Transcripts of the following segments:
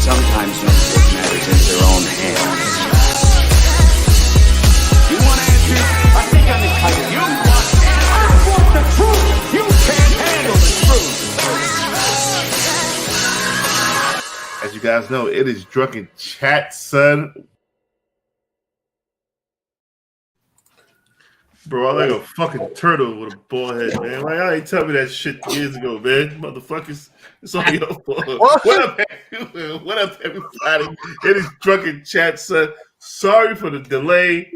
Sometimes when what matters is their own hands. You want answers? I think I'm entitled. You want answers? I want the truth. You can't handle the truth. As you guys know, it is Drunken Chat, son. Bro, I'm like a fucking turtle with a bald head, man. Like, I ain't tell me that shit years ago, man. Motherfuckers, it's all your fault. What up, everybody? What up, everybody? It is Drunken Chat, son. Sorry for the delay.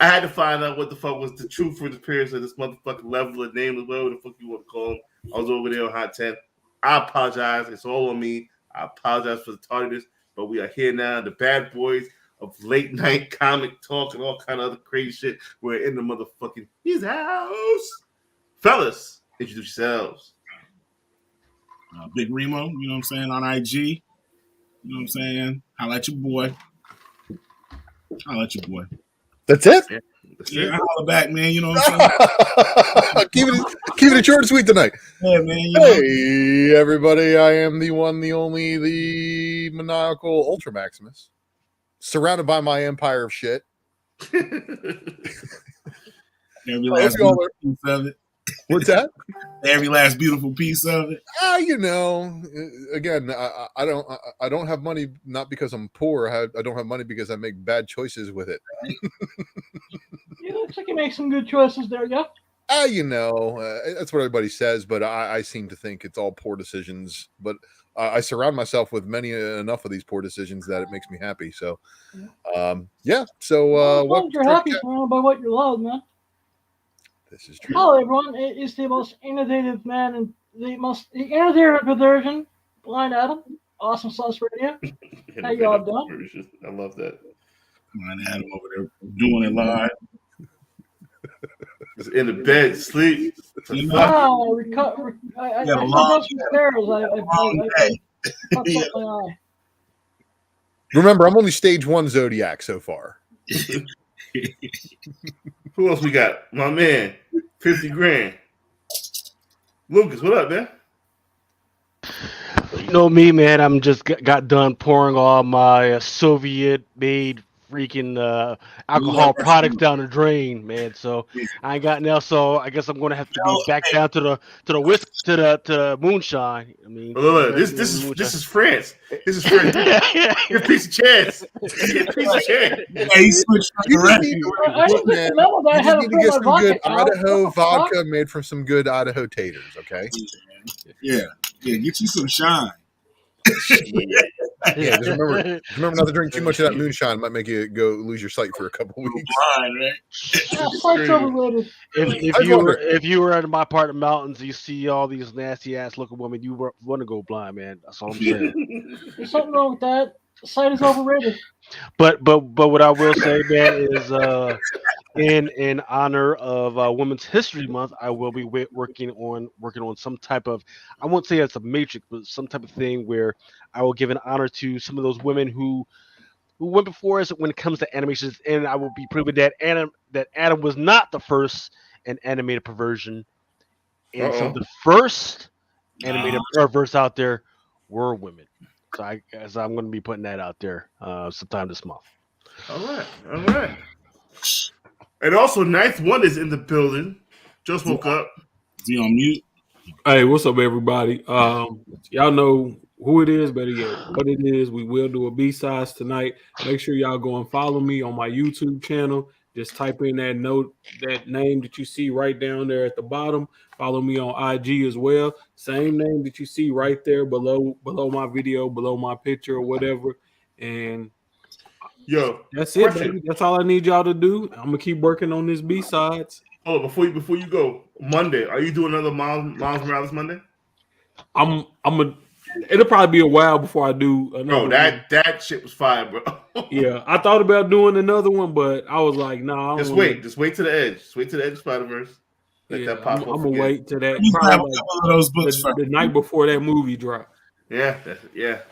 I had to find out what the fuck was the truth for the appearance of this motherfucking level of name, whatever the fuck you want to call him. I was over there on Hot 10. I apologize. It's all on me. I apologize for the tardiness, but we are here now. The bad boys of late night comic talk and all kind of other crazy shit. We're in the motherfucking his house. Fellas, introduce yourselves. Big Remo, you know what I'm saying, on IG. You know what I'm saying? Holla at your boy. That's it? Yeah, holla back, man. You know what I'm saying? keep it short and sweet tonight. Yeah, man. Hey, everybody. I am the one, the only, the maniacal Ultra Maximus. Surrounded by my empire of shit. Every last beautiful piece of it. What's that? Every last beautiful piece of it. You know, again, I don't have money not because I'm poor. I don't have money because I make bad choices with it. It looks like you make some good choices there, yeah. You know, that's what everybody says, but I seem to think it's all poor decisions. But I surround myself with many enough of these poor decisions that it makes me happy. So, yeah. So, well, you're happy surrounded by what you love, man. This is true. Hello, everyone. It is the most innovative man and the innovative version, Blind Adam. Awesome Sauce Radio. How y'all doing? I love that. Blind Adam over there doing it live. Just in the bed, sleep. Oh, I fell some stairs. I fucked up my eye. Remember, I'm only stage 1 Zodiac so far. Who else we got? My man, 50 grand. Lucas, what up, man? You know me, man. I'm just got done pouring all my Soviet-made freaking alcohol products down the drain, man. So I ain't got now. So I guess I'm gonna have to be back down to the whisk to the moonshine. I mean, this is France. This is France. You're a piece of chance. You're a piece of chance. Yeah, he switched direction. You just need to get some good Idaho vodka made from some good Idaho taters. Okay. Yeah. Get you some shine. Yeah, just remember not to drink too much of that moonshine. It might make you go lose your sight for a couple weeks. If you were in my part of the mountains, you see all these nasty ass looking women, you want to go blind, man. That's all I'm saying. There's something wrong with that. Sight is overrated. But what I will say, man, is in honor of Women's History Month, I will be working on some type of, I won't say it's a matrix, but some type of thing where I will give an honor to some of those women who went before us when it comes to animations, and I will be proving that Adam was not the first in animated perversion, and some of the first animated perverts out there were women. So I'm going to be putting that out there sometime this month. All right. And also, Ninth One is in the building. Just woke up. Is he on mute? Hey, what's up, everybody? Y'all know who it is, better yet, what it is. We will do a B-sides tonight. Make sure y'all go and follow me on my YouTube channel. Just type in that name that you see right down there at the bottom. Follow me on IG as well. Same name that you see right there below my video, below my picture or whatever. And that's it, baby. That's all I need y'all to do. I'm gonna keep working on this B-sides. Oh, before you go, Monday, are you doing another Miles Morales Monday? It'll probably be a while before I do another. Bro, that shit was fire, bro. Yeah, I thought about doing another one, but I was like, nah. Just wait to the edge. Just wait to the edge of Spider-Verse. Let Yeah, that pop I'm off gonna again. wait till that You can have a probably like couple of those books first. the night before that movie drop. Yeah,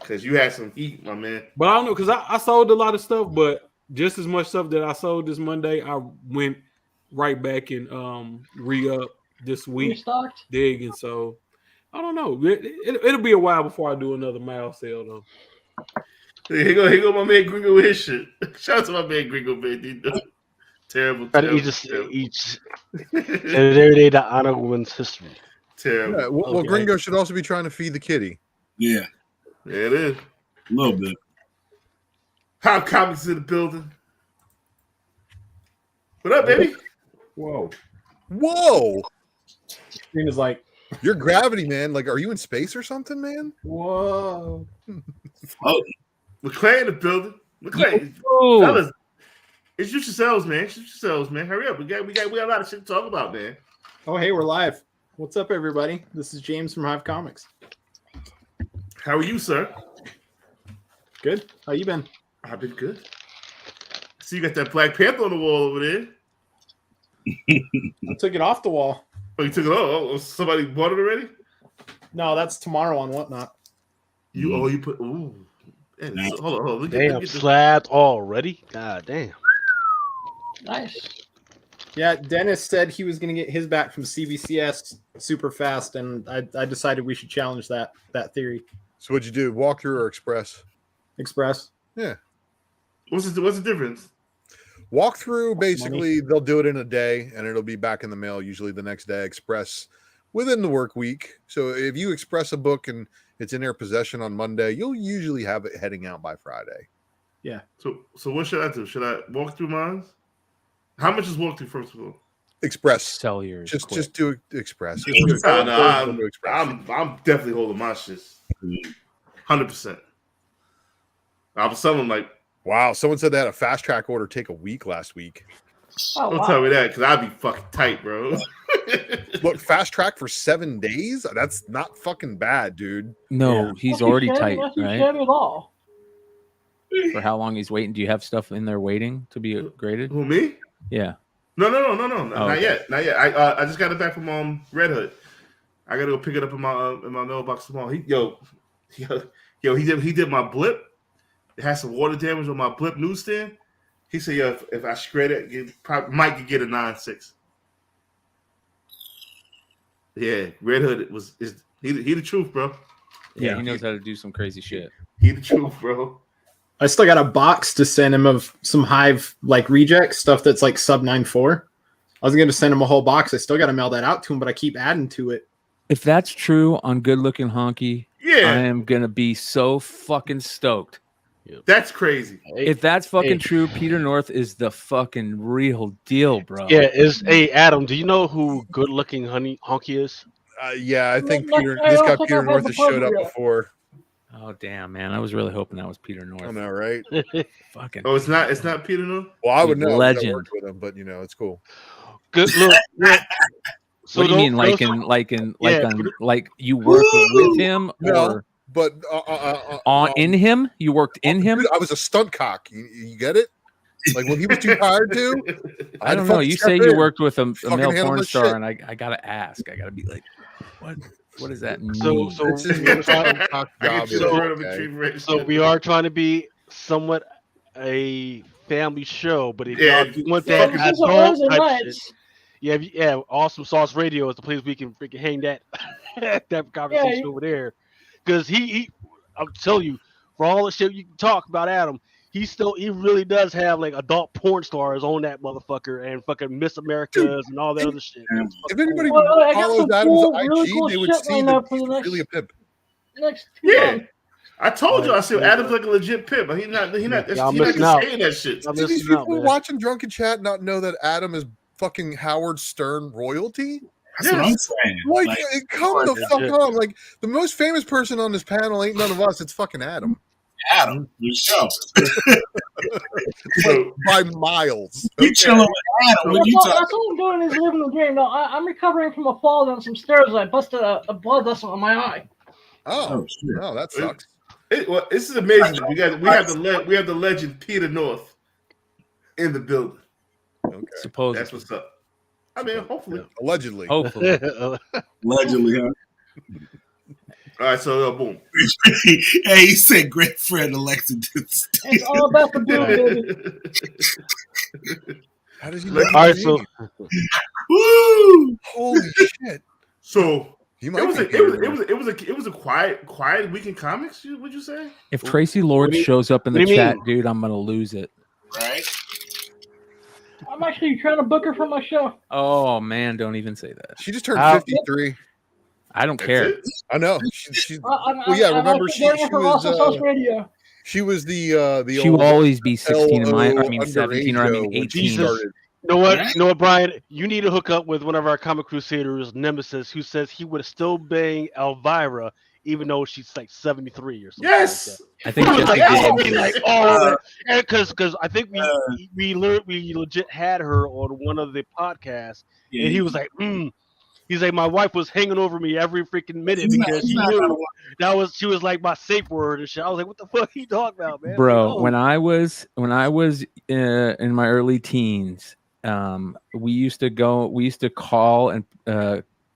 because you had some heat, my man. But I don't know because I sold a lot of stuff, but just as much stuff that I sold this Monday, I went right back and re-up this week Restocked. digging. So I don't know. It'll be a while before I do another mile sale though. Here go my man Gringo with his shit. Shout out to my man Gringo, man. He done terrible, Try to terrible, each every day to honor women's history. terrible. Yeah, well, Okay. Gringo should also be trying to feed the kitty. Yeah, Yeah, it is. a little bit. How comics in the building? What up, baby? Whoa. Whoa, Screen is like, you're gravity, man. Like, are you in space or something, man? whoa. McClay in the building. McClay, Oh, fellas, introduce yourselves, man. Introduce yourselves, man. Hurry up. We got a lot of shit to talk about, man. Oh, hey, we're live. What's up, everybody? This is James from Hive Comics. How are you, sir? Good. How you been? I've been good. See, you got that Black Panther on the wall over there. I took it off the wall. Oh, you took it off. Oh, somebody bought it already? No, that's tomorrow on Whatnot. You put. Ooh. Man, Nice. hold on. Let damn, me get this. slapped already. God damn. Nice. Yeah, Dennis said he was going to get his back from CBCS super fast, and I decided we should challenge that theory. So what'd you do? Walkthrough or express? Express. What's the difference? Walkthrough, basically, they'll do it in a day, and it'll be back in the mail usually the next day. Express within the work week. So if you express a book and it's in their possession on Monday, you'll usually have it heading out by Friday. So what should I do? Should I walk through mine? How much is walk through first of all? Express. Sell yours. Just do express. No, I'm definitely holding my shit. 100%. I was selling like. Wow, someone said they had a fast track order take a week last week. Oh, Don't wow. tell me that because I'd be fucking tight, bro. Look, fast track for 7 days? That's not fucking bad, dude. No, he's That's already not tight, shabby, right? Not shabby at all. For how long he's waiting? Do you have stuff in there waiting to be graded? Who, me? Yeah. No. Oh, Not okay. yet. I just got it back from Red Hood. I gotta go pick it up in my mailbox tomorrow. He did my blip. It had some water damage on my blip newsstand. He said, "Yo, if I shred it, you probably might get a 9.6." Yeah, Red Hood is he the truth, bro. Yeah, he knows how to do some crazy shit. He the truth, bro. I still got a box to send him of some Hive like reject stuff that's like sub 9.4. I was going to send him a whole box. I still got to mail that out to him, but I keep adding to it. If that's true on Good Looking Honky, Yeah, I am gonna be so fucking stoked. that's crazy. If that's fucking Hey. true, Peter North is the fucking real deal, bro. Yeah, hey Adam, do you know who good looking honky is? Yeah, I think Look, Peter. I This don't guy think Peter I've had North the has showed up pleasure yet. before. Oh damn, man. I was really hoping that was Peter I North. know, right? Fucking Oh, it's not Peter, no. Well, I would know. 'cause I Legend. worked with him, but it's cool. Good look. So what do you mean, like you worked with him, No. or But in him? You worked in him? Dude, I was a stunt cock. You get it? Like when he was too tired to. I had don't to know. fucking You step say you in. worked with a Fucking male handle porn this star, shit. and I gotta ask. I gotta be like, what does that mean? So It's just we're a trying- stunt cock I job. get you So- the yeah, word of okay. retriever rate. So we are trying to be somewhat a family show, but if Yeah, y'all want Yeah, that this is a adult Wednesday type nights. shit, yeah, Awesome Sauce Radio is the place we can freaking hang that that conversation you- over there. Because he, I'll tell you, for all the shit you can talk about Adam, he really does have like adult porn stars on that motherfucker and fucking Miss Americas and all that other shit. Damn. It's If fucking anybody cool. Well, I got follows some Adam's cool, IG, really cool they would shit see lined that up for he's the next really a pimp. next 2 Yeah. months. I told you. I said Adam's like a legit pimp, but he's not. He's not Y'all just missing out. saying that shit. I'm Do these missing out, people man. watching Drunken Chat not know that Adam is fucking Howard Stern royalty? That's what I'm saying. Like, Like, come the legit. fuck on. Like, the most famous person on this panel ain't none of us. It's fucking Adam. Adam, you show. So, By miles. You chilling with Adam. What you talking? That's all I'm doing is living the dream. No, I'm recovering from a fall down some stairs. I busted a blood vessel on my eye. Oh, Oh, shit. no, that sucks. this is amazing. We have the legend Peter North in the building. Okay. Supposedly. That's what's up. I mean, hopefully. Allegedly. Hopefully. Allegedly, huh? All right, so boom. Hey, he said great friend Alexa did It's all about the blue, baby. How does he Like, know? All right, so Woo! Holy shit! So He it might was be a quiet week in comics. Would you say? If Tracy Lord shows up in the What do you chat, mean? dude, I'm gonna lose it. Right? I'm actually trying to book her for my show. Oh man, don't even say that. She just turned How- 53. I don't That's care. it? I know. She I'm remember actually doing it for Awesome Sauce Radio. she was the She will old always be 16 in my, I LO mean 17 or I underage, mean when she 18. Jesus. started. You know what? Right? You know what, Brian? You need to hook up with one of our comic crusaders, Nemesis, who says he would still bang Elvira even though she's like 73 or something. Yes. I think He was Jesse like, did. I'll be like, oh, because I think we legit had her on one of the podcasts, Yeah, and he was like, he's like, my wife was hanging over me every freaking minute he's not- because he's she not gonna knew she was like my safe word and shit. I was like, what the fuck are you talking about, man? Bro, Like, oh. when I was in my early teens, we used to call and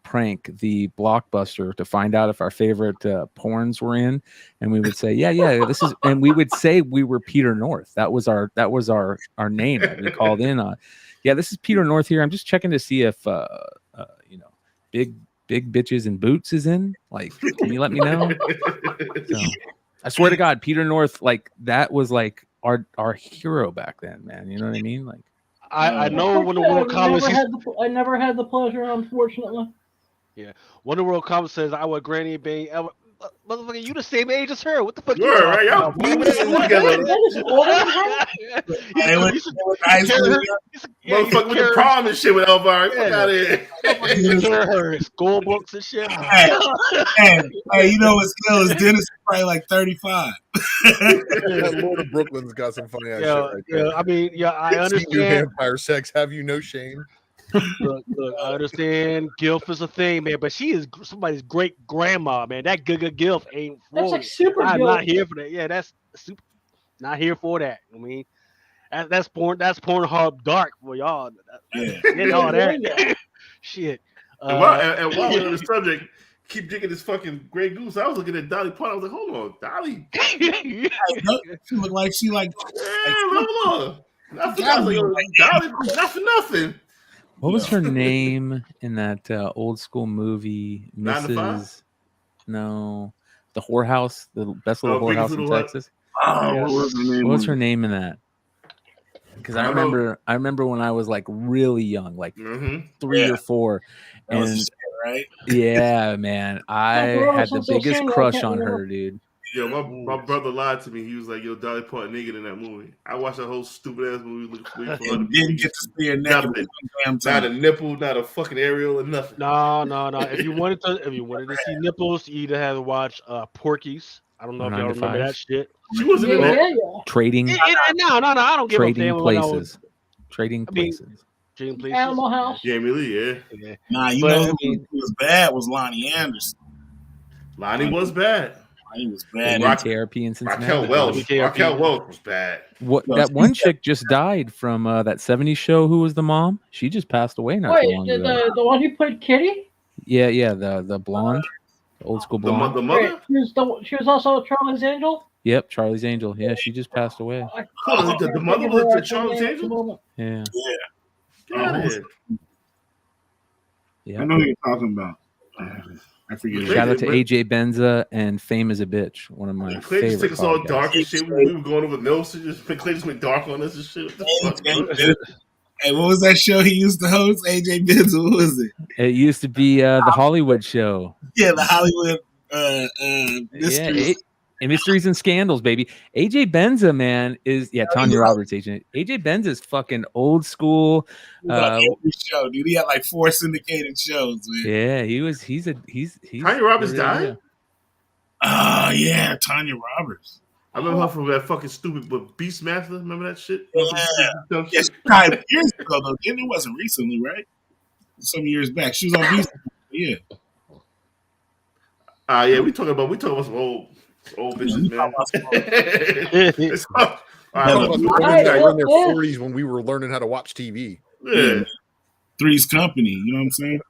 prank the Blockbuster to find out if our favorite porns were in, and we would say, yeah, this is, and we would say we were Peter North. That was our name that we called in on. Yeah, this is Peter North here. I'm just checking to see if big bitches in boots is in. Like, can you let me know? So, I swear to God, Peter North, like that was like our hero back then, man. You know what I mean? Like, I know when the World Comics. I never had the pleasure, unfortunately. Yeah, Wonder World Comics says I would Granny Bang. Motherfucker, you the same age as her. What the fuck You you were, talking right? Y'all about? we were together. That is older than her? Hey, when- high school, Motherfucker with the prom and shit with Elvira. Fuck out of here. Her school books and shit. hey, you know what's ill is Dennis is probably like 35. Lord of Brooklyn's got some funny ass Yeah, shit right there. yeah. I mean, yeah, I Senior understand. vampire sex. Have you no shame? Look, I understand. Gilf is a thing, man, but she is somebody's great grandma, man. That Giga Gilf ain't. That's for like it. super I'm Gilf. not here for that. Yeah, that's super. Not here for that. I mean, that's porn. That's Pornhub dark for y'all. Yeah. Get all Yeah. that shit. And while we're on the subject, keep drinking this fucking Grey Goose. I was looking at Dolly Parton. I was like, hold on, Dolly. She look like she like Yeah, hold on. Not for nothing. Dolly, not for nothing. what was her name in that old school movie, 9 to 5? Mrs. No, the whorehouse, the best little Biggest whorehouse in Little Hut? Texas. what was her name? What was her name in that? Because I I don't know. remember when I was like really young, like Mm-hmm. 3 Yeah. or 4, That was and the shit, right? yeah, man, I girl had the was so biggest shiny, I crush can't on remember. her, dude. Yo, my brother lied to me. He was like, yo, Dolly Parton naked in that movie. I watched that whole stupid ass movie waiting for her to And be didn't get to see her naked Nothing. one damn Not a time. nipple, not a fucking aerial, or nothing. No. If you wanted to see nipples, you either had to watch Porky's. I don't know if 9 y'all to remember 5. that shit. She wasn't in Yeah, that. yeah. Trading No. I don't give a trading damn when I was places. Trading I mean, places. Trading Places. Animal House. Jamie Lee, yeah. Yeah. Nah, you But, know I who mean- was bad was Lonnie Anderson. Lonnie was bad. Lonnie was bad. Rock- KRP in Cincinnati. Raquel Welch. WKRP. Raquel Welch was bad. What No, that one chick just died from that 70s show. Who was the mom? She just passed away not too Wait, long ago. the one who played Kitty? Yeah, the blonde, the old school The, blonde. the Wait, mother? she was also Charlie's Angel? Yep, Charlie's Angel. Yeah, she just passed away. Hold on, the mother was the Charlie's Angel? Yeah, Get out of here. I yeah. know who you're talking about. I forget. Crazy, Shout out to but- AJ Benza and Fame as a Bitch, one of my Clay just took favorite us all podcasts. dark and shit. We were going over Nelson. Clay just went dark on us and shit. What the fuck, bro? Hey, what was that show he used to host? AJ Benson, what was it? It used to be the Hollywood show. Yeah, the Hollywood mysteries. And Mysteries and Scandals, baby. AJ Benza, man, is Tanya Roberts. AJ Benza is fucking old school. Every show, dude. He had like 4 syndicated shows, man. Yeah, he's Tanya Roberts yeah. died? Oh yeah, Tanya Roberts. I remember her from that fucking stupid Beastmaster. Remember that shit? Yeah. Yeah, she died years ago though. It wasn't recently, right? Some years back. She was on Beast. Yeah. Yeah, we talking about some old bitches, man. It's all right, Some look, of us look, were Right, in their yeah. 40s when we were learning how to watch TV. yeah. Three's Company. You know what I'm saying?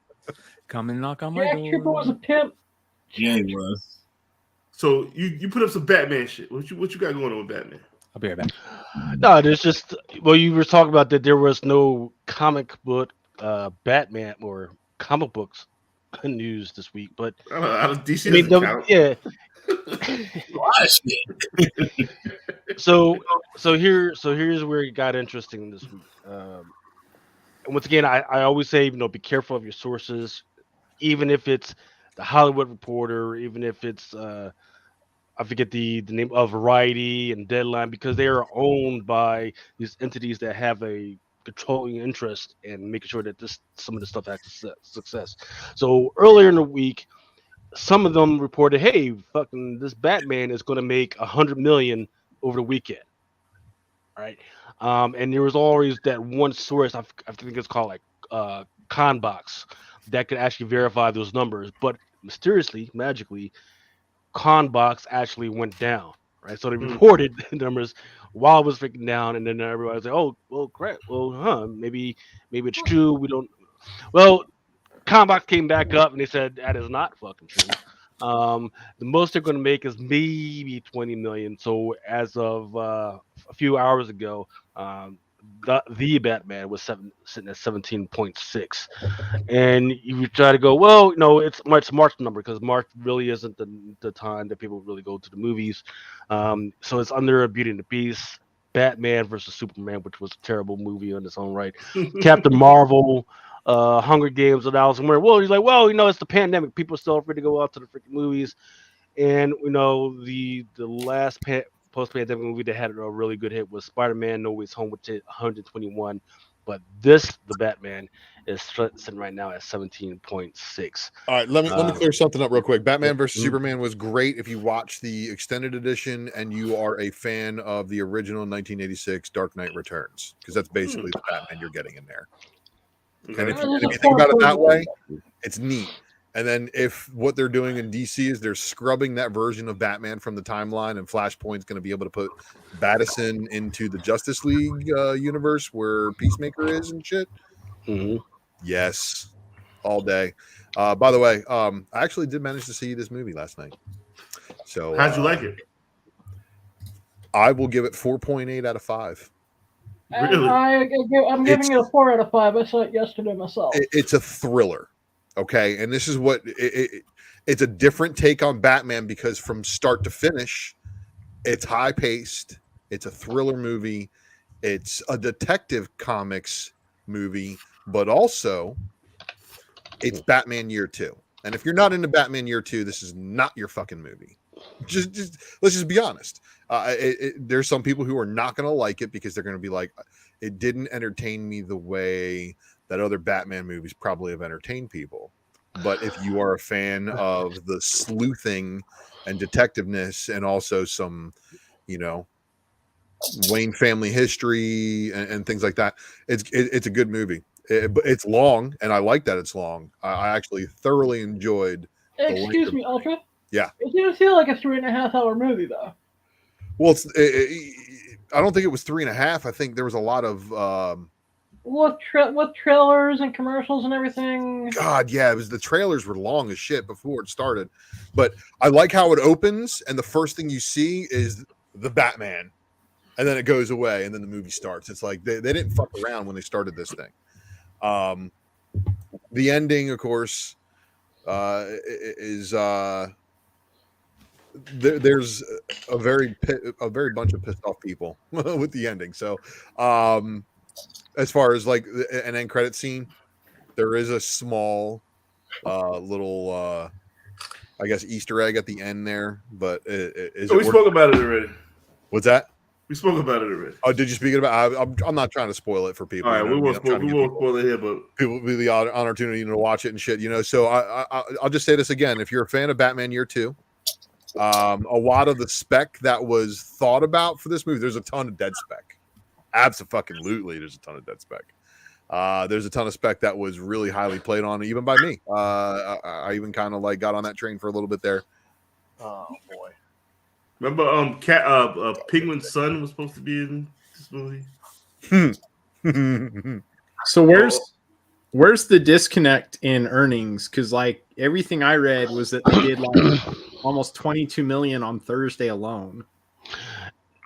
Come and knock on my Jack door. Trooper was a pimp. Yeah, he was. So you put up some Batman shit. What you got going on with Batman? I'll be right back. No, there's just you were talking about that there was no comic book Batman or comic books news this week, but I don't, DC I mean, doesn't count. yeah. A lot of shit. So here's where it got interesting this week. And once again, I always say, be careful of your sources, even if it's the Hollywood Reporter, even if it's I forget the name of Variety and Deadline, because they are owned by these entities that have a controlling interest in making sure that some of this stuff has success. So earlier in the week, some of them reported, "Hey, fucking this Batman is going to make $100 million over the weekend." All right, and there was always that one source, I think it's called like Conbox, that could actually verify those numbers, but mysteriously, magically, Conbox actually went down, right? So they reported the numbers while it was freaking down, and then everybody was like, "Oh, well, crap. Well, maybe it's true. We don't." Well, Conbox came back up and they said that is not fucking true. The most they're going to make is maybe 20 million. So as of a few hours ago, the Batman was sitting at 17.6. And you try to go, well, no, it's March number, because March really isn't the time that people really go to the movies. So it's under Beauty and the Beast, Batman versus Superman, which was a terrible movie on its own right, Captain Marvel, Hunger Games with Alice in Wonderland. Well, he's like, well, it's the pandemic. People are still afraid to go out to the freaking movies. And the last post-pandemic movie that had a really good hit was Spider-Man: No Way Home, which hit 121. But the Batman, is sitting right now at 17.6. All right, let me clear something up real quick. Batman versus Mhm. Superman was great if you watch the extended edition and you are a fan of the original 1986 Dark Knight Returns, because that's basically the Batman you're getting in there. And if you think about it that way, it's neat. And then if what they're doing in DC is they're scrubbing that version of Batman from the timeline, and Flashpoint's going to be able to put Battison into the Justice League universe where Peacemaker is and shit. Mhm. Yes, all day. By the way, I actually did manage to see this movie last night. So How'd you like it? I will give it 4.8 out of 5. Really? I'm giving it a 4 out of 5. I saw it yesterday myself. It's a thriller. Okay, and this is what it's a different take on Batman, because from start to finish, it's high paced. It's a thriller movie. It's a detective comics movie, but also it's Batman Year 2. And if you're not into Batman Year 2, this is not your fucking movie. Just let's just be honest. There's some people who are not going to like it because they're going to be like, it didn't entertain me the way that other Batman movies probably have entertained people. But if you are a fan of the sleuthing and detectiveness, and also some, Wayne family history and things like that, it's a good movie. But it's long, and I like that it's long. I actually thoroughly enjoyed. Excuse me, Ultra. Yeah. It didn't feel like a 3.5 hour movie though. Well, I don't think it was 3.5. I think there was a lot of with trailers and commercials and everything. God, yeah, the trailers were long as shit before it started. But I like how it opens, and the first thing you see is the Batman, and then it goes away, and then the movie starts. It's like they didn't fuck around when they started this thing. The ending, of course, is there's a very bunch of pissed off people with the ending. So as far as like an end credit scene, there is a small little I guess Easter egg at the end there, but we spoke about it already. What's that? We spoke about it already. Oh, did you speak about? I'm not trying to spoil it for people. All right, we won't spoil it here, but people will be the opportunity to watch it and shit. So I'll just say this again: if you're a fan of Batman Year 2, a lot of the spec that was thought about for this movie, there's a ton of dead spec. Absolutely, there's a ton of dead spec. There's a ton of spec that was really highly played on, even by me. I even kind of like got on that train for a little bit there. Oh boy. Remember, Penguin's son was supposed to be in this movie. So where's Where's the disconnect in earnings? Because like everything I read was that they did like almost 22 million on Thursday alone,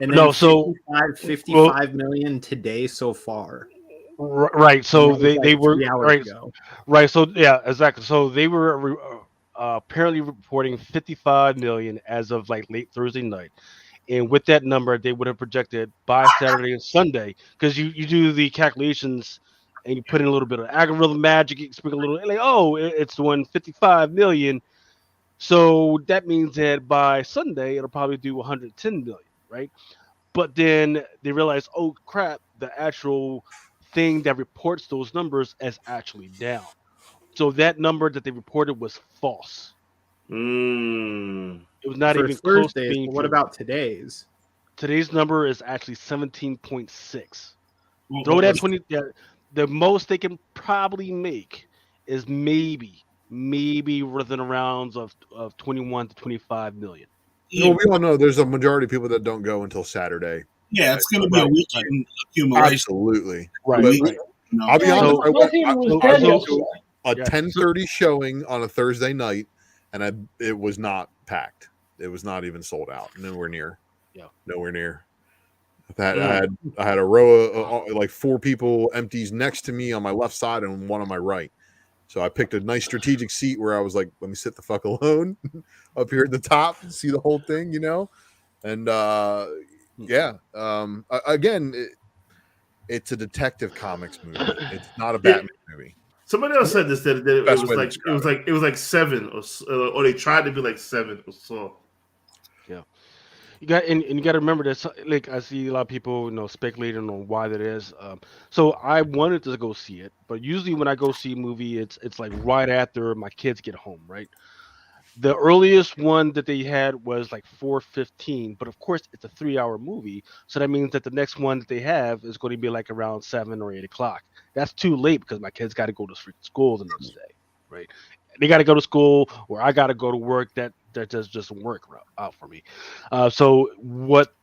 and then No, so 55 million today so far. right. So And that was, they like, were 3 hours right. ago. Right. So yeah, exactly. So they were apparently reporting 55 million as of like late Thursday night. And with that number, they would have projected by Saturday and Sunday, because you do the calculations and you put in a little bit of algorithm magic, you speak a little like, oh, it's doing 55 million. So that means that by Sunday it'll probably do 110 million, right? But then they realize, oh crap, the actual thing that reports those numbers is actually down. So that number that they reported was false. Mm. It was not For even close to Thursdays, being but what true. about today's? Today's number is actually 17.6. Well, Throw well, that 20. Yeah, the most they can probably make is maybe within around of 21 to 25 million. Well, we all know there's a majority of people that don't go until Saturday. Yeah, it's going to be a Right, weekend accumulation. Absolutely. Right, But right. I'll be honest. So- I went, Nothing was so- dead so- yesterday. a Yeah. 10:30 showing on a Thursday night, and it was not packed. It was not even sold out. Nowhere near. Yeah. Nowhere near. I had a row of like 4 people empties next to me on my left side and one on my right. So I picked a nice strategic seat where I was like, let me sit the fuck alone up here at the top and see the whole thing, you know? And yeah. Again, it's a Detective Comics movie. It's not a Batman movie. Somebody else said this that it Best was way to like describe it was like 7 or they tried to be like 7 or so. You got and you got to remember that like I see a lot of people speculating on why that is. So I wanted to go see it, but usually when I go see a movie, it's like right after my kids get home, right? The earliest one that they had was like 4:15, but of course it's a 3-hour movie, so that means that the next one that they have is going to be like around 7 or 8 o'clock. That's too late because my kids got to go to school the next day, right? They got to go to school, or I got to go to work. That just doesn't work out for me. So what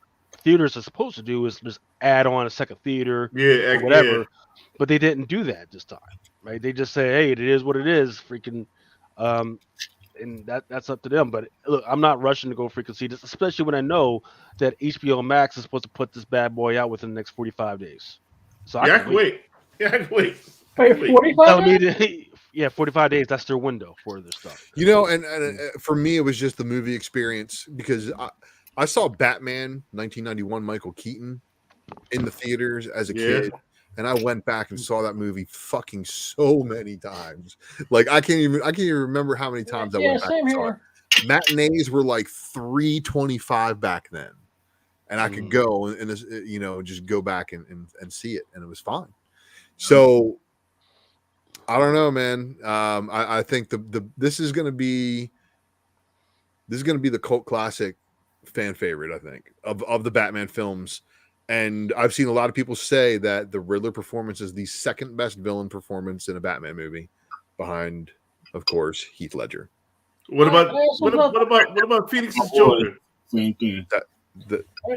theaters are supposed to do is just add on a second theater, or whatever, Yeah. but they didn't do that this time, right? They just say, hey, it is what it is, freaking. And that's up to them. But look, I'm not rushing to go freaking see this, especially when I know that HBO Max is supposed to put this bad boy out within the next 45 days. So I can wait. Yeah, I can wait. Wait, 45 Telling me days? that, yeah, 45 days. That's their window for this stuff. You know, and for me, it was just the movie experience because I saw Batman 1991, Michael Keaton, in the theaters as a kid. And I went back and saw that movie fucking so many times. Like I can't even remember how many times I went back and saw it. Matinees were like $3.25 back then. And I could go and just go back and see it, and it was fine. So I don't know, man. I think this is gonna be the cult classic fan favorite, I think, of the Batman films. And I've seen a lot of people say that the Riddler performance is the second best villain performance in a Batman movie, behind, of course, Heath Ledger. What about Phoenix's Joker? Same thing.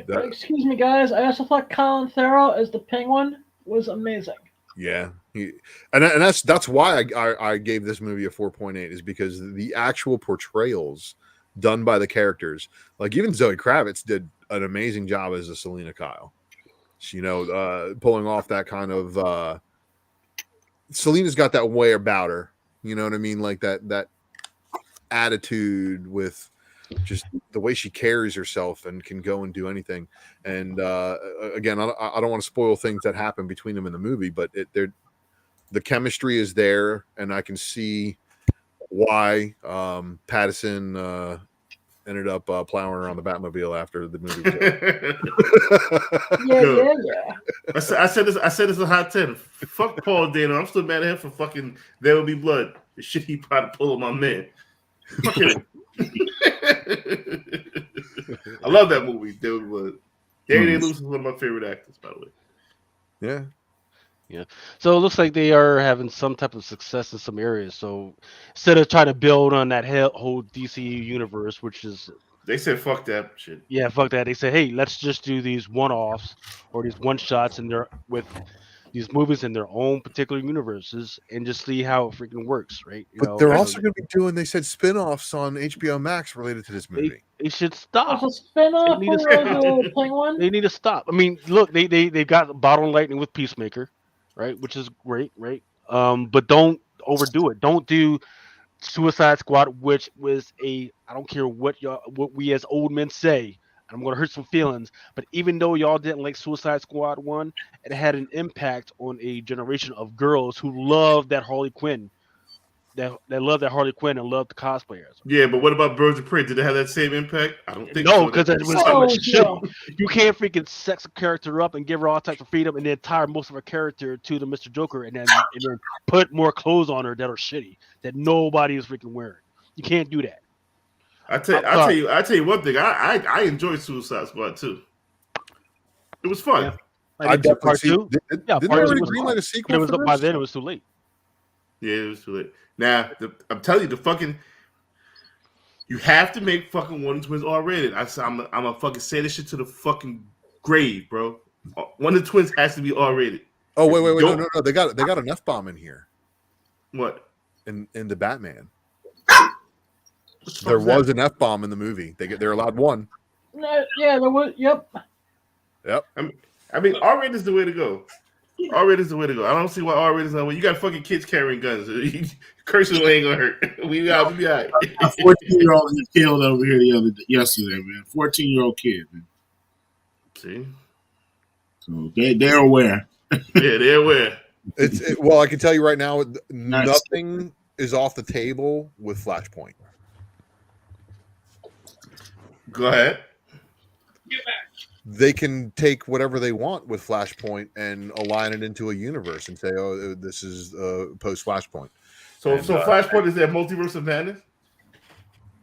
Excuse me, guys. I also thought Colin Farrell as the Penguin was amazing. Yeah, and that's why I gave this movie a 4.8, is because the actual portrayals done by the characters, like even Zoe Kravitz did an amazing job as a Selena Kyle. Pulling off that kind of Selena's got that way about her, you know what I mean, like that attitude with just the way she carries herself and can go and do anything. And again, I don't want to spoil things that happen between them in the movie, but the chemistry is there, and I can see why Pattinson ended up plowing around the Batmobile after the movie. Yeah. I said this a hot 10. Fuck Paul Dano. I'm still mad at him for fucking There Will Be Blood. The shit he tried to pull on my man. Fuck him. I love that movie, There Will Be Blood. Danny Day-Lewis is one of my favorite actors, by the way. Yeah. Yeah. So it looks like they are having some type of success in some areas. So instead of trying to build on that whole DCU universe, which is, they said fuck that shit. Yeah, fuck that. They say, hey, let's just do these one-offs or these one-shots, and they're with these movies in their own particular universes and just see how it freaking works, right? But they're also going to be doing, they said, spin-offs on HBO Max related to this movie. They should stop. It's a spin-off They need to for the Penguin. They need to stop. I mean, look, they got Bottle and Lightning with Peacemaker, right? Which is great, right? But don't overdo it. Don't do Suicide Squad, which was I don't care what we as old men say. I'm gonna hurt some feelings, but even though y'all didn't like Suicide Squad 1, it had an impact on a generation of girls who love that Harley Quinn. That love that Harley Quinn and love the cosplayers. Yeah, but what about Birds of Prey? Did it have that same impact? I don't think No, so. because it was so much shit. You can't freaking sex a character up and give her all types of freedom and then tie most of her character to the Mr. Joker and then put more clothes on her that are shitty that nobody is freaking wearing. You can't do that. I tell you one thing. I enjoyed Suicide Squad too. It was fun. Yeah. I definitely part see. two. Didn't Yeah, they part two already was greenlight fun. a sequel? But it was for by this? then it was too late. Yeah, it was too late. Now I'm telling you, the fucking you have to make fucking Wonder Twins R-rated. I'm gonna fucking say this shit to the fucking grave, bro. Wonder Twins has to be R-rated. Oh wait, no. They got an F-bomb in here. What? In the Batman. What the There fuck was that? an F-bomb in the movie. They're allowed one. No, yeah, there was. Yep. Yep. I mean, R-rated is the way to go. R-rated is the way to go. I don't see why R-rated is not. You got fucking kids carrying guns. Cursing ain't gonna hurt. We be all right. A 14-year-old was killed over here yesterday, man. 14-year-old kid, man. See? So they're aware. Yeah, they're aware. Well, I can tell you right now, nothing is off the table with Flashpoint. Go ahead. They can take whatever they want with Flashpoint and align it into a universe and say, "Oh, this is post Flashpoint." So Flashpoint is that multiverse of madness?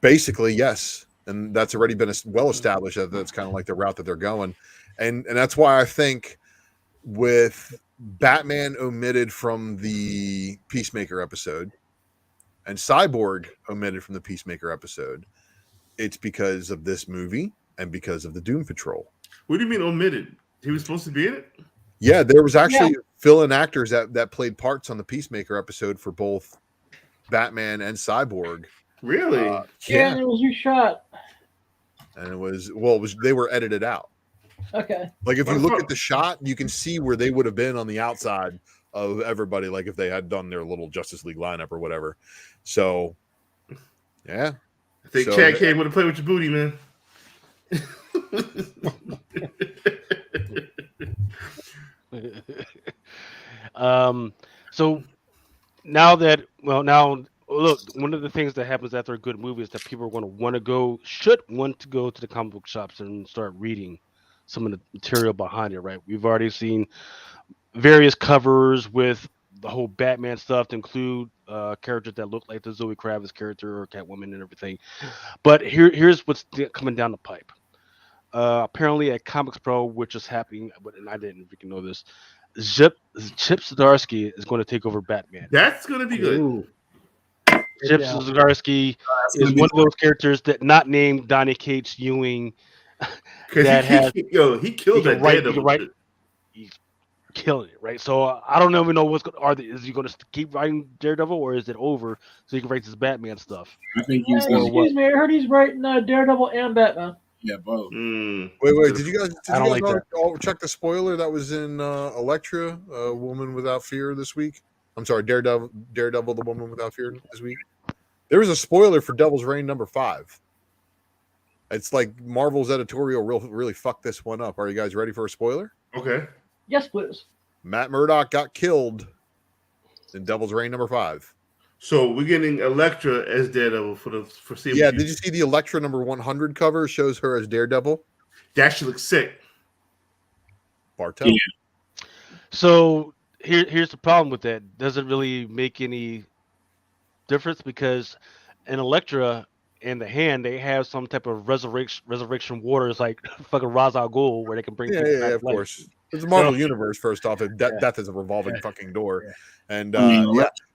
Basically, yes, and that's already been well established. That's kind of like the route that they're going, and that's why I think with Batman omitted from the Peacemaker episode and Cyborg omitted from the Peacemaker episode, it's because of this movie and because of the Doom Patrol. What do you mean omitted? He was supposed to be in it? Yeah, there was actually fill-in actors that played parts on the Peacemaker episode for both Batman and Cyborg. Really? Yeah, and it was reshot. And they were edited out. Okay. Like if you look at the shot, you can see where they would have been on the outside of everybody, like if they had done their little Justice League lineup or whatever. So, yeah. I think Chad Cage would have played with your booty, man. So now look, one of the things that happens after a good movie is that people are going to should want to go to the comic book shops and start reading some of the material behind it, right? We've already seen various covers with the whole Batman stuff to include characters that look like the Zoe Kravitz character or Catwoman and everything. But here's what's coming down the pipe. Apparently at Comics Pro, which is happening, and I didn't freaking know this, Chip Zdarsky is going to take over Batman. That's going to be good. Ooh. Chip Zdarsky is one of those characters that not named Donny Cates Ewing. Because he killed that Daredevil. He's killing it, right? So I don't even know is he going to keep writing Daredevil or is it over so he can write his Batman stuff? I think he's excuse me, I heard he's writing Daredevil and Batman. Yeah, both. Wait, did you guys like that. all check the spoiler that was in Elektra, Woman Without Fear this week? I'm sorry, Daredevil, the Woman Without Fear this week. There was a spoiler for Devil's Reign #5. It's like Marvel's editorial really fucked this one up. Are you guys ready for a spoiler? Okay. Yes, please. Matt Murdock got killed in Devil's Reign #5. So we're getting Elektra as Daredevil for season. Yeah, did you see the Elektra #100 cover? Shows her as Daredevil. That should look sick. Bartel. Yeah. So here's the problem with that. Doesn't really make any difference because in Elektra and the Hand, they have some type of resurrection waters like fucking Ra's al Ghul where they can bring things back of to life. course. It's a Marvel universe, first off. Death is a revolving fucking door. Yeah. And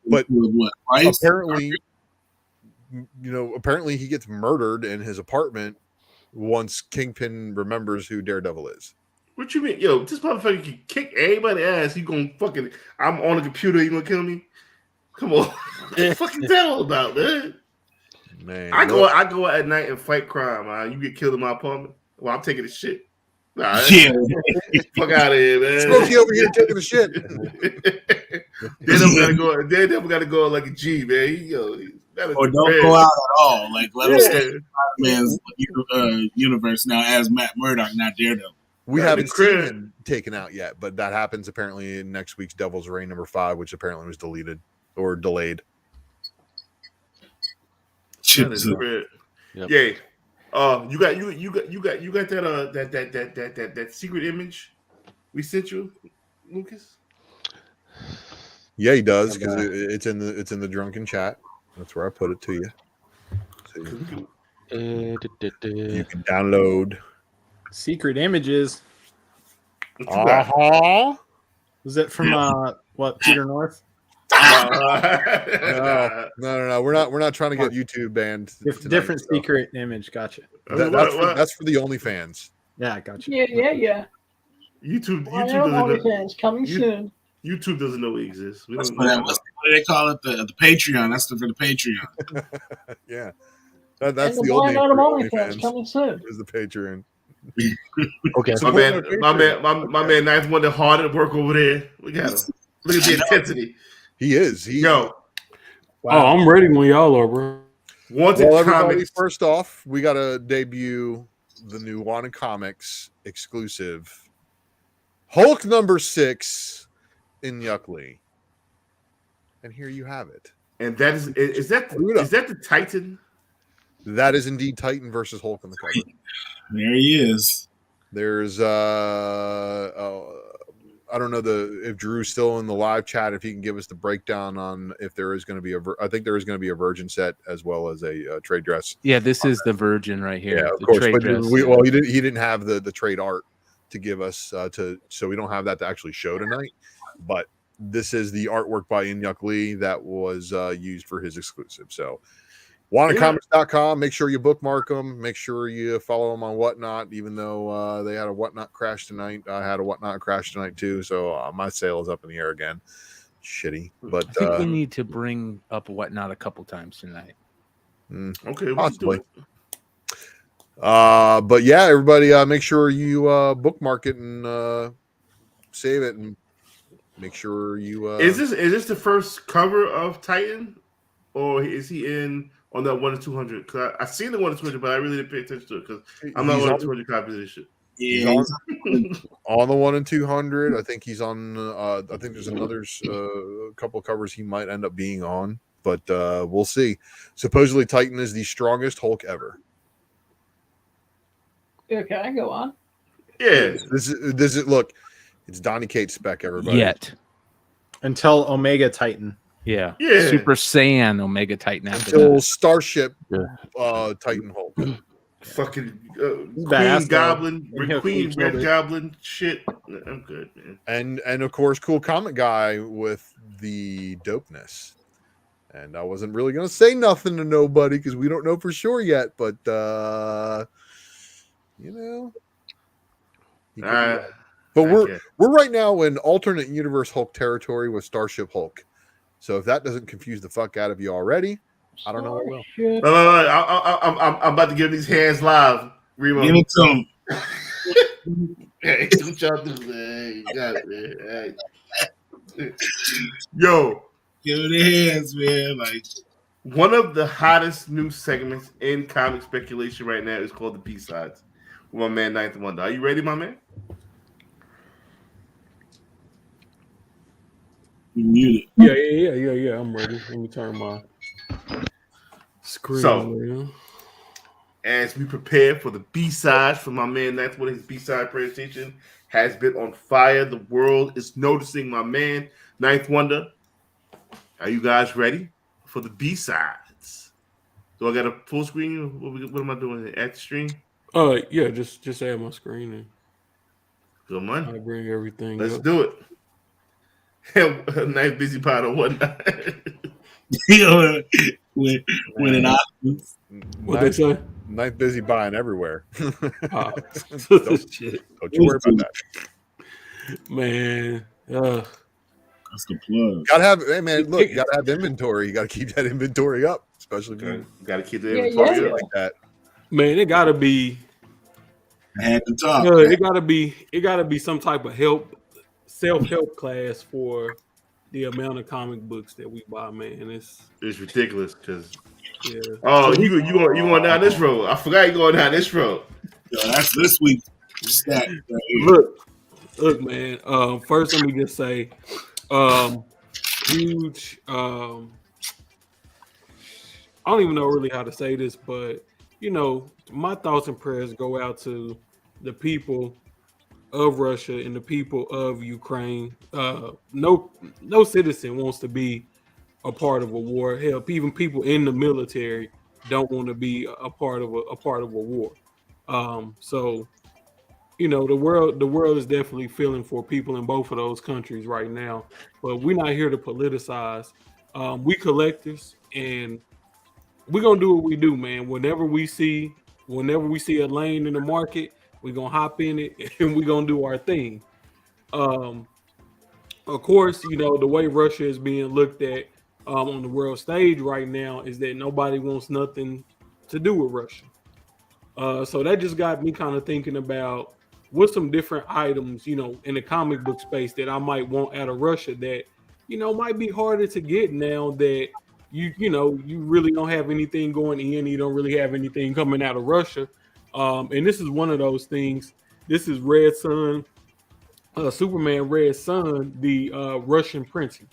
but apparently, apparently he gets murdered in his apartment once Kingpin remembers who Daredevil is. What you mean? Yo, this motherfucker can kick everybody's ass. You gonna fucking, I'm on the computer, you gonna kill me? Come on. What the fuck is that all about, man? Man, I go out at night and fight crime, man. You get killed in my apartment. Well, I'm taking a shit. Nah, Yeah. fuck out of here, man. Smokey over here taking a shit. They never gotta go like a G, man. Or don't go out at all. Like let him stay in Man's universe now as Matt Murdock, not Daredevil. We haven't seen him taken out yet, but that happens apparently in next week's Devil's Reign _5, which apparently was deleted or delayed. Yep. Yeah. You got that secret image we sent you, Lucas? Yeah, he does because it's in the drunken chat. That's where I put it to you. So you can download secret images. Uh-huh. Was it from Peter North? No. We're not trying to get YouTube banned. Different secret image. Gotcha. That's for the OnlyFans. Yeah, gotcha. Yeah. YouTube OnlyFans coming soon. YouTube doesn't know we exist. What do they call it? The Patreon. That's for the Patreon. Yeah, that's the old name. OnlyFans coming soon. Is the Patreon. Okay, my man, Ninth Wonder hard at work over there. We got him. Look at the intensity. He is. Yo. Wow. Oh, I'm ready when y'all are, bro. Everybody, first off, we got to debut the new Wanted Comics exclusive Hulk #6 in Yuckly. And here you have it. And that is that the Titan? That is indeed Titan versus Hulk on the cover. There he is. There's I don't know if Drew's still in the live chat, if he can give us the breakdown on if there is going to be I think there is going to be a Virgin set as well as a trade dress. Yeah, this is the Virgin right here. Yeah, of the course. trade But dress. he didn't have the trade art to give us so we don't have that to actually show tonight. But this is the artwork by Inyuk Lee that was used for his exclusive. So wantedcomics.com, make sure you bookmark them, make sure you follow them on Whatnot, even though they had a Whatnot crash tonight. I had a Whatnot crash tonight too, so my sale is up in the air again. Shitty. But I think we need to bring up Whatnot a couple times tonight. Okay, possibly. But yeah, everybody make sure you bookmark it and save it, and make sure you Is this the first cover of Titan, or is he in on that 1 in 200? Because I seen the 1 in 200, but I really didn't pay attention to it because I'm not 1 in 200 copies of this shit. Yeah, on the 1 in 200. I think he's on. I think there's another couple of covers he might end up being on, but we'll see. Supposedly, Titan is the strongest Hulk ever. Okay, go on. Yeah, this is look. It's Donny Cates spec, everybody. Yet until Omega Titan. Yeah. Yeah. Super Saiyan Omega Titan after Until that. Starship Titan Hulk. fucking Badass, Queen Goblin, though. Queen Yeah, Red Goblin shit. I'm good, man. And of course, cool comic guy with the dopeness. And I wasn't really gonna say nothing to nobody because we don't know for sure yet, but you know. But we're right now in alternate universe Hulk territory with Starship Hulk. So if that doesn't confuse the fuck out of you already, I don't know what will. No, I'm about to give these hands live. Remo. Give it to him. Hey, what y'all do, man? You got it, man. Hey. Yo, give it the hands, man. Like one of the hottest new segments in comic speculation right now is called the B-Sides with my man Ninth Wonder. Are you ready, my man? muted. Yeah. I'm ready. Let me turn my screen. So, as we prepare for the B-Sides for my man Ninth Wonder, his B-Side presentation has been on fire. The world is noticing my man Ninth Wonder. Are you guys ready for the B-Sides? Do I got a full screen? What am I doing at the stream? Yeah, just add my screen and good money. I bring everything. Let's up. do it. Nice busy pot on one night. When an What they say? Knife busy buying everywhere. Oh, don't, shit. don't you worry about that. Man. That's the plug. Gotta have, hey man, look, you gotta have inventory. You gotta keep that inventory up, especially if you Got to keep the Yeah, inventory yeah. up. like that. Man, it gotta be. I had to talk. It gotta be some type of self-help class for the amount of comic books that we buy, man. It's ridiculous because. yeah. Oh, So you going down this road? I forgot you going down this road. Yo, that's this week's stat. Right here. look, man. First, let me just say, huge. I don't even know really how to say this, but you know, my thoughts and prayers go out to the people of Russia and the people of Ukraine. No citizen wants to be a part of a war. Hell, even people in the military don't want to be a part of a war. So you know, the world is definitely feeling for people in both of those countries right now. But we're not here to politicize. We collectors, and we're gonna do what we do, man. Whenever we see a lane in the market, we're gonna hop in it and we're gonna do our thing. Um, of course, you know, the way Russia is being looked at on the world stage right now is that nobody wants nothing to do with Russia. So that just got me kind of thinking about what's some different items, you know, in the comic book space that I might want out of Russia that, you know, might be harder to get now that you know, you really don't have anything going in, you don't really have anything coming out of Russia. And this is one of those things. This is Red Son, Superman Red Son, the Russian printing.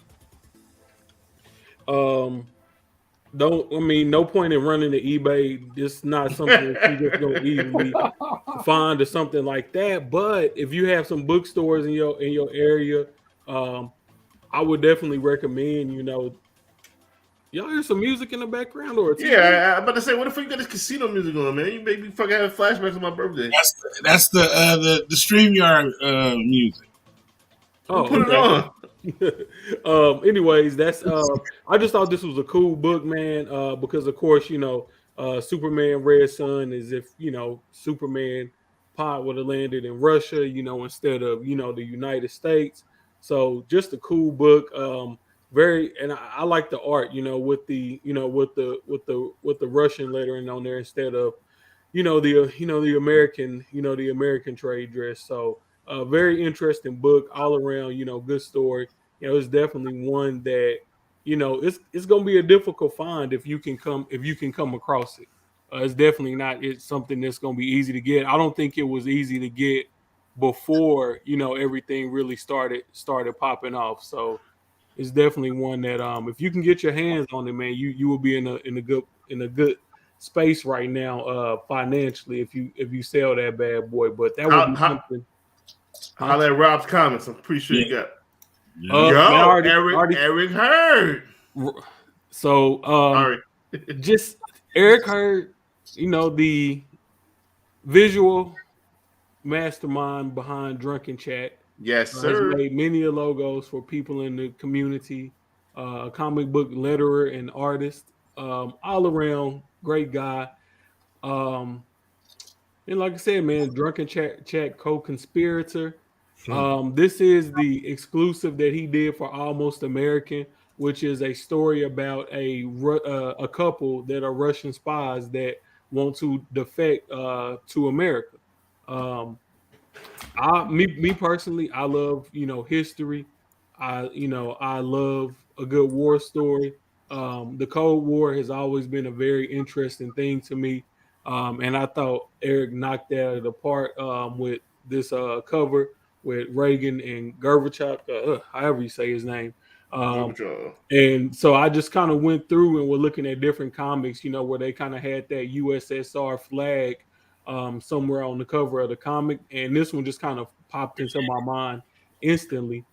No point in running to eBay. It's not something that you just go easily find or something like that. But if you have some bookstores in your area, I would definitely recommend. You know, y'all hear some music in the background or a TV? Yeah, I'm about to say, what if you got this casino music on, man? You make me fucking have flashbacks of my birthday. That's the StreamYard music. Oh, put it on. Anyways, that's I just thought this was a cool book, man, because of course, you know, Superman Red Son is if, you know, Superman pod would have landed in Russia, you know, instead of, you know, the United States. So just a cool book. Very, and I like the art, you know, with the, you know, with the Russian lettering on there instead of, you know, the American, you know, the American trade dress. So very interesting book all around, you know, good story. You know, it's definitely one that, you know, it's gonna be a difficult find if you can come across it. It's definitely not it's something that's gonna be easy to get. I don't think it was easy to get before, you know, everything really started popping off. So it's definitely one that if you can get your hands on it, man, you will be in a good space right now financially if you sell that bad boy. But that would be something. Holla at Rob's comments. I'm pretty sure you got. Eric Hurd. So just Eric Hurd, you know, the visual mastermind behind Drunken Chat. Yes, sir. Has made many logos for people in the community. Comic book letterer and artist. All around great guy. And like I said, man, Drunken Chat co-conspirator. This is the exclusive that he did for Almost American, which is a story about a couple that are Russian spies that want to defect to America. Me personally, I love, you know, history. I love a good war story. The Cold War has always been a very interesting thing to me. And I thought Eric knocked that out of the park with this cover with Reagan and Gorbachev, however you say his name. And so I just kind of went through and we're looking at different comics, you know, where they kind of had that USSR flag somewhere on the cover of the comic. And this one just kind of popped into my mind instantly.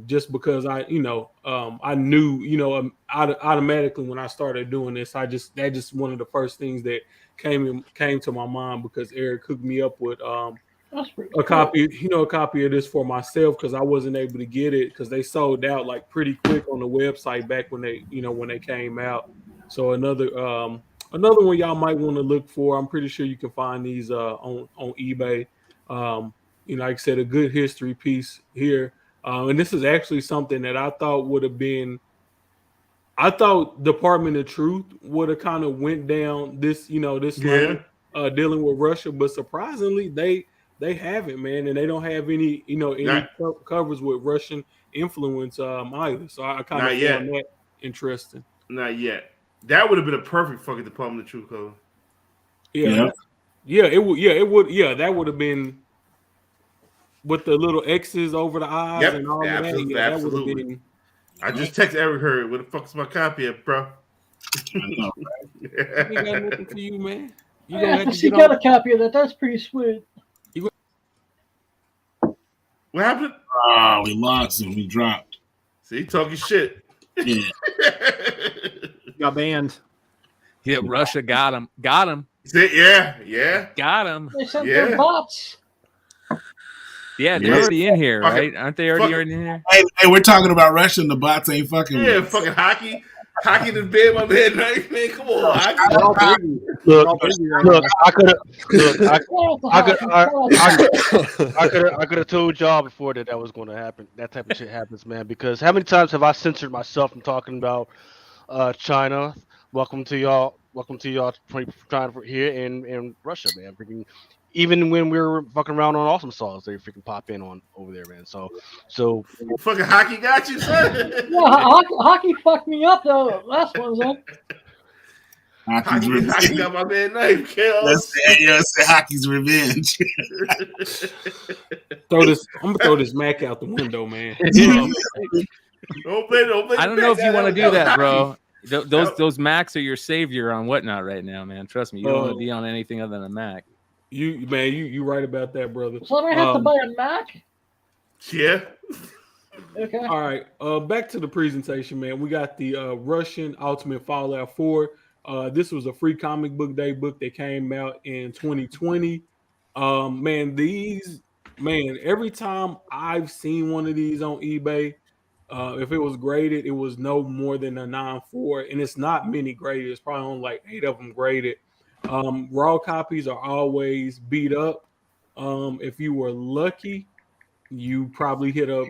Just because I knew, you know, automatically when I started doing this, that just one of the first things that came to my mind because Eric hooked me up with a copy of this for myself because I wasn't able to get it because they sold out like pretty quick on the website back when they came out. So another Another one y'all might want to look for. I'm pretty sure you can find these on eBay. Like I said, a good history piece here, and this is actually something that I thought would have been. I thought Department of Truth would have kind of went down this, this Yeah. lane, dealing with Russia, but surprisingly, they haven't, man, and they don't have any, Not covers with Russian influence either. So I kind of not yet. found that interesting. Not yet. That would have been a perfect fucking Department of Truth cover. Yeah, it would. Yeah, it would. Yeah, that would have been with the little X's over the eyes Yep, and all of that. absolutely, Yeah, that would have absolutely. been. I just texted Eric Hurd. Where the fuck's my copy at, bro? I ain't got nothing for you, man. You I gonna have to actually get got on. a copy of that. That's pretty sweet. What happened? Oh, we lost him. We dropped. See, talking shit. Yeah. Got banned. Yeah, Russia got him. Got him. See, yeah. Got him. They sent Yeah. their bots. Yeah, they're Yeah. already in here, Fucking- right? Aren't they already in here? Hey, we're talking about Russia and the bots ain't fucking. Yeah, with us. fucking hockey. Hockey in the bed, my man. Knife, man. Come on, hockey. Look, I could have. I could have told y'all before that was going to happen. That type of shit happens, man. Because how many times have I censored myself from talking about China? Welcome to y'all. Trying for here in Russia, man. Freaking, even when we were fucking around on Awesome Sauce, they freaking pop in on over there, man. So Fucking hockey got you, son. Yeah, hockey fucked me up though. Last one's up. Hockey got my man Knife. Let's say hockey's revenge. I'm gonna throw this Mac out the window, man. Don't play I don't know if you want to do that, bro. hockey. Those Macs are your savior on whatnot right now, man. Trust me, you don't want to be on anything other than a Mac. You right about that, brother. So I'm gonna have to buy a Mac. Yeah. Okay. All right, back to the presentation, man. We got the Russian Ultimate Fallout 4. This was a free comic book day book that came out in 2020. Every time I've seen one of these on eBay, if it was graded, it was no more than a 9.4, and it's not many graded. It's probably only like 8 of them graded. Raw copies are always beat up. If you were lucky, you probably hit up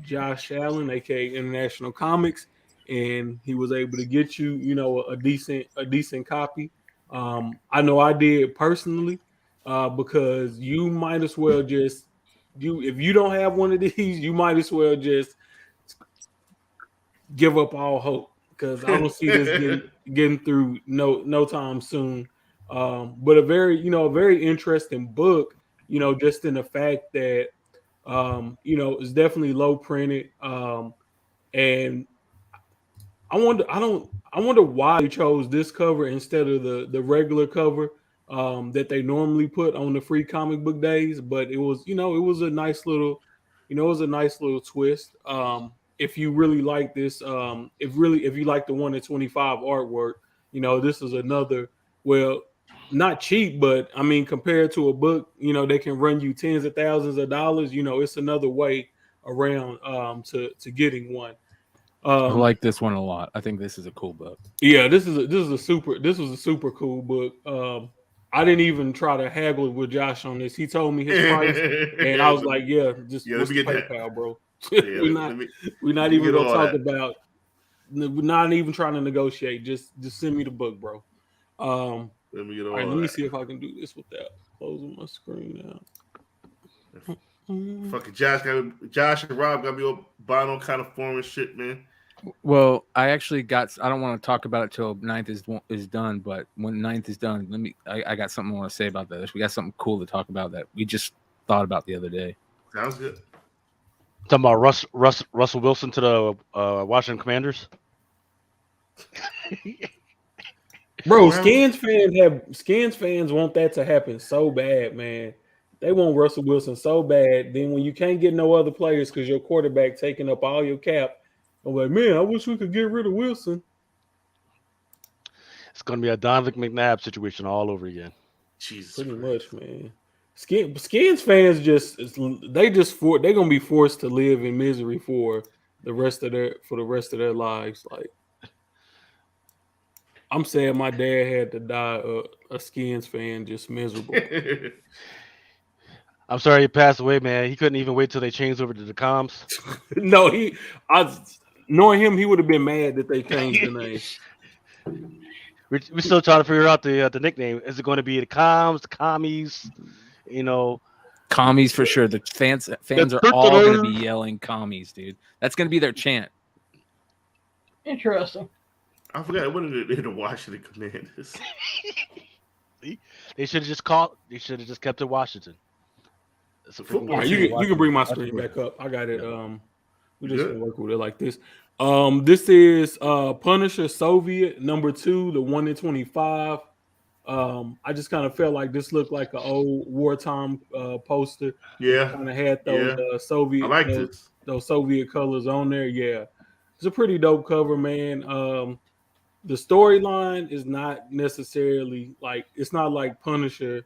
Josh Allen, aka International Comics, and he was able to get you, a decent copy. I know I did personally, because you might as well if you don't have one of these, you might as well just give up all hope, because I don't see this getting through no time soon. But a very interesting book, just in the fact that it's definitely low printed. And I wonder why they chose this cover instead of the regular cover that they normally put on the free comic book days. But it was a nice little twist. If you really like this, if you like the 1 in 25 artwork, this is another, well, not cheap, but I mean, compared to a book, they can run you tens of thousands of dollars. It's another way around to getting one. I like this one a lot. I think this is a cool book. Yeah, this was a super cool book. I didn't even try to haggle with Josh on this. He told me his price, and I was like, "Yeah, just let me get PayPal, that, bro." Yeah, we're not even gonna talk that. about. We're not even trying to negotiate. Just send me the book, bro. Let me get all right, that. let me see if I can do this without closing my screen out. Fucking Josh and Rob got me all buying all kind of foreign shit, man. Well, I actually got. I don't want to talk about it till 9th is done, but when 9th is done, I got something I want to say about that. We got something cool to talk about that we just thought about the other day. Sounds good. Talking about Russell Wilson to the Washington Commanders. Bro, Skins fans want that to happen so bad, man. They want Russell Wilson so bad. Then when you can't get no other players because your quarterback taking up all your cap, I'm like, man, I wish we could get rid of Wilson. It's gonna be a Donovan McNabb situation all over again. Jesus, pretty much, man. Skins fans they're gonna be forced to live in misery for the rest of their lives. Like, I'm sad my dad had to die a Skins fan, just miserable. I'm sorry he passed away, man. He couldn't even wait till they changed over to the comms. No, knowing him, he would have been mad that they changed the name. We're still trying to figure out the nickname. Is it going to be the comms, the commies? You know, Commies for sure. The fans are all going to be yelling commies, dude. That's going to be their chant. Interesting. I forgot what did it the Washington Commanders. they should have just kept it Washington. All right, you can bring my screen back up. I got it. We just gonna work with it like this. This is Punisher Soviet #2, the 1 in 25. I just kind of felt like this looked like an old wartime poster. Yeah, kind of had those Soviet. I like this. Those Soviet colors on there. Yeah, it's a pretty dope cover, man. The storyline is not necessarily like it's not like Punisher.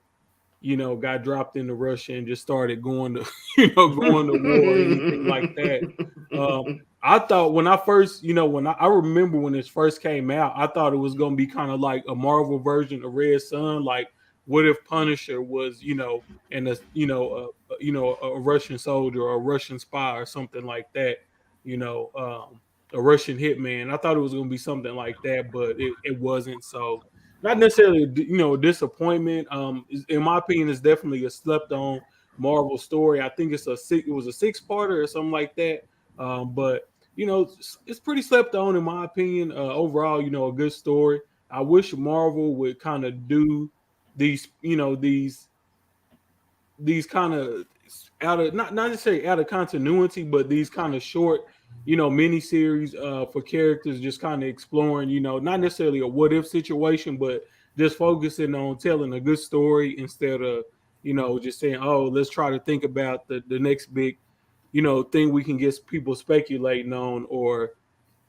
Got dropped into Russia and just started going to, going to war or anything like that. I thought when I first, I remember when this first came out, I thought it was going to be kind of like a Marvel version of Red Sun. Like, what if Punisher was, and a Russian soldier or a Russian spy or something like that, a Russian hitman. I thought it was going to be something like that, but it wasn't. So, not necessarily, a disappointment. In my opinion, it's definitely a slept-on Marvel story. I think it was a 6-parter or something like that. But it's pretty slept on in my opinion. Overall, a good story. I wish Marvel would kind of do these kind of out of not necessarily out of continuity, but these kind of short mini series for characters just kind of exploring, not necessarily a what if situation, but just focusing on telling a good story instead of, just saying, oh, let's try to think about the next big, thing we can get people speculating on, or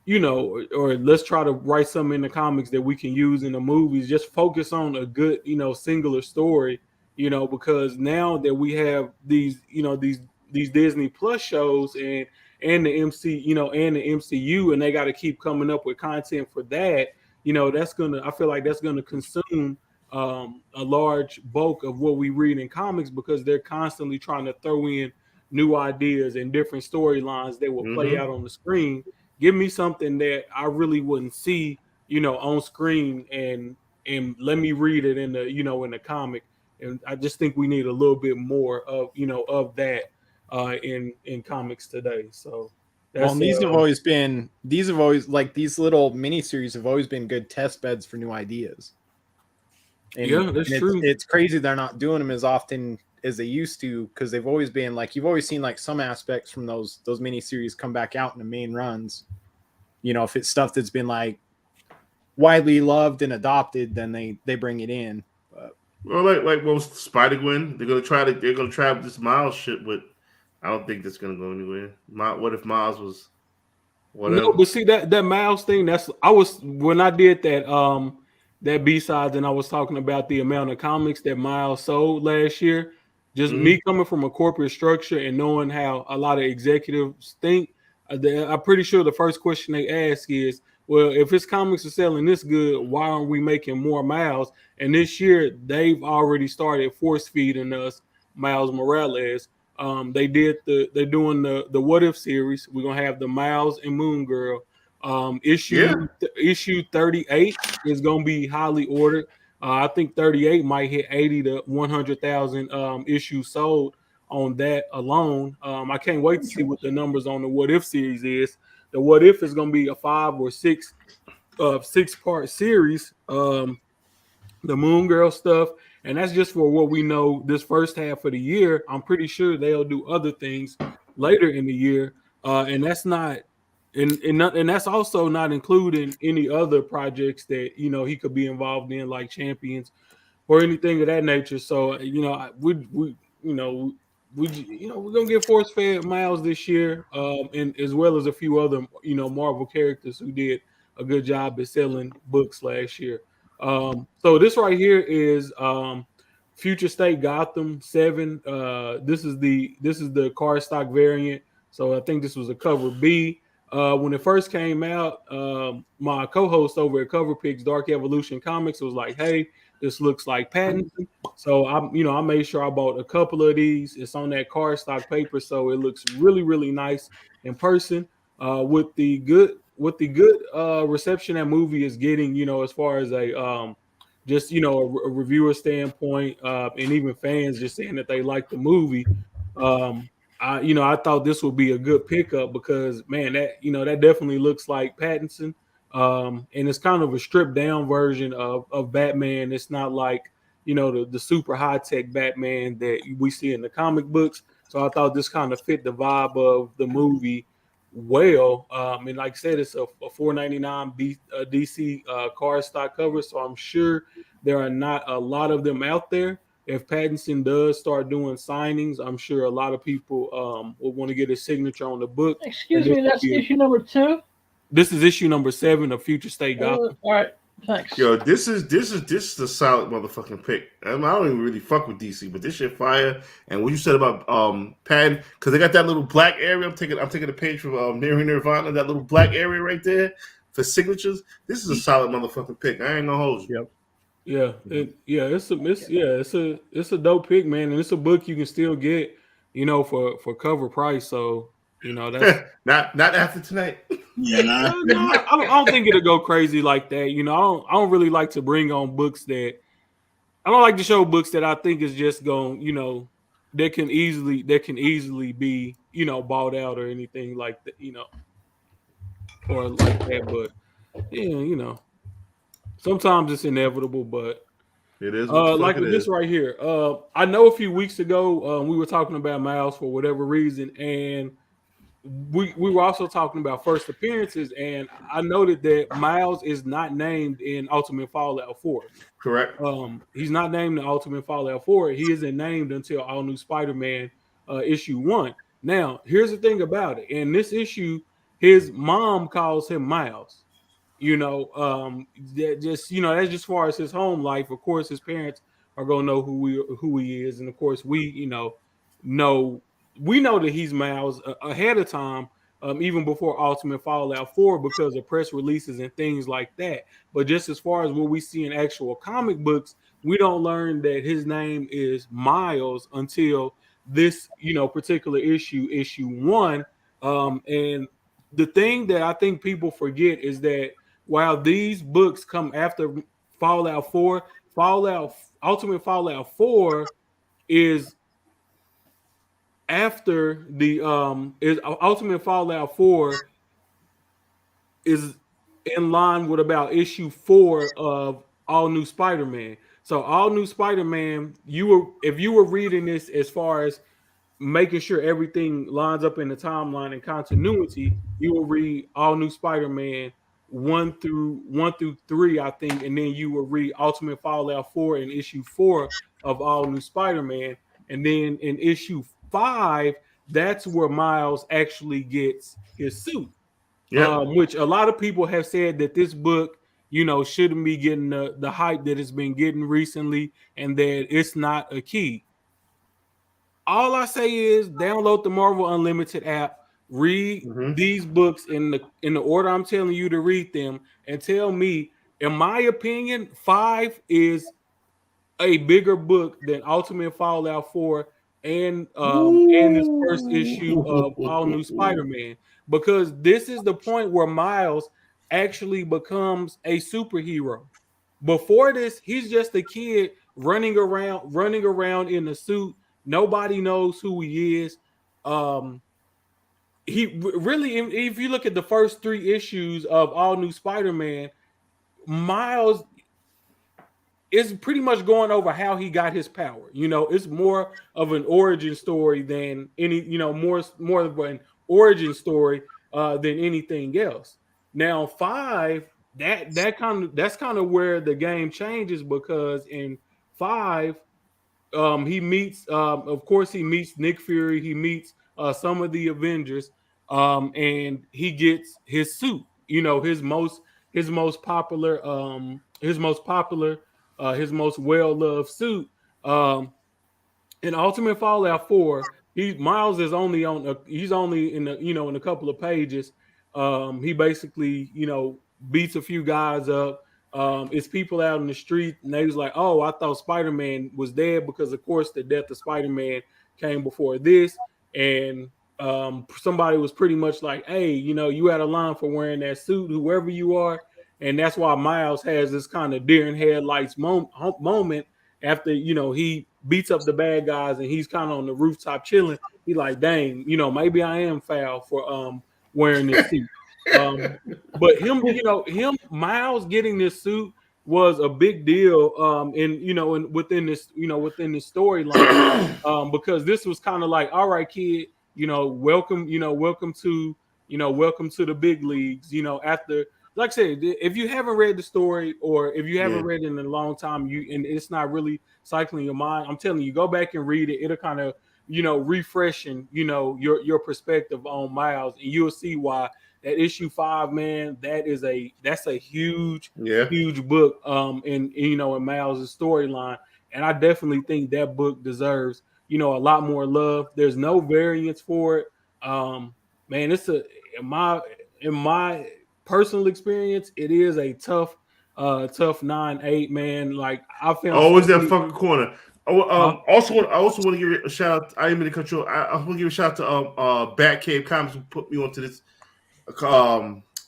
let's try to write something in the comics that we can use in the movies. Just focus on a good, singular story, because now that we have these Disney Plus shows and the and the MCU, and they got to keep coming up with content for that. I feel like that's gonna consume a large bulk of what we read in comics, because they're constantly trying to throw in new ideas and different storylines that will play out on the screen. Give me something that I really wouldn't see, on screen, and let me read it in the in the comic. And I just think we need a little bit more of of that in comics today. So these have always like these little miniseries have always been good test beds for new ideas. And that's true. It's crazy they're not doing them as often as they used to, because they've always been like, you've always seen like some aspects from those miniseries come back out in the main runs. If it's stuff that's been like widely loved and adopted, then they bring it in. Well, like most Spider-Gwen, they're gonna try this Miles shit, but I don't think that's gonna go anywhere. What if Miles was whatever? No, but see that Miles thing. When I did that B-sides, and I was talking about the amount of comics that Miles sold last year. Just me coming from a corporate structure and knowing how a lot of executives think, I'm pretty sure the first question they ask is, well, if his comics are selling this good, why aren't we making more Miles? And this year, they've already started force feeding us Miles Morales. They're doing the What If series. We're gonna have the Miles and Moon Girl. Issue 38 is gonna be highly ordered. I think 38 might hit 80 to 100,000 issues sold on that alone. I can't wait to see what the numbers on the What If series is. The What If is going to be a 5 or 6 part series. The Moon Girl stuff, and that's just for what we know this first half of the year. I'm pretty sure they'll do other things later in the year, and that's not. And that's also not including any other projects that he could be involved in, like Champions or anything of that nature. So we're gonna get force fed Miles this year, and as well as a few other Marvel characters who did a good job at selling books last year. So this right here is Future State Gotham 7. This is the card stock variant. So I think this was a cover B. when it first came out, my co-host over at Cover Picks Dark Evolution Comics was like, "Hey, this looks like Pattinson." So I made sure I bought a couple of these. It's on that cardstock paper, so it looks really, really nice in person. With the good reception that movie is getting, as far as a reviewer standpoint, and even fans just saying that they like the movie. I thought this would be a good pickup because man, that definitely looks like Pattinson. And it's kind of a stripped down version of Batman. It's not like the super high tech Batman that we see in the comic books. So I thought this kind of fit the vibe of the movie well. And like I said, it's a $4.99 DC cardstock cover, so I'm sure there are not a lot of them out there. If Pattinson does start doing signings, I'm sure a lot of people will want to get his signature on the book. Excuse me, that's issue number 2. This is issue number 7 of Future State Gotham. All right, thanks. Yo, this is a solid motherfucking pick. I don't even really fuck with DC, but this shit fire. And what you said about Patton, because they got that little black area. I'm taking a page from Nirvana, that little black area right there for signatures. This is a solid motherfucking pick. I ain't gonna hold you. Yep. It's a dope pick, man, and it's a book you can still get, for cover price. So that's not after tonight. Yeah, no, I don't think it'll go crazy like that. I don't really like to bring on books that I don't like to show books that I think is just going, that can easily be, bought out or anything like that, or like that. But yeah, sometimes it's inevitable, but it is. Like with this right here. I know a few weeks ago we were talking about Miles for whatever reason, and we were also talking about first appearances, and I noted that Miles is not named in Ultimate Fallout 4. Correct. He's not named in Ultimate Fallout 4. He isn't named until All New Spider-Man issue 1. Now, here's the thing about it. In this issue, his mom calls him Miles. That's just as far as his home life. Of course, his parents are gonna know who he is, and of course, we know that he's Miles ahead of time, even before Ultimate Fallout 4, because of press releases and things like that. But just as far as what we see in actual comic books, we don't learn that his name is Miles until this particular issue 1. And the thing that I think people forget is that while these books come after Fallout 4, Ultimate Fallout 4 is after the Ultimate Fallout 4 is in line with about issue 4 of All New Spider-Man. So All New Spider-Man, if you were reading this as far as making sure everything lines up in the timeline and continuity, you will read All New Spider-Man 1 through 3, I think, and then you will read Ultimate Fallout 4 in issue 4 of All New Spider-Man, and then in issue 5, that's where Miles actually gets his suit. Yeah. Which a lot of people have said that this book, shouldn't be getting the hype that it's been getting recently, and that it's not a key. All I say is download the Marvel Unlimited app, read these books in the order I'm telling you to read them, and tell me, in my opinion, 5 is a bigger book than Ultimate Fallout 4 and this first issue of All New Spider-Man, because this is the point where Miles actually becomes a superhero. Before this, he's just a kid running around in a suit. Nobody knows who he is. He really, if you look at the first 3 issues of All New Spider-Man, Miles is pretty much going over how he got his power. It's more of an origin story than any, more of an origin story than anything else. Now 5, that's kind of where the game changes, because in 5, he meets, of course, he meets Nick Fury. He meets some of the Avengers, and he gets his suit. His most popular, his most well-loved suit. In Ultimate Fallout 4, Miles is only he's only in in a couple of pages. He basically, beats a few guys up. It's people out in the street, and they was like, "Oh, I thought Spider-Man was dead because, of course, the death of Spider-Man came before this." And somebody was pretty much like, "Hey, you had a line for wearing that suit, whoever you are." And that's why Miles has this kind of deer in headlights moment after he beats up the bad guys and he's kind of on the rooftop chilling. He like, dang, maybe I am foul for wearing this suit. But Miles getting this suit was a big deal within this storyline because this was kind of like, all right, kid, welcome to the big leagues. After, like I said, if you haven't read the story or if you haven't read it in a long time, and it's not really cycling your mind, I'm telling you, go back and read it. It'll kind of refreshing your perspective on Miles, and you'll see why that issue 5, man, that's a huge book in Miles' storyline. And I definitely think that book deserves a lot more love. There's no variance for it. Man, it's in my personal experience, it is a tough 9-8, man. Like, I found always that fucking corner. I also want to give a shout out. I didn't mean to cut you off. I want to give a shout out to Batcave Comics, who put me onto this a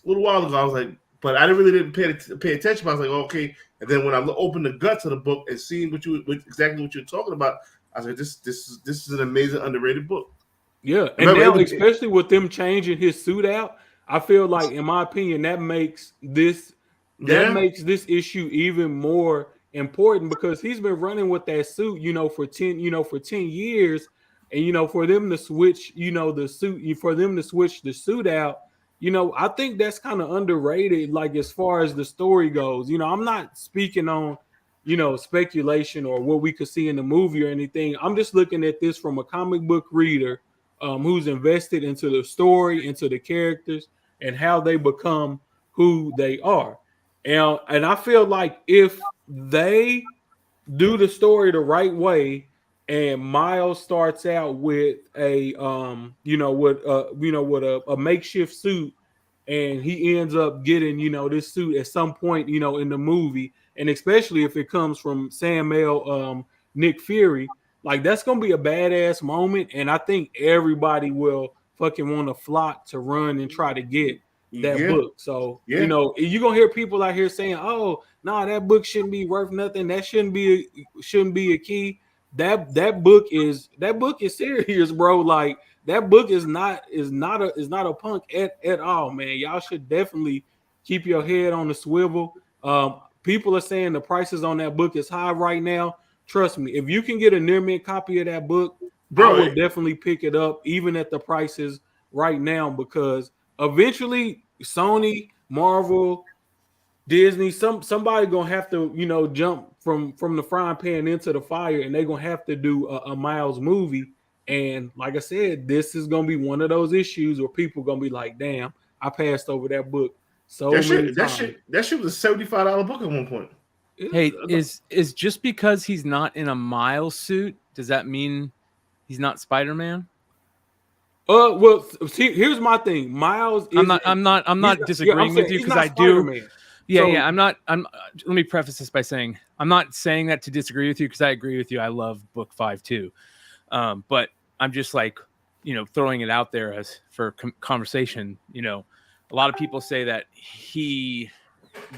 little while ago. I was like, but I didn't pay attention. But I was like, okay. And then when I opened the guts of the book and seeing exactly what you're talking about, I was like, this is an amazing underrated book. Yeah, and now especially with them changing his suit out, I feel like, in my opinion, that makes this issue even more important because he's been running with that suit, for 10 years, and for them to switch, the suit out, I think that's kind of underrated. Like, as far as the story goes, I'm not speaking on speculation or what we could see in the movie or anything. I'm just looking at this from a comic book reader who's invested into the story, into the characters, and how they become who they are. And I feel like if they do the story the right way, and Miles starts out with a makeshift suit, and he ends up getting this suit at some point in the movie, and especially if it comes from Samuel Nick Fury, like, that's gonna be a badass moment, and I think everybody will fucking want to flock to run and try to get that book. So you're gonna hear people out here saying, "Oh, no, that book shouldn't be worth nothing. That shouldn't be a key." That book is serious, bro. Like, that book is not a punk at all, man. Y'all should definitely keep your head on the swivel. People are saying the prices on that book is high right now. Trust me, if you can get a near mint copy of that book, bro, I would definitely pick it up, even at the prices right now, because eventually Sony, Marvel, Disney, somebody gonna have to jump from the frying pan into the fire, and they're gonna have to do a Miles movie. And like I said, this is gonna be one of those issues where people gonna be like, "Damn, I passed over that book so many times." That shit was a $75 book at one point. Hey, is just because he's not in a Miles suit, does that mean he's not Spider-Man? Well, see, here's my thing. Miles is I'm not disagreeing with you, because I do. Yeah. Let me preface this by saying I'm not saying that to disagree with you, because I agree with you. I love book 5 too. But I'm just like, throwing it out there as for conversation. A lot of people say that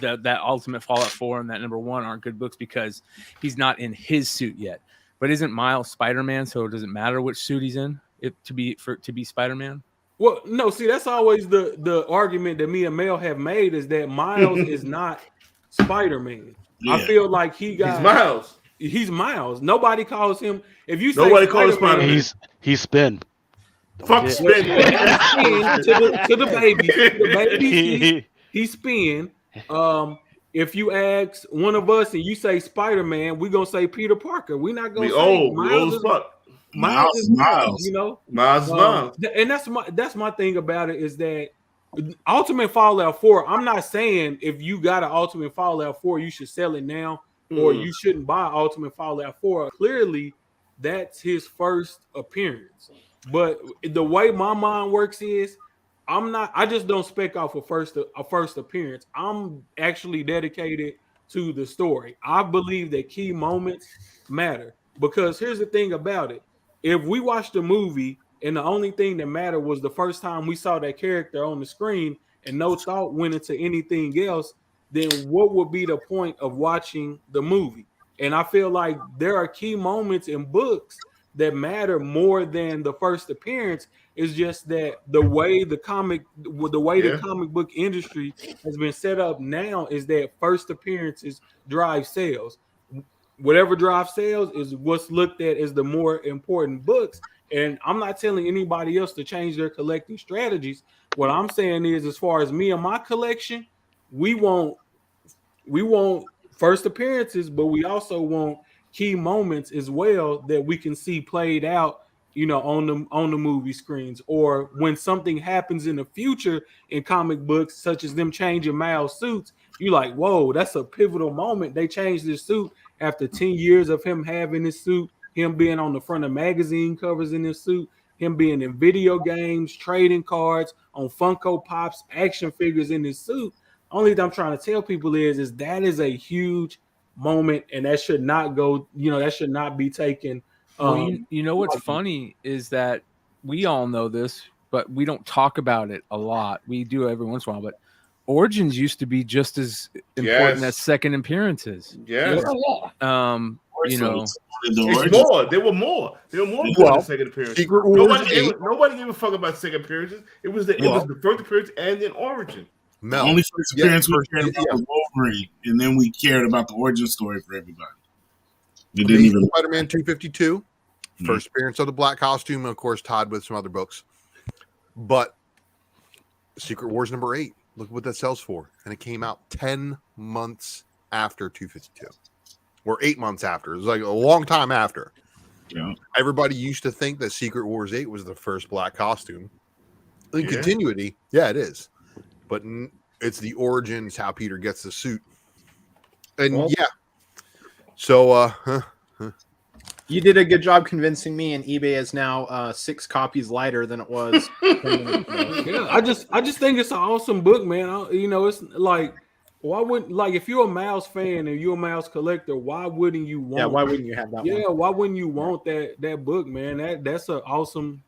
that Ultimate Fallout 4 and that number 1 aren't good books because he's not in his suit yet. But isn't Miles Spider-Man? So it doesn't matter which suit he's in to be Spider-Man? Well, no, see, that's always the argument that me and Mel have made, is that Miles is not Spider-Man. Yeah. I feel like he's Miles. He's Miles. Nobody calls him. If you say nobody calls Spider-Man, he's Spin. Fuck Spin. to the baby. He's Spin. If you ask one of us and you say Spider-Man, we're gonna say Peter Parker. We're not gonna say Miles as fuck. Miles is Miles, Miles. And that's my thing about it, is that Ultimate Fallout 4. I'm not saying if you got an Ultimate Fallout 4, you should sell it now, or you shouldn't buy Ultimate Fallout 4. Clearly, that's his first appearance. But the way my mind works is, I just don't spec off a first appearance. I'm actually dedicated to the story. I believe that key moments matter because here's the thing about it. If we watched a movie and the only thing that mattered was the first time we saw that character on the screen and no thought went into anything else, then what would be the point of watching the movie? And I feel like there are key moments in books that matter more than the first appearance. Is just that the way the comic book industry has been set up now is that first appearances drive sales. Whatever drives sales is what's looked at as the more important books. And I'm not telling anybody else to change their collecting strategies. What I'm saying is, as far as me and my collection, we want first appearances, but we also want key moments as well that we can see played out, on the movie screens, or when something happens in the future in comic books, such as them changing Miles' suits. You like, whoa, that's a pivotal moment. They changed his suit after 10 years of him having his suit, him being on the front of magazine covers in his suit, him being in video games, trading cards, on Funko Pops, action figures in his suit. Only thing I'm trying to tell people is that is a huge moment, and that should not go, that should not be taken. Well, you know what's funny is that we all know this, but we don't talk about it a lot. We do every once in a while, but origins used to be just as important as second appearances. Yes. You know, it's more. There were more. There were more than second appearances. Nobody gave a fuck about second appearances. It was the first appearance and then origin. The only first appearance we cared about was Wolverine, and then we cared about the origin story for everybody. It didn't even Spider-Man 252, first appearance of the black costume, of course, tied with some other books. But Secret Wars #8, look what that sells for, and it came out 10 months after 252, or 8 months after. It was like a long time after. Yeah, everybody used to think that Secret Wars 8 was the first black costume. In continuity, it is. But it's the origins, how Peter gets the suit. And so you did a good job convincing me, and eBay is now 6 copies lighter than it was. I just think it's an awesome book, man. It's like, why wouldn't, like, if you're a Miles fan and you're a Miles collector, why wouldn't you want? Yeah, why wouldn't you have that? Yeah, why wouldn't you want that book, man? That's an awesome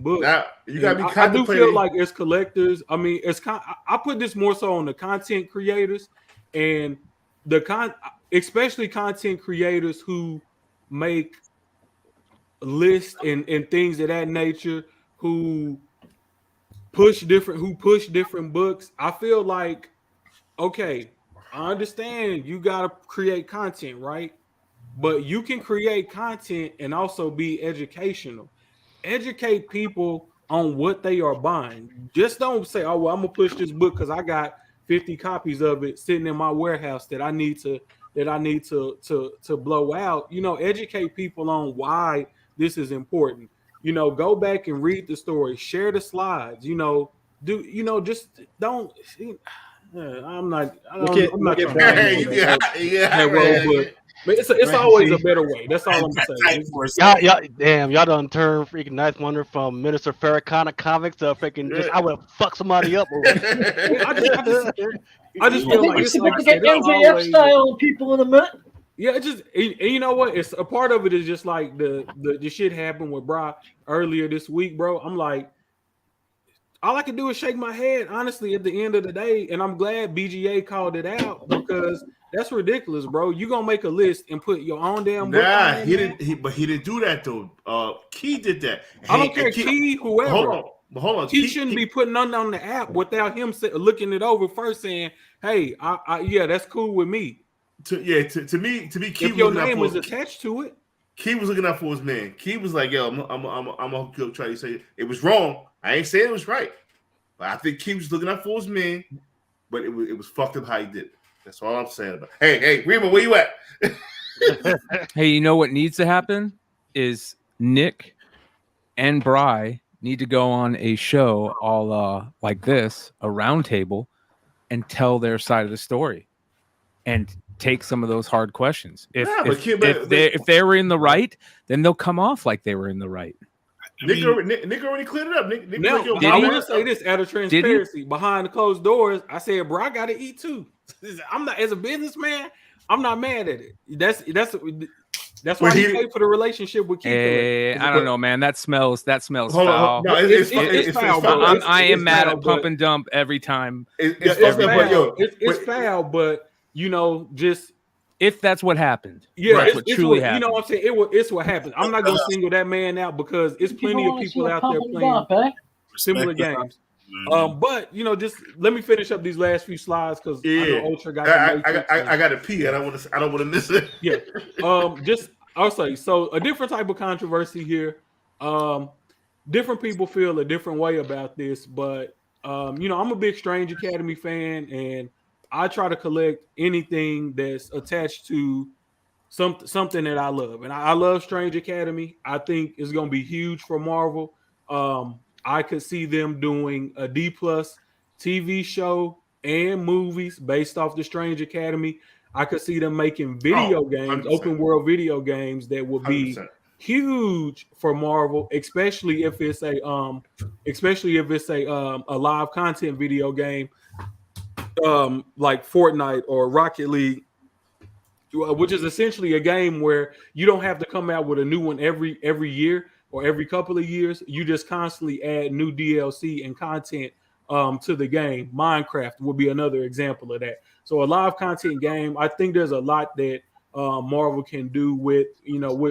book. Now you gotta be. I do feel like as collectors, I mean, I put this more so on the content creators and especially content creators who make lists and things of that nature, who push different books. I feel like, okay, I understand you gotta create content, right? But you can create content and also be educational. Educate people on what they are buying. Just don't say, "Oh, well, I'm gonna push this book because I got 50 copies of it sitting in my warehouse that I need to blow out." Educate people on why this is important. Go back and read the story, share the slides. Just don't. I'm not trying to but it's always a better way. That's all I'm saying. Y'all done turned freaking Ninth Wonder from Minister Farrakhan comics to freaking I would fuck somebody up. I just feel like it's like get MJF style people in a minute. Yeah, it just, and you know what? It's a part of it is just like the shit happened with Brock earlier this week, bro. I'm like, all I can do is shake my head, honestly, at the end of the day. And I'm glad BGA called it out because that's ridiculous, bro. You gonna make a list and put your own damn book on he didn't do that though. Key did that. I don't care, Key, whoever. Hold on. He shouldn't be putting nothing on the app without him looking it over first, saying, "Hey, that's cool with me." To me, Key, if your name was attached to it, Key was looking out for his man. Key was like, "Yo, I'm gonna try to say it was wrong. I ain't saying it was right, but I think Key was looking out for his man. But it was fucked up how he did it. That's all I'm saying about it. Hey, Reba, where you at?" Hey, you know what needs to happen is Nick and Bri need to go on a show all like this, a round table, and tell their side of the story and take some of those hard questions. If they were in the right, then they'll come off like they were in the right. Nick already cleared it up. Nick Now, like, yo, Did I he? will say this out of Did he? transparency, behind the closed doors, I said, bro, I gotta eat too. I'm not, as a businessman, I'm not mad at it. That's why he paid for the relationship with Keith. I don't know, man. That smells Hold foul. on. No, It's foul, bro. I am It's mad foul, at pump and dump every time. It's foul. but yo, It's foul, but you know, just if that's what happened, yeah, that's what truly happened. You know what I'm saying? It's what happened. I'm not gonna single that man out because it's plenty of people out there playing similar games. But you know, just let me finish up these last few slides because I know Ultra got. I got to pee. I don't want to miss it. Yeah. Just I'll say so. A different type of controversy here. Different people feel a different way about this, but you know, I'm a big Strange Academy fan, and I try to collect anything that's attached to something that I love, and I love Strange Academy. I think it's going to be huge for Marvel. I could see them doing a D+ TV show and movies based off the Strange Academy. I could see them making video games, 100%. open world video games that would be 100%. huge for Marvel, especially if it's a live content video game, like Fortnite or Rocket League, which is essentially a game where you don't have to come out with a new one every year or every couple of years. You just constantly add new DLC and content to the game. Minecraft would be another example of that. So a live content game, I think there's a lot that Marvel can do with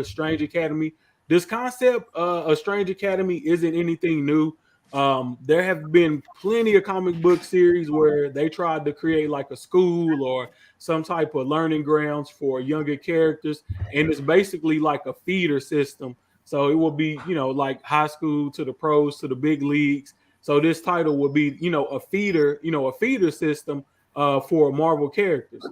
Strange Academy. This concept of Strange Academy isn't anything new. There have been plenty of comic book series where they tried to create like a school or some type of learning grounds for younger characters, and it's basically like a feeder system. So it will be, like high school to the pros to the big leagues. So this title will be, a feeder system for Marvel characters.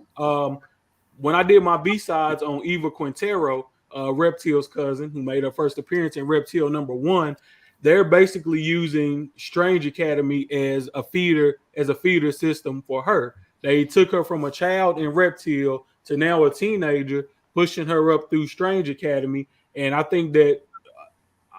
When I did my B-sides on Eva Quintero, Reptile's cousin, who made her first appearance in Reptile #1, they're basically using Strange Academy as a feeder system for her. They took her from a child in Reptile to now a teenager, pushing her up through Strange Academy. And I think that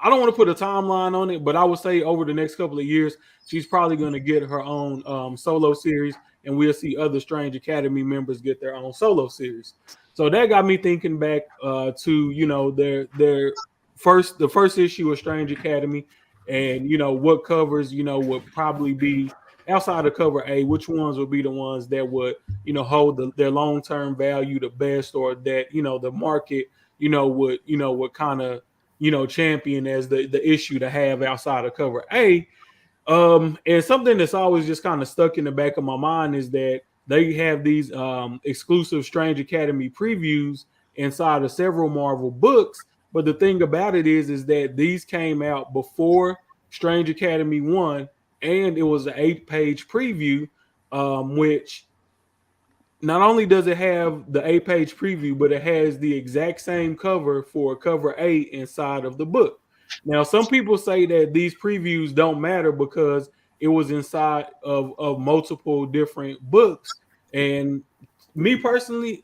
I don't want to put a timeline on it, but I would say over the next couple of years, she's probably going to get her own solo series, and we'll see other Strange Academy members get their own solo series. So that got me thinking back to their the first issue of Strange Academy, and what covers would probably be outside of cover A, which ones would be the ones that would hold their long-term value the best, or that the market would kind of champion as the issue to have outside of cover A. And something that's always just kind of stuck in the back of my mind is that they have these exclusive Strange Academy previews inside of several Marvel books. But the thing about it is that these came out before Strange Academy 1, and it was an 8-page preview, which not only does it have the 8-page preview, but it has the exact same cover for cover A inside of the book. Now, some people say that these previews don't matter because it was inside of multiple different books. And me personally,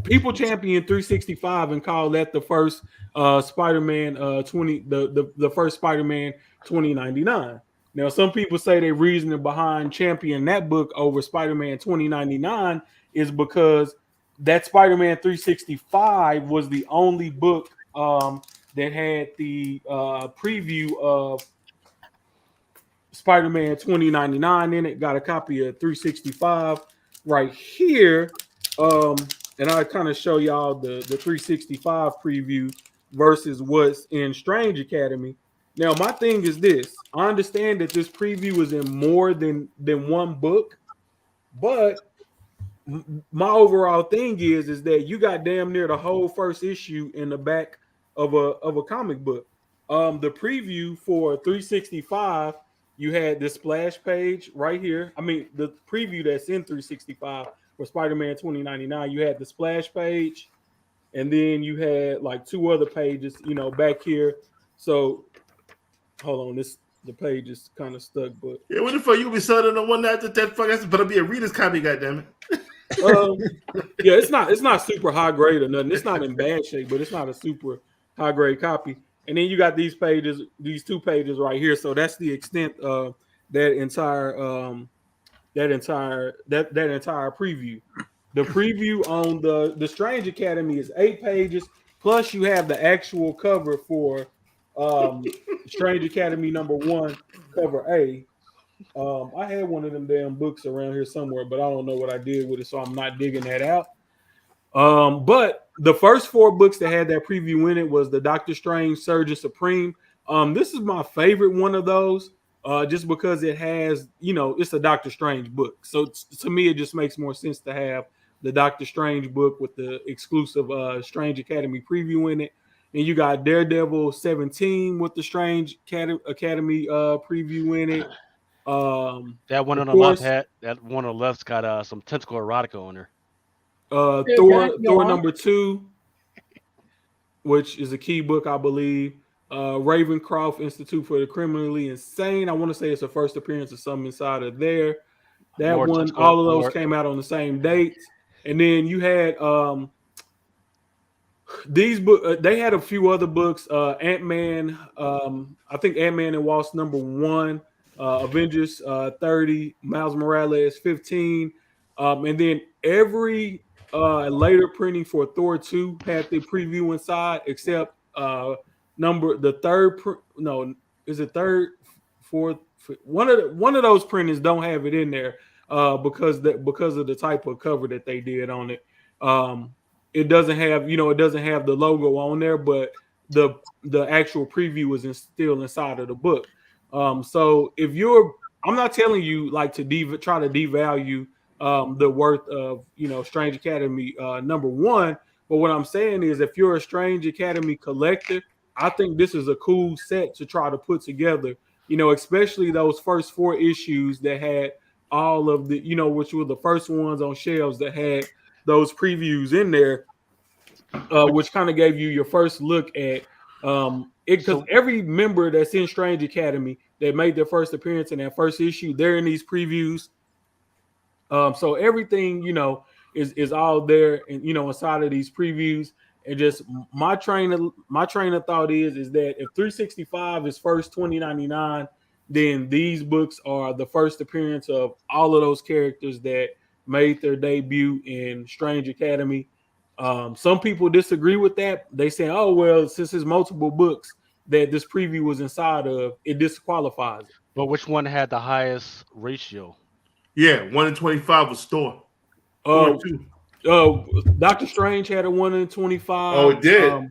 people champion 365 and call that the first Spider-Man the first Spider-Man 2099. Now, some people say the reasoning behind championing that book over Spider-Man 2099 is because that Spider-Man 365 was the only book that had the preview of Spider-Man 2099 in it. Got a copy of 365 right here. And I kind of show y'all the 365 preview versus what's in Strange Academy. Now, my thing is this. I understand that this preview is in more than one book, but my overall thing is that you got damn near the whole first issue in the back of a comic book. The preview for 365, you had this splash page right here. I mean, the preview that's in 365 for Spider-Man 2099, you had the splash page, and then you had like two other pages, back here. So hold on, the page is kind of stuck, but yeah, what the fuck you be selling the one that fuck? That's better be a reader's copy, goddammit. Yeah, it's not super high grade or nothing. It's not in bad shape, but it's not a super high grade copy. and then you got these pages, these 2 pages right here. So that's the extent of that entire preview. The preview on the Strange Academy is 8 pages, plus you have the actual cover for Strange Academy #1, cover A. I had one of them damn books around here somewhere, but I don't know what I did with it, so I'm not digging that out. But the first 4 books that had that preview in it was the Doctor Strange Surgeon Supreme. This is my favorite one of those, just because it has, it's a Doctor Strange book. So to me, it just makes more sense to have the Doctor Strange book with the exclusive Strange Academy preview in it. And you got Daredevil 17 with the Strange Academy preview in it. That one of on the course, left that one on the left's got some tentacle erotica on there. Thor #2, which is a key book, I believe. Ravencroft Institute for the Criminally Insane. I want to say it's the first appearance of something inside of there. That More one, tentacle- all of those more- came out on the same dates. And then you had these book. They had a few other books. Ant-Man. I think Ant-Man and Wasp #1. Avengers 30. Miles Morales 15. And then every later printing for Thor 2 had the preview inside, except the third. Is it third, fourth? One of those printings don't have it in there because of the type of cover that they did on it. It doesn't have the logo on there, but the actual preview is still inside of the book. So I'm not telling you like to try to devalue the worth of Strange Academy #1, but what I'm saying is if you're a Strange Academy collector, I think this is a cool set to try to put together. Especially those first 4 issues that had all of the which were the first ones on shelves that had those previews in there, which kind of gave you your first look at it, because every member that's in Strange Academy that made their first appearance in that first issue, they're in these previews. So everything is all there, and inside of these previews. And just my train of thought is that if 365 is first 2099, then these books are the first appearance of all of those characters that made their debut in Strange Academy. Some people disagree with that. They say, oh, well, since it's multiple books that this preview was inside of, it disqualifies it. But which one had the highest ratio? Yeah, 1 in 25 was Thor. Thor 2. Doctor Strange had a 1 in 25. Oh, it did?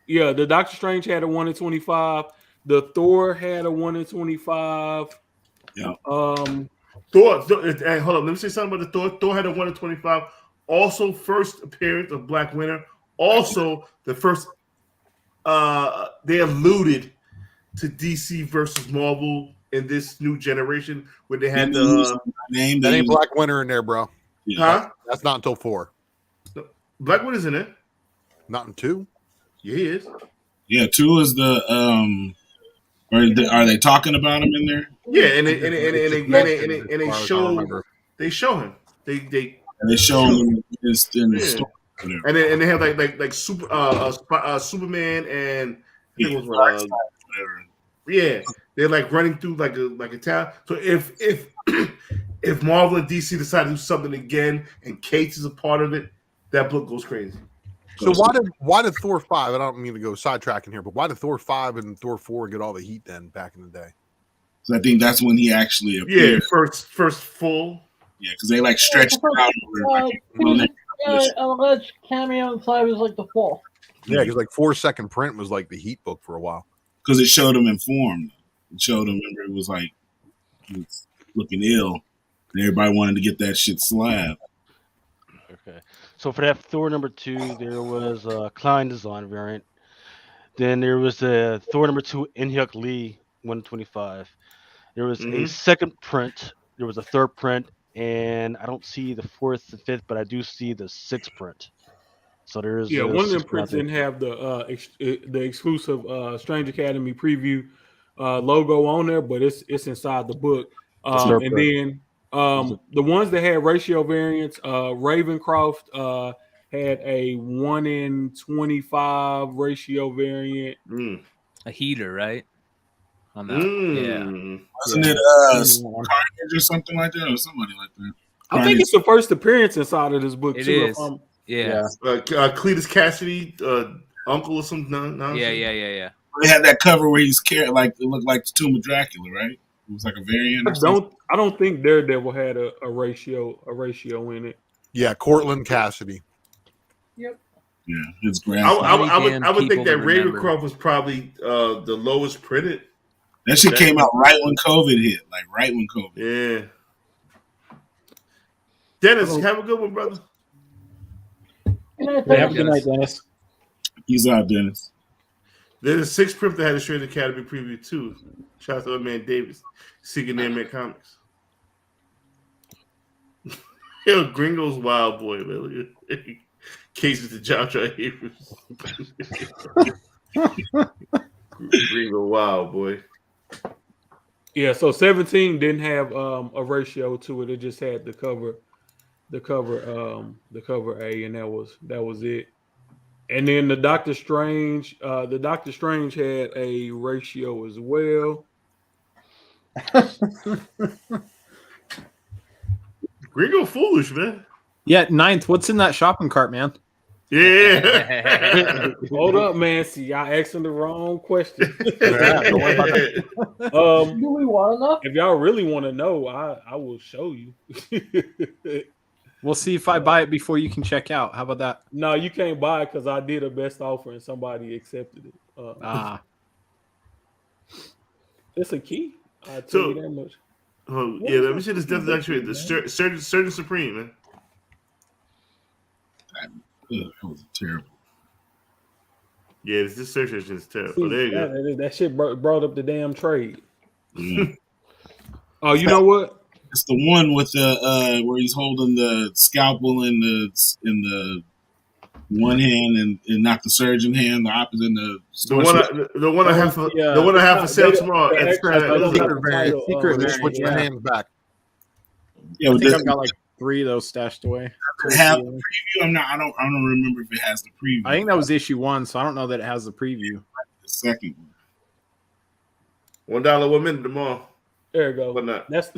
Yeah, the Doctor Strange had a 1 in 25. The Thor had a 1 in 25. Yeah. Thor, hey, hold on. Let me say something about the Thor. Thor had a 1 in 25. Also, first appearance of Black Winter. Also, the first. They alluded to DC versus Marvel in this new generation where they had the name. That ain't Black Winter in there, bro. Huh? That's not until 4. Black Winter's in it. Not in 2. Yeah, he is. Yeah, 2 is the. Are they talking about him in there? Yeah, and they show him. They show him in the story. And they have like Superman and they're like running through like a town. So if Marvel and DC decide to do something again and Cates is a part of it, that book goes crazy. So why did Thor 5? I don't mean to go sidetracking here, but why did Thor 5 and Thor 4 get all the heat then back in the day? So I think that's when he actually appeared. Yeah, first full. Yeah, because they like stretched out. Alleged cameo inside was like the fall. Yeah, because like 4-second print was like the heat book for a while. Because it showed him informed. It showed him. Remember, it was like he was looking ill, and everybody wanted to get that shit slabbed. Okay, so for that Thor #2, there was a Klein design variant. Then there was the Thor #2 Inhyuk Lee 125. There was a second print. There was a third print, and I don't see the 4th and 5th, but I do see the 6th print. So there is one of them prints didn't have the exclusive Strange Academy preview logo on there, but it's inside the book. And then the ones that had ratio variants, Ravencroft had a 1 in 25 ratio variant. a heater, right? On that, Wasn't it Carnage or something like that, or somebody like that? I think it's the first appearance inside of this book It too. is. Yeah. Cletus Cassidy, uncle or something. Yeah. They had that cover where he's carrying, like, it looked like the Tomb of Dracula, right? It was like a variant. I don't think Daredevil had a ratio in it. Yeah, Cortland Cassidy. Yep. Yeah, his graphic. I would think that Ravencroft was probably the lowest printed. That shit came out right when COVID hit, like right when COVID. Yeah. Dennis, have a good one, brother. Good night, Have a good night, Dennis. He's out, Dennis. There's a 6 print that had a Straight Academy preview too. Shout out to my man Davis, Seeking Name Comics. Yo, Gringo's wild boy, man. Cases to Josh Abrams. Gringo wild boy. Yeah, so 17 didn't have a ratio to it. It just had the cover A, and that was it. And then the Doctor Strange had a ratio as well. Gringo foolish, man. Yeah, 9th. What's in that shopping cart, man? Yeah. Hold up, man. See, y'all asking the wrong question. Do we want to know? If y'all really want to know, I will show you. We'll see if I buy it before you can check out. How about that? No, you can't buy it because I did a best offer and somebody accepted it. It's a key. I tell you that much. Oh yeah, let me see this. Death actually the Surgeon Supreme, man. That was terrible. Yeah, this search engine is terrible. See, Oh, there you go. That shit brought up the damn trade. Yeah. Oh, you know what? It's the one with the where he's holding the scalpel in the one hand and not the surgeon hand, the opposite. The one I have for sale tomorrow. Secret switch my hands back. Yeah, I think I've got like 3 of those stashed away. Have the preview? I don't remember if it has the preview. I think that was issue 1, so I don't know that it has the preview. The second one. $1 1 minute tomorrow. There you go. But not. Because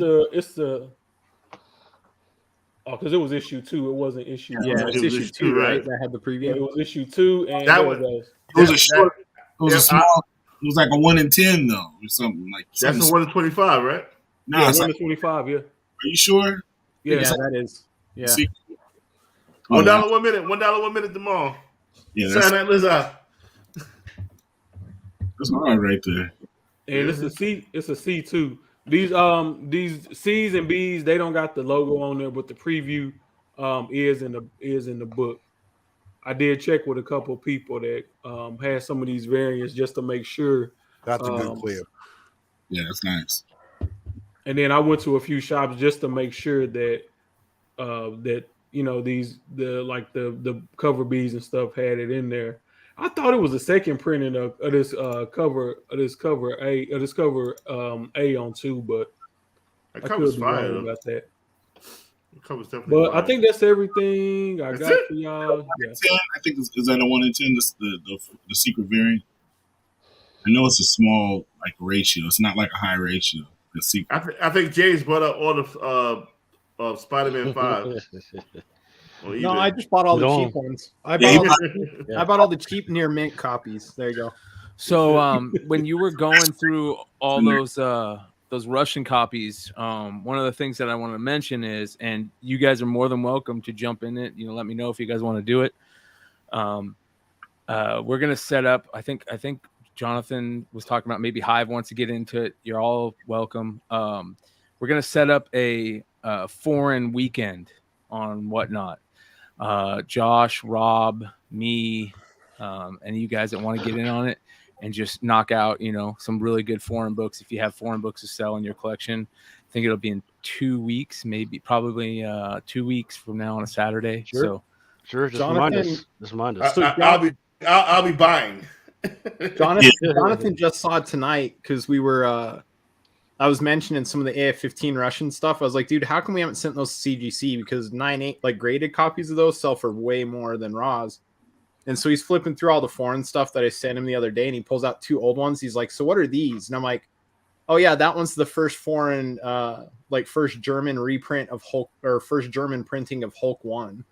it was issue 2. It wasn't issue. Yeah, one. it's issue 2, right? That had the preview. Yeah, it was issue 2, and that there one. It was a short. It was a small. It was like a 1 in 10 though, or something like. That's a 1 in 25, right? No, yeah, it's 1 like, to 25. Yeah. Are you sure? Yeah, that is. Yeah. $1 1 minute. $1 1 minute tomorrow. Yeah, sign that list out. That's hard right there. And it's a C. It's a C too. These C's and B's, they don't got the logo on there, but the preview is in the book. I did check with a couple people that had some of these variants just to make sure. That's a good clear. Yeah, that's nice. And then I went to a few shops just to make sure that that the cover B's and stuff had it in there. I thought it was a second printing of this cover A on 2, but that I cover's could be fire wrong about that. The cover's definitely But fire. I think that's everything I got for y'all. Yeah. 10, I think is that a 1 in 10? The secret variant. I know it's a small ratio. It's not like a high ratio. The secret. I think James bought up all the Spider-Man 5. No, I just bought all the cheap ones. I bought all the cheap near mint copies. There you go. So when you were going through all those Russian copies, one of the things that I want to mention is, and you guys are more than welcome to jump in it. Let me know if you guys want to do it. We're gonna set up. I think Jonathan was talking about maybe Hive wants to get into it. You're all welcome. We're gonna set up a foreign weekend on Whatnot. Josh, Rob, me, and you guys that want to get in on it and just knock out, some really good foreign books. If you have foreign books to sell in your collection, I think it'll be in 2 weeks, probably 2 weeks from now on a Saturday. Sure. Just remind us. I'll be buying. Jonathan just saw it tonight because we were. I was mentioning some of the AF-15 Russian stuff. I was like, dude, how come we haven't sent those to CGC? Because 9.8 graded copies of those sell for way more than raws. And so he's flipping through all the foreign stuff that I sent him the other day, and he pulls out 2 old ones. He's like, "So what are these?" And I'm like, "Oh yeah, that one's the first foreign, first German reprint of Hulk, or first German printing of Hulk 1."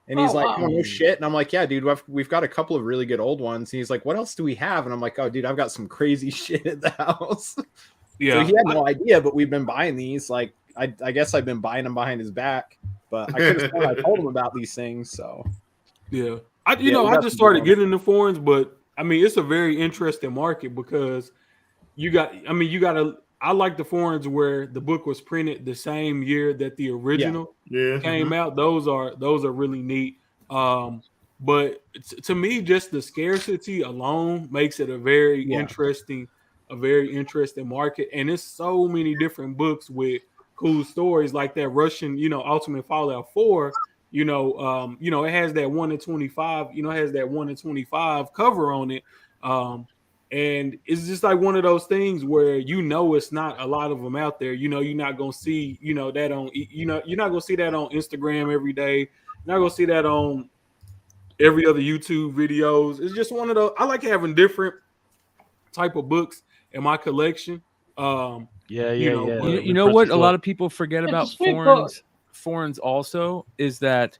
And he's like, "Oh no shit." And I'm like, "Yeah, dude, we've got a couple of really good old ones." And he's like, "What else do we have?" And I'm like, "Oh, dude, I've got some crazy shit at the house." Yeah, so he had no idea, but we've been buying these. Like, I guess I've been buying them behind his back, but I could have sworn I told him about these things. So yeah. I we got just some started good getting into foreigns, but I mean, it's a very interesting market because you got to. I like the foreigns where the book was printed the same year that the original came out. Those are really neat. But to me, just the scarcity alone makes it a very interesting market. And there's so many different books with cool stories like that Russian, Ultimate Fallout 4. It has that 1 in 25. It has that 1 in 25 cover on it. And it's just like one of those things where it's not a lot of them out there. You're not gonna see that on you're not gonna see that on Instagram every day. You're not gonna see that on every other YouTube videos. It's just one of those. I like having different type of books in my collection. You know what a lot of people forget about foreigns also is that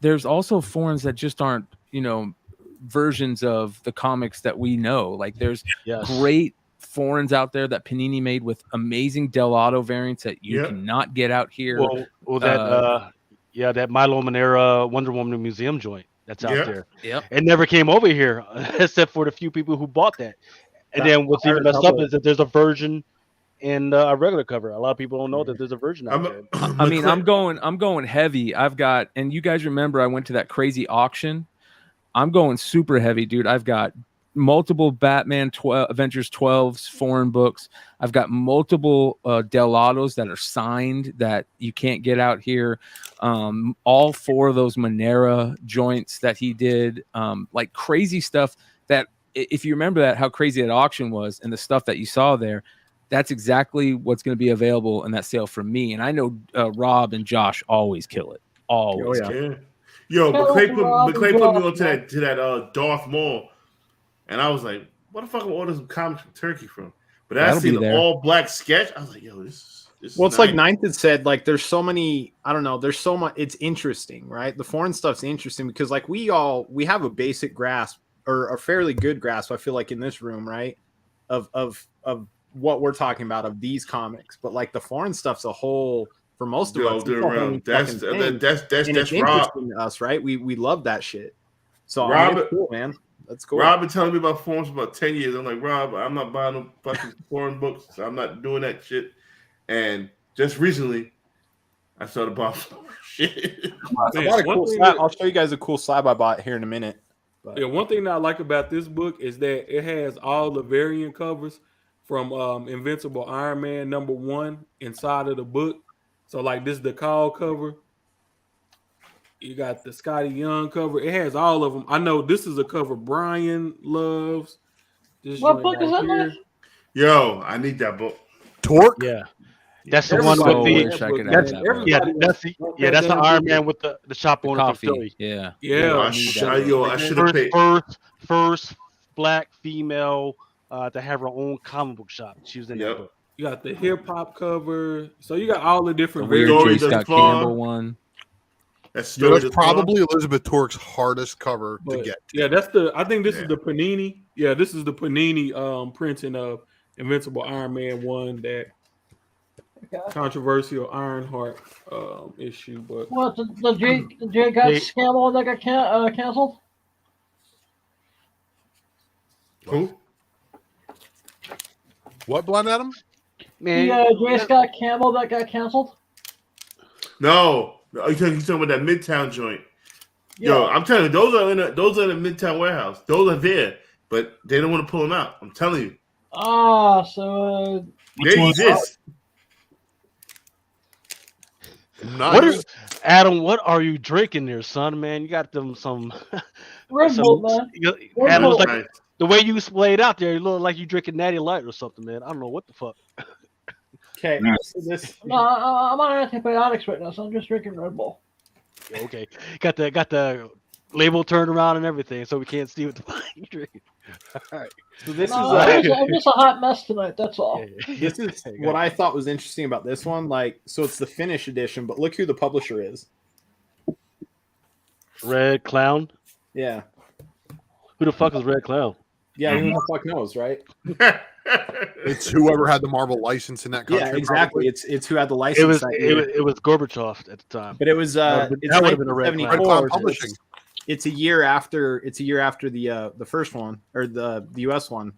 there's also foreigns that just aren't versions of the comics that we know. Like there's great foreigns out there that Panini made with amazing Delato variants that you cannot get out here. That Milo Manera Wonder Woman Museum joint that's out there. Yep. It never came over here except for the few people who bought that. And then what's even messed up is that there's a version in a regular cover. A lot of people don't know that there's a version out there. I'm going heavy. I've got, and you guys remember I went to that crazy auction. I'm going super heavy, dude. I've got multiple Batman Avengers 12s foreign books. I've got multiple Delatos that are signed that you can't get out here. All 4 of those Monera joints that he did, like crazy stuff that if you remember that, how crazy that auction was and the stuff that you saw there, that's exactly what's going to be available in that sale from me. And I know Rob and Josh always kill it. Always. Oh, yeah. Yo, McClay put me on to that Darth Maul, and I was like, "What the fuck am I ordering some comics from Turkey from?" But I seen the all black sketch. I was like, "Yo, this is it's like Ninth had said. Like, there's so many. I don't know. There's so much. It's interesting, right? The foreign stuff's interesting because, like, we have a basic grasp or a fairly good grasp. I feel like in this room, right, of what we're talking about of these comics, but like the foreign stuff's a whole. For most of us, that's Rob to us, right? We love that shit. So Rob, it's cool, man. That's cool. Rob been telling me about forums for about 10 years. I'm like, Rob, I'm not buying no fucking foreign books. I'm not doing that shit. And just recently, I started buying shit. I'll show you guys a cool slab I bought here in a minute. But. Yeah, one thing that I like about this book is that it has all the variant covers from Invincible Iron Man #1 inside of the book. So, like, this is the Call cover. You got the Scotty Young cover. It has all of them. I know this is a cover Brian loves. What book is that, man? Yo, I need that book. Torque? Yeah. That's the one with the that's the Iron Man with the shop owner from Philly. Yeah. I should have paid. First black female to have her own comic book shop. She was in that book. You got the hip hop cover, so you got all the different weird Scott Campbell one. That's probably Elizabeth Torque's hardest cover to get. Yeah, I think this is the Panini. Yeah, this is the Panini printing of Invincible Iron Man 1, that controversial Ironheart issue. But what the J got scam that got canceled? Who? What, Blind Adam? Man, J. Scott Campbell that got canceled? No. You're talking about that Midtown joint. Yeah. Yo, I'm telling you, those are in the Midtown warehouse. Those are there, but they don't want to pull them out. I'm telling you. So they exist. Adam? What are you drinking there, son? Man, you got them some Red Bull, man. Adam, like, the way you splayed out there, you look like you drinking Natty Light or something, man. I don't know what the fuck. Okay, no, I'm on antibiotics right now, so I'm just drinking Red Bull. Okay, got the Label turned around and everything, so we can't see what the fuck you drink. All right. So this No, is I'm just a hot mess tonight. That's all. this is There you what go. I thought was interesting about this one. Like, so it's the Finnish edition, but look who the publisher is. Red Clown. Yeah, Who the fuck is Red Clown? yeah. Who the fuck knows, right? It's whoever had the Marvel license in that country. Yeah, exactly. probably. It's who had the license. It was Gorbachev at the time. But it was That it's would've been a Red Clown. Red Cloud 1974. Publishing. It's a year after the first one or the US one.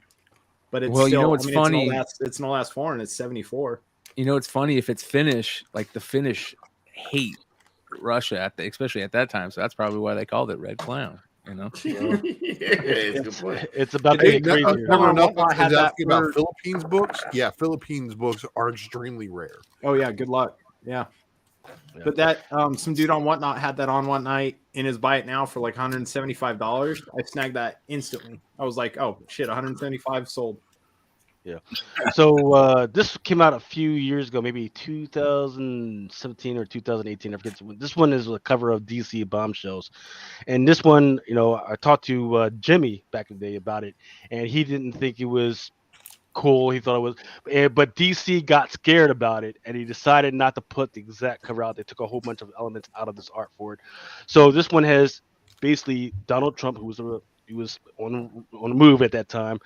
But it's Well, you still, know what's funny? It's an old ass foreign. It's 74. You know, it's funny if it's Finnish. Like the Finnish hate Russia especially at that time. So that's probably why they called it Red Clown. You know. It's a good point. It's about to Hey, get crazy. never enough I had that asking about for- Philippines books. Yeah, Philippines books are extremely rare. Oh yeah, good luck. Yeah. But that some dude on Whatnot had that on one night in his buy it now for like $175. I snagged that instantly. I was like, oh shit, 175 sold. So this came out a few years ago, maybe 2017 or 2018. I forget. This one is a cover of DC Bombshells, and this one, I talked to Jimmy back in the day about it, and he didn't think it was cool. He thought it was, but DC got scared about it, and he decided not to put the exact cover out. They took a whole bunch of elements out of this art for it. So this one has basically Donald Trump, who was on the move at that time,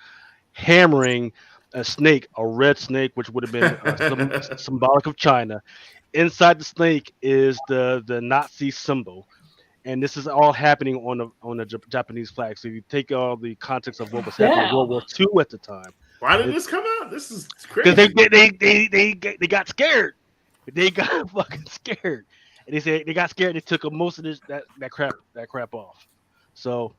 hammering a snake, a red snake, which would have been symbolic of China. Inside the snake is the Nazi symbol, and this is all happening on the Japanese flag. So you take all the context of what was happening in World War II at the time. Why did this come out? This is crazy. Because they got scared. They got fucking scared, and they said they got scared. They took most of that crap off. So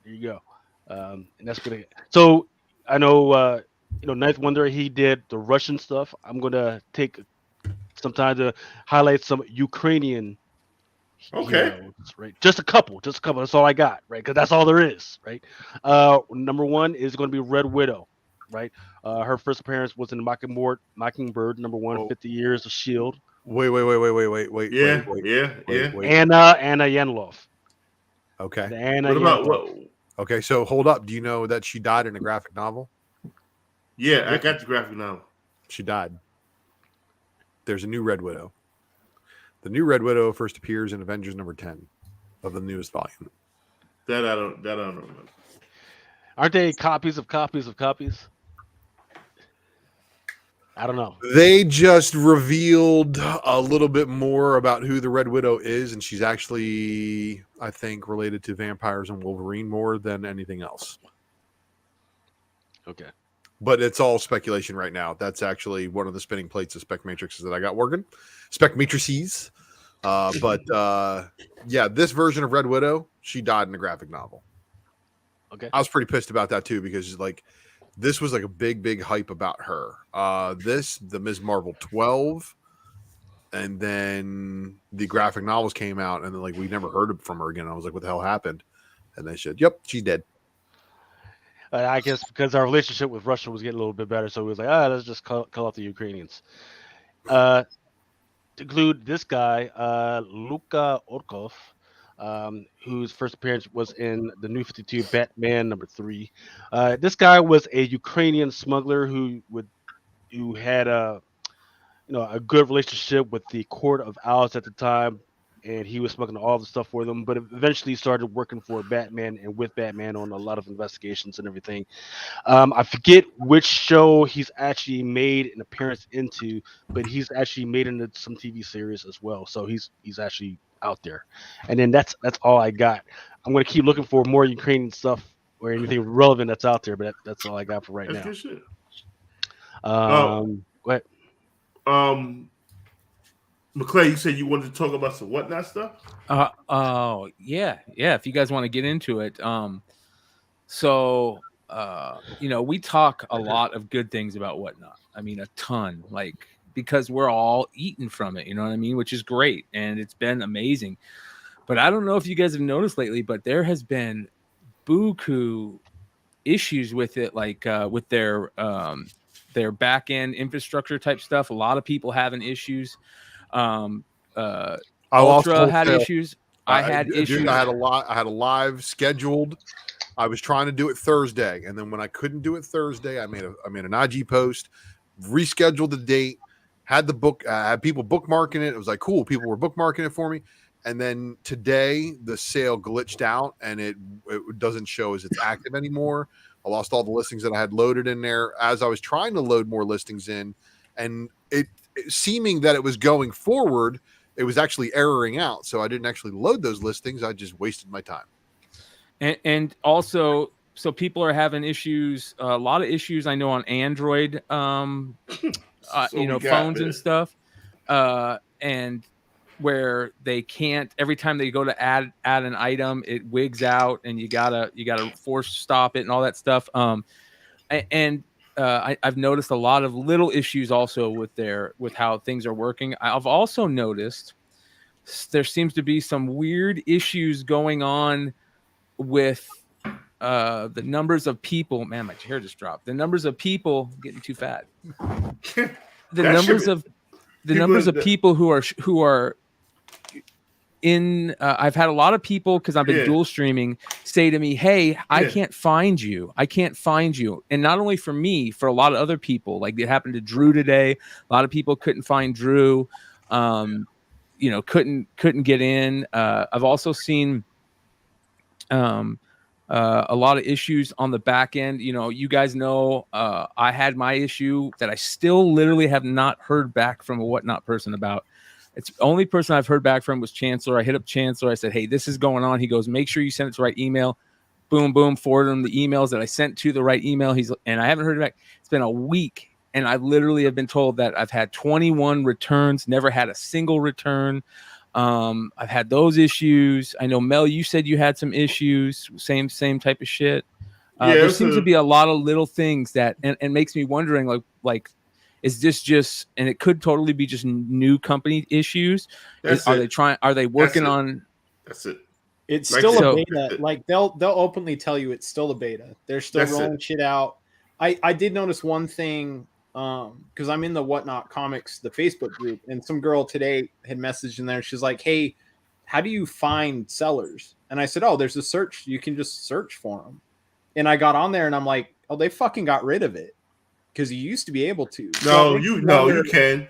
there you go, and that's what it. So I know. Ninth Wonder, he did the Russian stuff. I'm gonna take some time to highlight some Ukrainian heroes, right? Just a couple. That's all I got, right? Because that's all there is, right? Number one is going to be Red Widow, right? Her first appearance was in Mockingbird #1, 50 Years of Shield. Wait. Yeah. Anna Yenlov. Okay. Anna What about Yenlov. what? Okay, so hold up. Do you know that she died in a graphic novel? Yeah, I got the graphic novel. She died. There's a new Red Widow. The new Red Widow first appears in Avengers #10 of the newest volume. That I don't know. Aren't they copies of copies of copies? I don't know. They just revealed a little bit more about who the Red Widow is, and she's actually, I think, related to vampires and Wolverine more than anything else. Okay. But it's all speculation right now. That's actually one of the spinning plates of spec matrices that I got working. Spec matrices. Yeah, this version of Red Widow, she died in the graphic novel. Okay. I was pretty pissed about that too, because this was like a big hype about her. The Ms. Marvel 12, and then the graphic novels came out, and then we never heard from her again. I was like, what the hell happened? And they said, yep, she's dead. I guess because our relationship with Russia was getting a little bit better, so we was like, let's just call out the Ukrainians. To include this guy, Luka Orkov, whose first appearance was in the New 52 Batman #3. This guy was a Ukrainian smuggler who had a good relationship with the Court of Owls at the time, and he was smuggling all the stuff for them, but eventually started working for Batman and with Batman on a lot of investigations and everything. I forget which show he's actually made an appearance into, but he's actually made into some TV series as well. So he's actually out there. And then that's all I got. I'm going to keep looking for more Ukrainian stuff or anything relevant that's out there, but that's all I got for right That's now. good shit. Go ahead. McClay, you said you wanted to talk about some whatnot stuff? Yeah. If you guys want to get into it. We talk a lot of good things about Whatnot. I mean, a ton, because we're all eating from it, you know what I mean? Which is great. And it's been amazing. But I don't know if you guys have noticed lately, but there has been buku issues with it, with their back end infrastructure type stuff. A lot of people having issues. Ultra had issues. I had Dude, issues. I had a live scheduled. I was trying to do it Thursday, and then when I couldn't do it Thursday, I made an IG post, rescheduled the date, had had people bookmarking it. It was like cool. People were bookmarking it for me. And then today the sale glitched out and it doesn't show as it's active anymore. I lost all the listings that I had loaded in there as I was trying to load more listings in, and it seeming that it was going forward, it was actually erroring out. So I didn't actually load those listings. I just wasted my time. And also, so people are having issues, a lot of issues I know on Android, phones and stuff, and where they can't, every time they go to add an item, it wigs out, and you gotta force stop it and all that stuff. I've noticed a lot of little issues also with how things are working. I've also noticed there seems to be some weird issues going on with the numbers of people. Man, my hair just dropped. The numbers of people getting too fat. The numbers of people who are in. I've had a lot of people, because I've been dual streaming, say to me, "Hey, I can't find you. I can't find you." And not only for me, for a lot of other people. Like it happened to Drew today. A lot of people couldn't find Drew. Couldn't get in. I've also seen a lot of issues on the back end. You guys know, I had my issue that I still literally have not heard back from a Whatnot person about. It's the only person I've heard back from was Chancellor. I hit up Chancellor. I said, "Hey, this is going on." He goes, "Make sure you send it to the right email." Boom, boom, forward him the emails that I sent to the right email. And I haven't heard back. It's been a week, and I literally have been told that I've had 21 returns, never had a single return. I've had those issues. I know, Mel, you said you had some issues, same type of shit. There seems to be a lot of little things that and makes me wondering, like, is this just, and it could totally be just new company issues. Are they working on? That's it. It's still a beta. Like they'll openly tell you it's still a beta. They're still rolling shit out. I did notice one thing, because I'm in the Whatnot Comics, the Facebook group, and some girl today had messaged in there. She's like, "Hey, how do you find sellers?" And I said, "Oh, there's a search. You can just search for them." And I got on there and I'm like, "Oh, they fucking got rid of it, because you used to be able to." You can.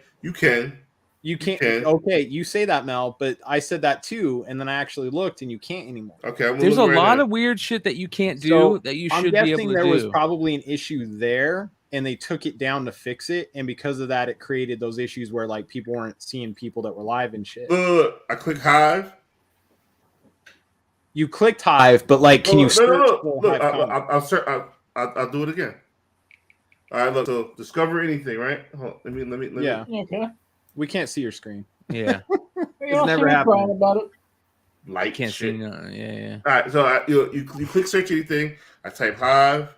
You can't. Okay, you say that, Mel, but I said that too, and then I actually looked, and you can't anymore. Okay, there's a lot of weird shit that you can't do that you should be able to do. I'm guessing there was probably an issue there, and they took it down to fix it, and because of that, it created those issues where like people weren't seeing people that were live and shit. I click Hive. You clicked Hive, but like, can you search? Look, I'll do it again. All right, look. So discover anything, right? Hold on, let me. Yeah. Okay. We can't see your screen. Yeah. It's never happened about it. Like can't shit. see. No, yeah. All right, so you click search anything. I type Hive,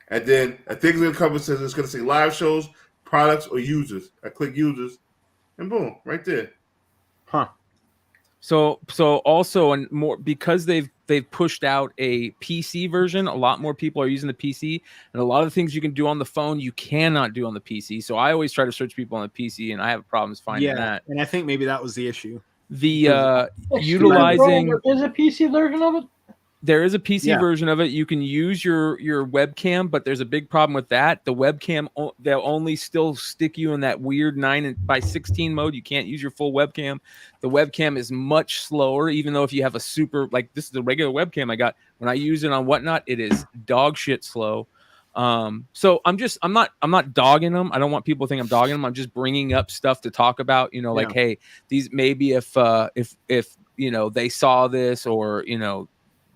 and then a thing's gonna come and says it's gonna say live shows, products, or users. I click users, and boom, right there. Huh. So also, and more, because they've pushed out a PC version, a lot more people are using the PC, and a lot of the things you can do on the phone you cannot do on the PC. So I always try to search people on the PC, and I have problems finding that. And I think maybe that was the issue. The utilizing, is a PC version of it. There is a PC version of it. You can use your webcam, but there's a big problem with that. The webcam, they'll only still stick you in that weird 9:16 mode. You can't use your full webcam. The webcam is much slower, even though if you have a super, like this is the regular webcam I got. When I use it on Whatnot, it is dog shit slow. So I'm not dogging them. I don't want people to think I'm dogging them. I'm just bringing up stuff to talk about, like, hey, these, maybe if they saw this, or,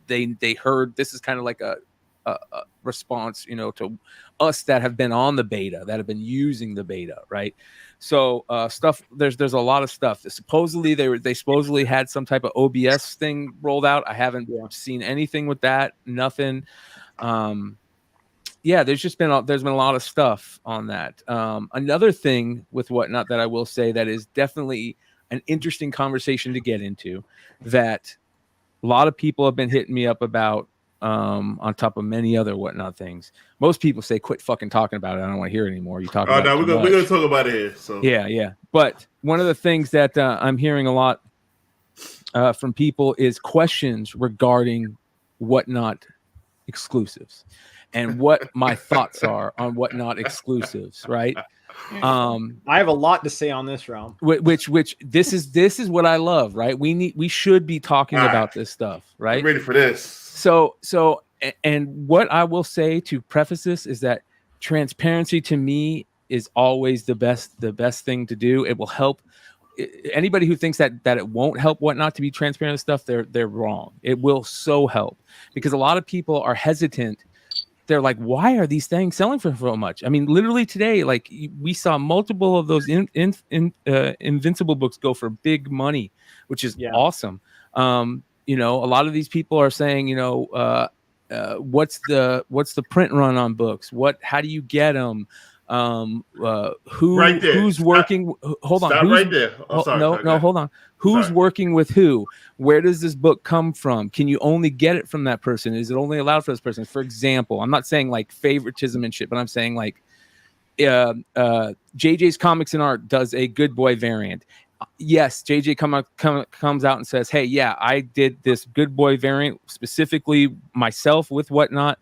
they heard, this is kind of like a response, to us that have been on the beta, that have been using the beta. Right. So, there's a lot of stuff that supposedly they supposedly had some type of OBS thing rolled out. I haven't seen anything with that. Nothing. There's been a lot of stuff on that. Another thing with Whatnot that I will say that is definitely an interesting conversation to get into, that a lot of people have been hitting me up about, on top of many other Whatnot things. Most people say, quit fucking talking about it. I don't want to hear it anymore. You talk about it. We're going to talk about it here. So yeah. But one of the things that I'm hearing a lot from people is questions regarding Whatnot exclusives and what my thoughts are on Whatnot exclusives, right? I have a lot to say on this, realm. Which this is what I love, right? We should be talking All about right. this stuff, I'm right? ready for this. So and what I will say to preface this is that transparency to me is always the best thing to do. It will help anybody who thinks that it won't help Whatnot to be transparent and stuff, they're wrong. It will so help, because a lot of people are hesitant. They're like, why are these things selling for so much? I mean, literally today, like we saw multiple of those Invincible books go for big money, which is awesome. You know, a lot of these people are saying, you know, what's the print run on books? How do you get them? Right there. Who's working? Hold on. Stop right there. Oh, sorry. No, hold on. Who's working with who? Where does this book come from? Can you only get it from that person? Is it only allowed for this person? For example, I'm not saying like favoritism and shit, but I'm saying like JJ's Comics and Art does a Good Boy variant. Yes, JJ comes out and says, hey, yeah, I did this Good Boy variant specifically myself with Whatnot.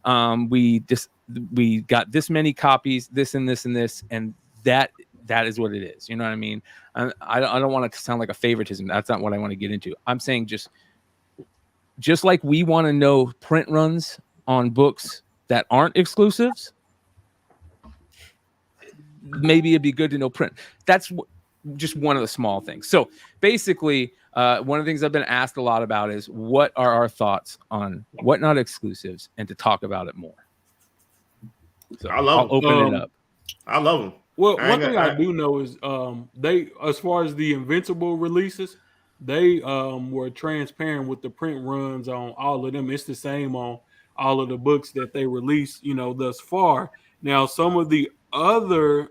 We got this many copies, this and this and this, and that is what it is. You know what I mean? I don't want it to sound like a favoritism. That's not what I want to get into. I'm saying just like we want to know print runs on books that aren't exclusives, maybe it'd be good to know print. That's just one of the small things. So basically, one of the things I've been asked a lot about is what are our thoughts on Whatnot exclusives, and to talk about it more. So I'll open it up. I love them. Well, one thing I do know is they, as far as the Invincible releases, they were transparent with the print runs on all of them. It's the same on all of the books that they released, you know, thus far. Now, some of the other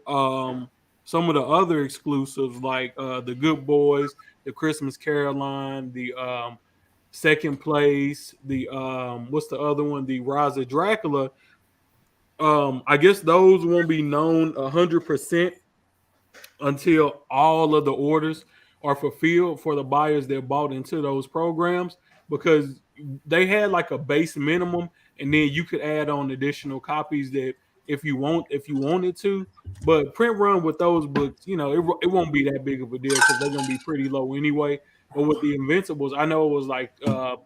exclusives, like the Good Boys, the Christmas Caroline, the Second Place, the what's the other one, the Rise of Dracula. I guess those won't be known 100% until all of the orders are fulfilled for the buyers that bought into those programs, because they had like a base minimum, and then you could add on additional copies that if you wanted to. But print run with those books, you know, it won't be that big of a deal because they're gonna be pretty low anyway. But with the Invincibles, I know it was like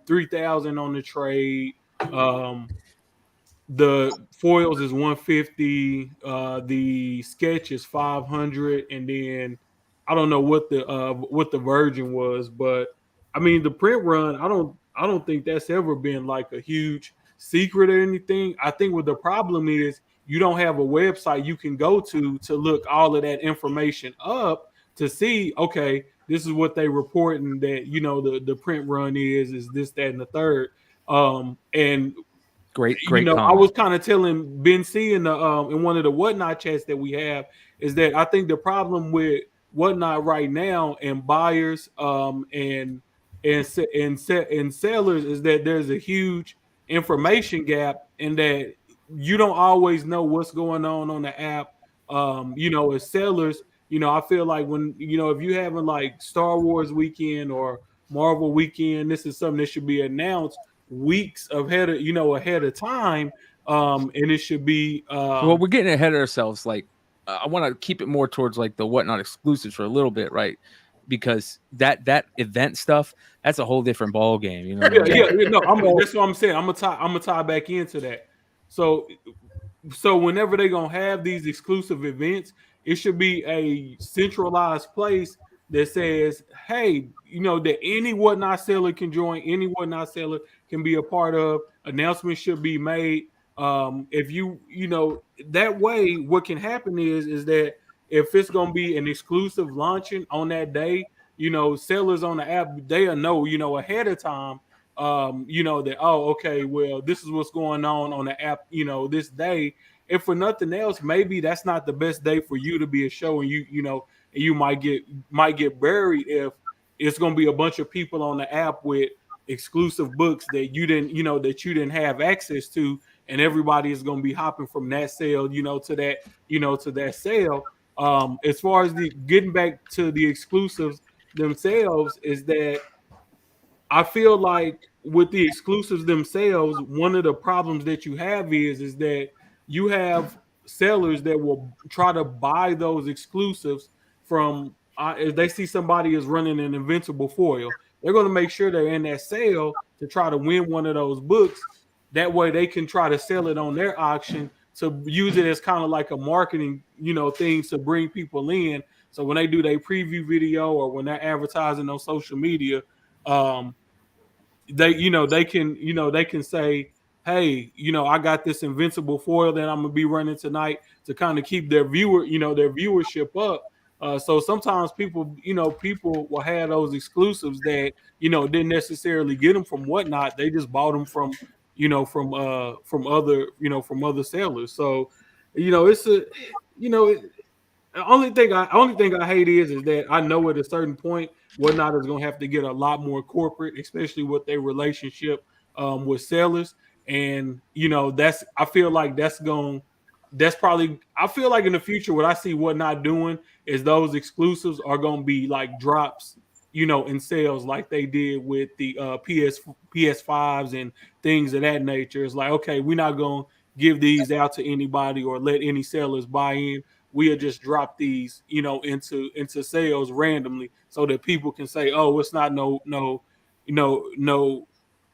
3,000 on the trade. The foils is 150, the sketch is 500, and then I don't know what the virgin was, but I mean the print run, I don't think that's ever been like a huge secret or anything. I think what the problem is, you don't have a website you can go to look all of that information up to see, okay, this is what they reporting that, you know, the print run is this, that, and the third. And Great. You know, comment. I was kind of telling Ben C in one of the Whatnot chats that we have is that I think the problem with Whatnot right now, and buyers and sellers, is that there's a huge information gap, and that you don't always know what's going on the app. You know, as sellers, you know, I feel like when, you know, if you having like Star Wars weekend or Marvel weekend, this is something that should be announced weeks ahead of time, and it should be well, we're getting ahead of ourselves. Like I want to keep it more towards like the Whatnot exclusives for a little bit, right? Because that event stuff, that's a whole different ball game, you know. That's what I'm saying. I'm gonna tie back into that. So whenever they're gonna have these exclusive events, it should be a centralized place that says, hey, you know, that any Whatnot seller can join, any Whatnot seller can be a part of. Announcements should be made. If you know, that way, what can happen is that if it's gonna be an exclusive launching on that day, you know, sellers on the app, they'll know, you know, ahead of time, you know, that, oh, okay, well, this is what's going on the app, you know, this day. If for nothing else, maybe that's not the best day for you to be a show, and you know, you might get buried if it's going to be a bunch of people on the app with exclusive books that you didn't have access to, and everybody is going to be hopping from that sale, you know, to that sale. As far as the getting back to the exclusives themselves, is that I feel like with the exclusives themselves, one of the problems that you have is that you have sellers that will try to buy those exclusives from if they see somebody is running an invincible foil, they're going to make sure they're in that sale to try to win one of those books. That way they can try to sell it on their auction to use it as kind of like a marketing, thing to bring people in. So when they do their preview video or when they're advertising on social media, um, they can say, hey, I got this invincible foil that I'm gonna be running tonight to kind of keep their their viewership up. So sometimes people will have those exclusives that didn't necessarily get them from Whatnot. They just bought them from from other sellers. So it's a you know the only thing I hate is that I know at a certain point Whatnot is gonna have to get a lot more corporate, especially with their relationship with sellers. And that's I feel like that's probably I feel like in the future what I see Whatnot doing is those exclusives are gonna be like drops, in sales like they did with the PS5s and things of that nature. It's like, okay, we're not gonna give these out to anybody or let any sellers buy in. We'll just drop these, into sales randomly so that people can say, oh, it's not no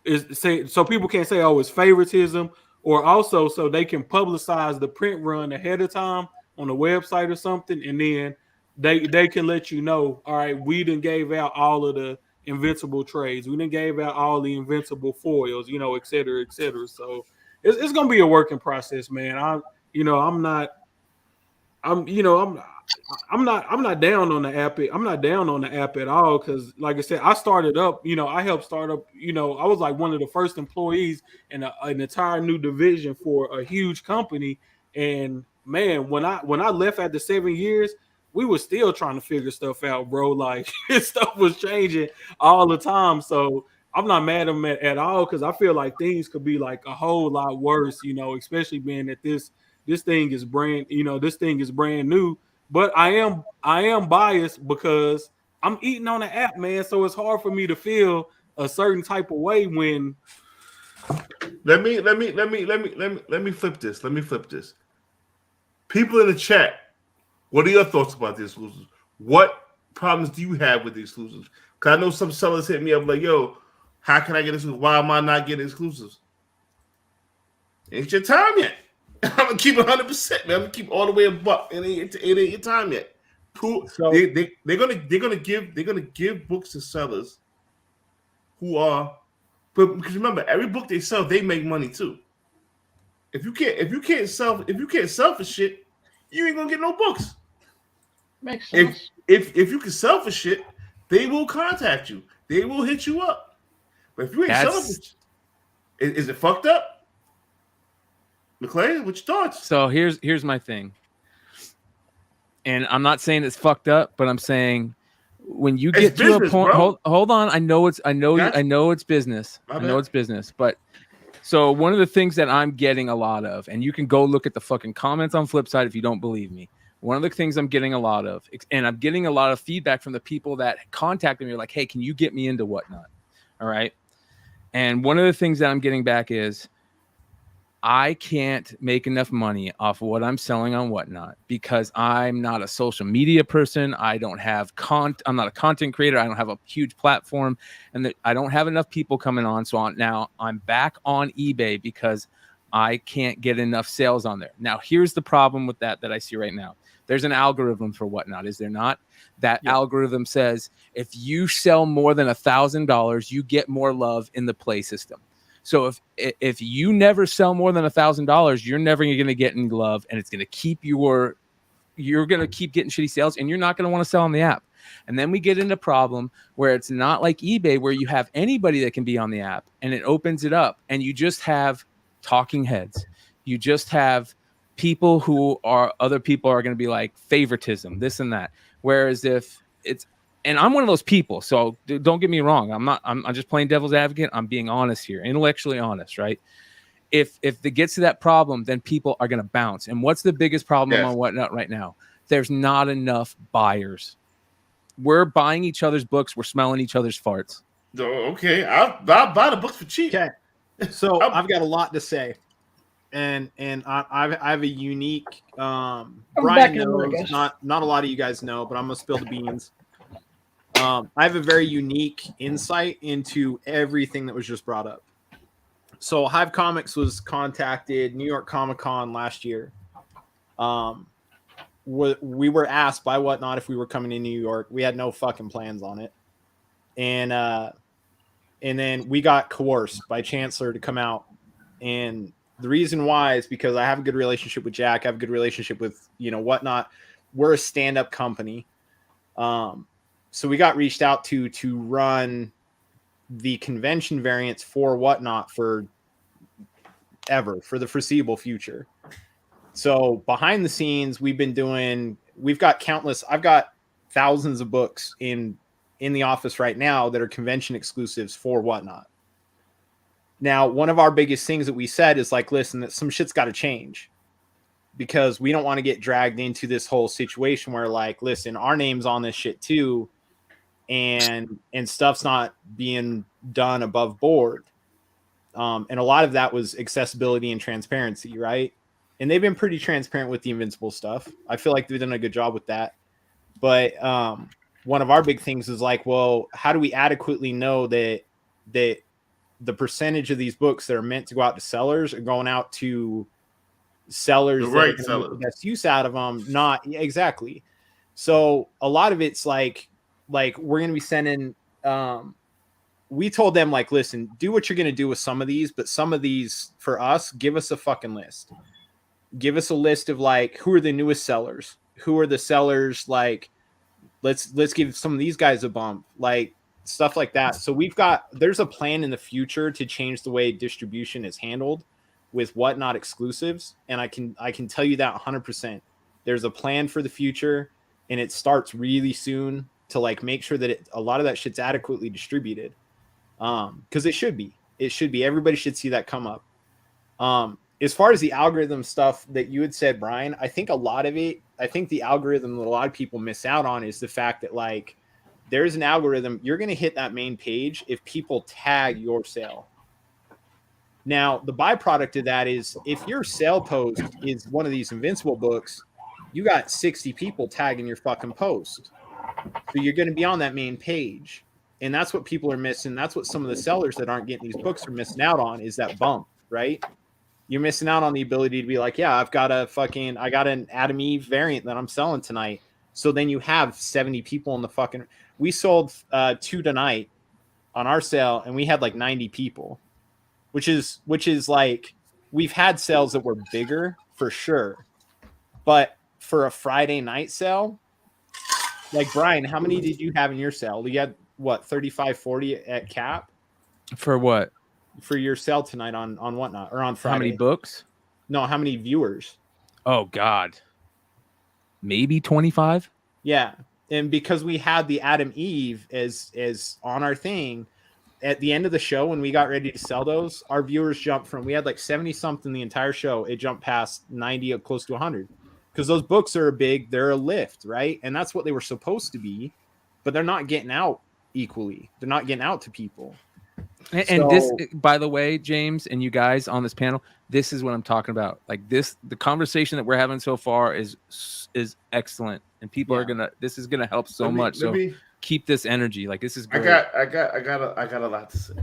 is say so people can't say, oh, it's favoritism, or also so they can publicize the print run ahead of time on the website or something, and then they can let all right, we done gave out all of the invincible trades, we done gave out all the invincible foils, et cetera, et cetera. So it's gonna be a working process, man. I'm not I'm you know I'm not down on the app. I'm not down on the app at all because, like I said, I started up. I helped start up. I was like one of the first employees in an entire new division for a huge company. And man, when I left after 7 years, we were still trying to figure stuff out, bro. Like stuff was changing all the time. So I'm not mad at them at all because I feel like things could be like a whole lot worse. Especially being that this thing is brand new. But I am biased because I'm eating on the app, man. So it's hard for me to feel a certain type of way when. Let me flip this. Let me flip this. People in the chat, what are your thoughts about the exclusives? What problems do you have with the exclusives? Because I know some sellers hit me up like, yo, how can I get exclusives? Why am I not getting exclusives? Ain't your time yet. I'm gonna keep 100%, man. I'm gonna keep all the way a buck. It ain't your time yet. So They're gonna give books to sellers who are, but because remember, every book they sell, they make money too. If you can't sell for shit, you ain't gonna get no books. Makes sense. If you can sell for shit, they will contact you. They will hit you up. But if you ain't selling for shit, is it fucked up? McClay, what's your thoughts? So here's my thing. And I'm not saying it's fucked up, but I'm saying when you get to a point, hold on. I know it's business. I know it's business. But so one of the things that I'm getting a lot of, and you can go look at the fucking comments on Flipside if you don't believe me. One of the things I'm getting a lot of, and I'm getting a lot of feedback from the people that contacted me, like, hey, can you get me into Whatnot? All right. And one of the things that I'm getting back is, I can't make enough money off of what I'm selling on Whatnot because I'm not a social media person. I don't have I'm not a content creator. I don't have a huge platform, and I don't have enough people coming on. So now I'm back on eBay because I can't get enough sales on there. Now, here's the problem with that I see right now. There's an algorithm for Whatnot, is there not? That algorithm says if you sell more than $1,000, you get more love in the play system. So if you never sell more than $1,000, you're never going to get any love, and it's going to keep you're going to keep getting shitty sales, and you're not going to want to sell on the app. And then we get into a problem where it's not like eBay where you have anybody that can be on the app, and it opens it up, and you just have talking heads. You just have people who are other people are going to be like favoritism, this and that. Whereas if it's and I'm one of those people, so don't get me wrong. I'm just playing devil's advocate. I'm being honest here, intellectually honest, right? If it gets to that problem, then people are going to bounce. And what's the biggest problem on Whatnot right now? There's not enough buyers. We're buying each other's books. We're smelling each other's farts. Okay, I'll buy the books for cheap. Okay, so I'm- I've got a lot to say, and I have a unique. back Brian in a minute, knows, guys. not a lot of you guys know, but I'm gonna spill the beans. I have a very unique insight into everything that was just brought up. So Hive Comics was contacted New York Comic Con last year. We were asked by Whatnot if we were coming to New York. We had no fucking plans on it, and then we got coerced by Chancellor to come out. And the reason why is because I have a good relationship with Jack. I have a good relationship with Whatnot. We're a stand-up company. So we got reached out to run the convention variants for Whatnot for the foreseeable future. So behind the scenes, we've got I've got thousands of books in the office right now that are convention exclusives for Whatnot. Now, one of our biggest things that we said is like, listen, that some shit's got to change, because we don't want to get dragged into this whole situation where, like, listen, our name's on this shit too, and stuff's not being done above board. And a lot of that was accessibility and transparency, right? And they've been pretty transparent with the Invincible stuff. I feel like they've done a good job with that. But one of our big things is like, well, how do we adequately know that the percentage of these books that are meant to go out to sellers are going out to sellers The that right are gonna sellers. make the best use out of them? Not exactly. So a lot of it's like we're going to be sending. We told them, like, listen, do what you're going to do with some of these, but some of these for us, give us a fucking list. Give us a list of like, who are the newest sellers? Who are the sellers? Like, let's give some of these guys a bump, like stuff like that. So there's a plan in the future to change the way distribution is handled with Whatnot exclusives. And I can tell you that 100%. There's a plan for the future, and it starts really soon to like make sure that a lot of that shit's adequately distributed. Because it should be. Everybody should see that come up. As far as the algorithm stuff that you had said, Brian, I think the algorithm that a lot of people miss out on is the fact that, like, there's an algorithm. You're going to hit that main page if people tag your sale. Now, the byproduct of that is if your sale post is one of these Invincible books, you got 60 people tagging your fucking post. So you're going to be on that main page. And that's what people are missing. That's what some of the sellers that aren't getting these books are missing out on, is that bump, right? You're missing out on the ability to be like, yeah, I got an Adam Eve variant that I'm selling tonight. So then you have 70 people in the fucking. We sold 2 tonight on our sale, and we had like 90 people, which is like, we've had sales that were bigger for sure, but for a Friday night sale, like, Brian, how many did you have in your sale? You had what, 35, 40 at cap For what? for your sale tonight on Whatnot, or on Friday? How many books? No, how many viewers? Oh God, maybe 25. Yeah, and because we had the Adam Eve as on our thing, at the end of the show when we got ready to sell those, our viewers jumped from, we had like 70 something the entire show, it jumped past 90 up close to 100, because those books are they're a lift, right? And that's what they were supposed to be, but they're not getting out equally. They're not getting out to people. And this, by the way, James, and you guys on this panel, this is what I'm talking about. Like the conversation that we're having so far is excellent, and people this is gonna help so much. So keep this energy. Like, this is great. I got a lot to say.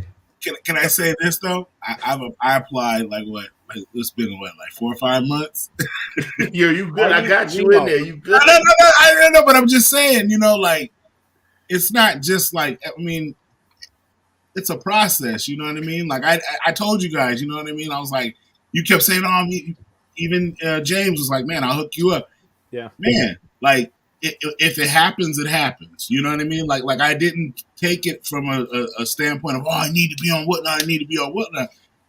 Can I say this though? I applied like it's been like 4 or 5 months. Yo, you good? I got you in there. You good? No, I don't know, but I'm just saying, like, it's not just like, I mean, it's a process. You know what I mean? Like I told you guys, you know what I mean? I was like, you kept saying, even James was like, man, I'll hook you up. Yeah, man, like. If it happens, it happens. You know what I mean? Like I didn't take it from a standpoint of, I need to be on Whatnot. I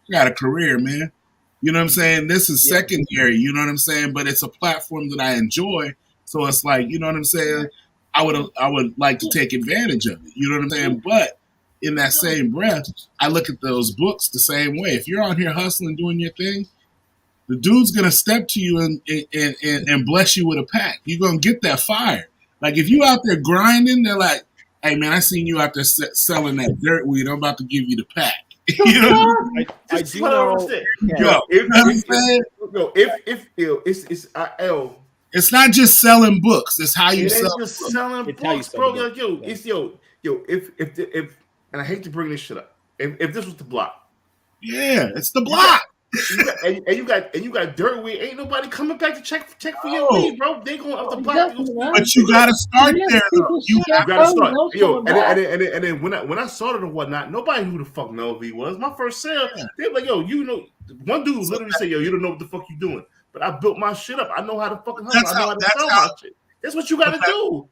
got a career, man. You know what I'm saying? This is secondary. You know what I'm saying? But it's a platform that I enjoy. So it's like, you know what I'm saying? I would like to take advantage of it. You know what I'm saying? But in that same breath, I look at those books the same way. If you're on here hustling, doing your thing, the dude's gonna step to you and bless you with a pack. You're gonna get that fire. Like, if you out there grinding, they're like, Hey man, I seen you out there selling that dirt weed. I'm about to give you the pack. You know? I Just do what I know. understand. Yeah. Yo, you know what I'm saying? It's not just selling books. It's how you It sell ain't just books. selling It's how you books, sell bro. the book. Yo, Yeah. it's if and I hate to bring this shit up. If this was the block, Yeah, it's the block. you got dirt weed, ain't nobody coming back to check for your No. weed, bro. They going up the block. Exactly, man. But you gotta start Yeah, there though. people You get have You gotta home, start. no Yo, coming back. and then when I started and whatnot, nobody knew who the fuck Melv was. My first sale, they were like, yo, you know, one dude literally said, yo, you don't know what the fuck you doing. But I built my shit up. I know how to fucking hustle. I know how to sell my shit. That's what you gotta do.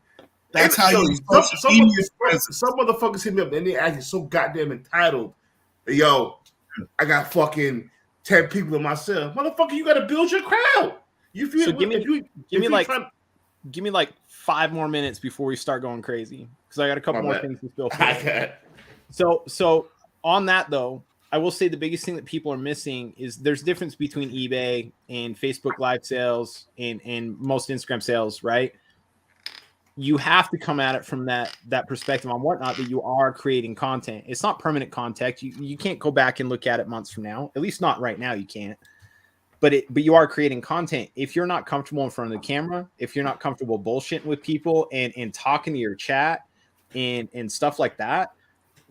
That's how you some media presence. motherfuckers hit me up and they acting so goddamn entitled. Yo, I got fucking 10 people in my cell. Motherfucker, you gotta build your crowd. You feel So give me like 5 more minutes before we start going crazy because I got a couple more things to spill. So on that though, I will say the biggest thing that people are missing is there's a difference between eBay and Facebook Live sales and most Instagram sales, right? You have to come at it from that perspective on whatnot that you are creating content. It's not permanent content. You can't go back and look at it months from now. At least not right now. You can't. But you are creating content. If you're not comfortable in front of the camera, if you're not comfortable bullshitting with people and talking to your chat and stuff like that,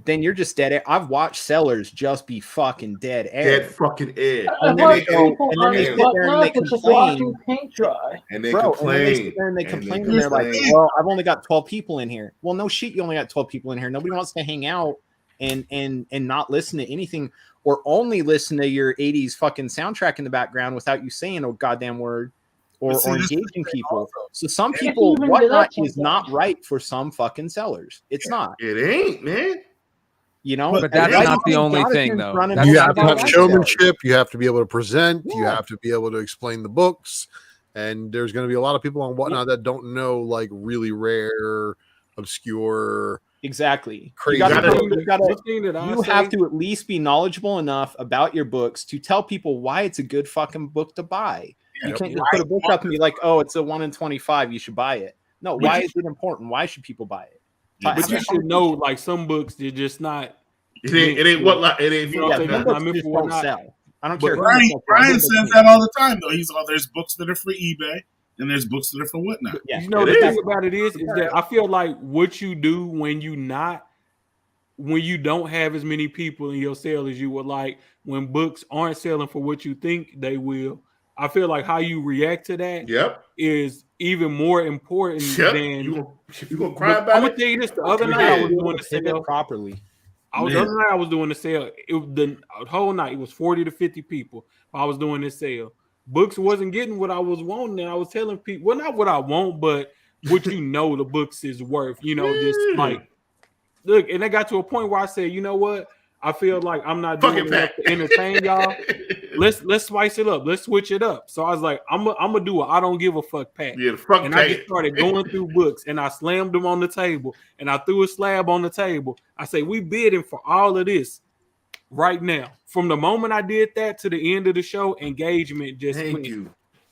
then you're just dead air. I've watched sellers just be fucking dead air. Dead fucking air. And then they sit there and they complain. Paint dry. And they complain. And they sit there and they're like, well, I've only got 12 people in here. Well, no shit, you only got 12 people in here. Nobody wants to hang out and not listen to anything or only listen to your 80s fucking soundtrack in the background without you saying a goddamn word or engaging people. So some people, whatnot is not right for some fucking sellers. It's not. It ain't, man. You know, but that's not the only thing, though. You have to have showmanship. You have to be able to present. You have to be able to explain the books. And there's going to be a lot of people on whatnot that don't know, like, really rare, obscure. Exactly. Crazy. You have to at least be knowledgeable enough about your books to tell people why it's a good fucking book to buy. You can't just put a book up and be like, oh, it's a 1 in 25. You should buy it. No, why is it important? Why should people buy it? But you should know, like, some books, they're just not. It ain't what, like, it ain't. You know, books don't sell. I don't care. Brian says that all the time, though. He's like, there's books that are for eBay and there's books that are for whatnot. Yeah. You know, the thing about it is that I feel like what you do when you don't have as many people in your sale as you would like, when books aren't selling for what you think they will, I feel like how you react to that is even more important than you gonna cry about it. I'm gonna tell you this: the other night I was doing the sale properly. The other night I was doing the sale. The whole night it was 40 to 50 people. I was doing this sale. Books wasn't getting what I was wanting, and I was telling people, well, not what I want, but what the books is worth. You know, just like look. And it got to a point where I said, you know what? I feel like I'm not doing enough to entertain y'all. Let's spice it up. Let's switch it up. So I was like, I'm gonna do a I don't give a fuck pack. Yeah, fuck and pack. I just started going through books and I slammed them on the table and I threw a slab on the table. I say, we bidding for all of this right now. From the moment I did that to the end of the show, engagement just went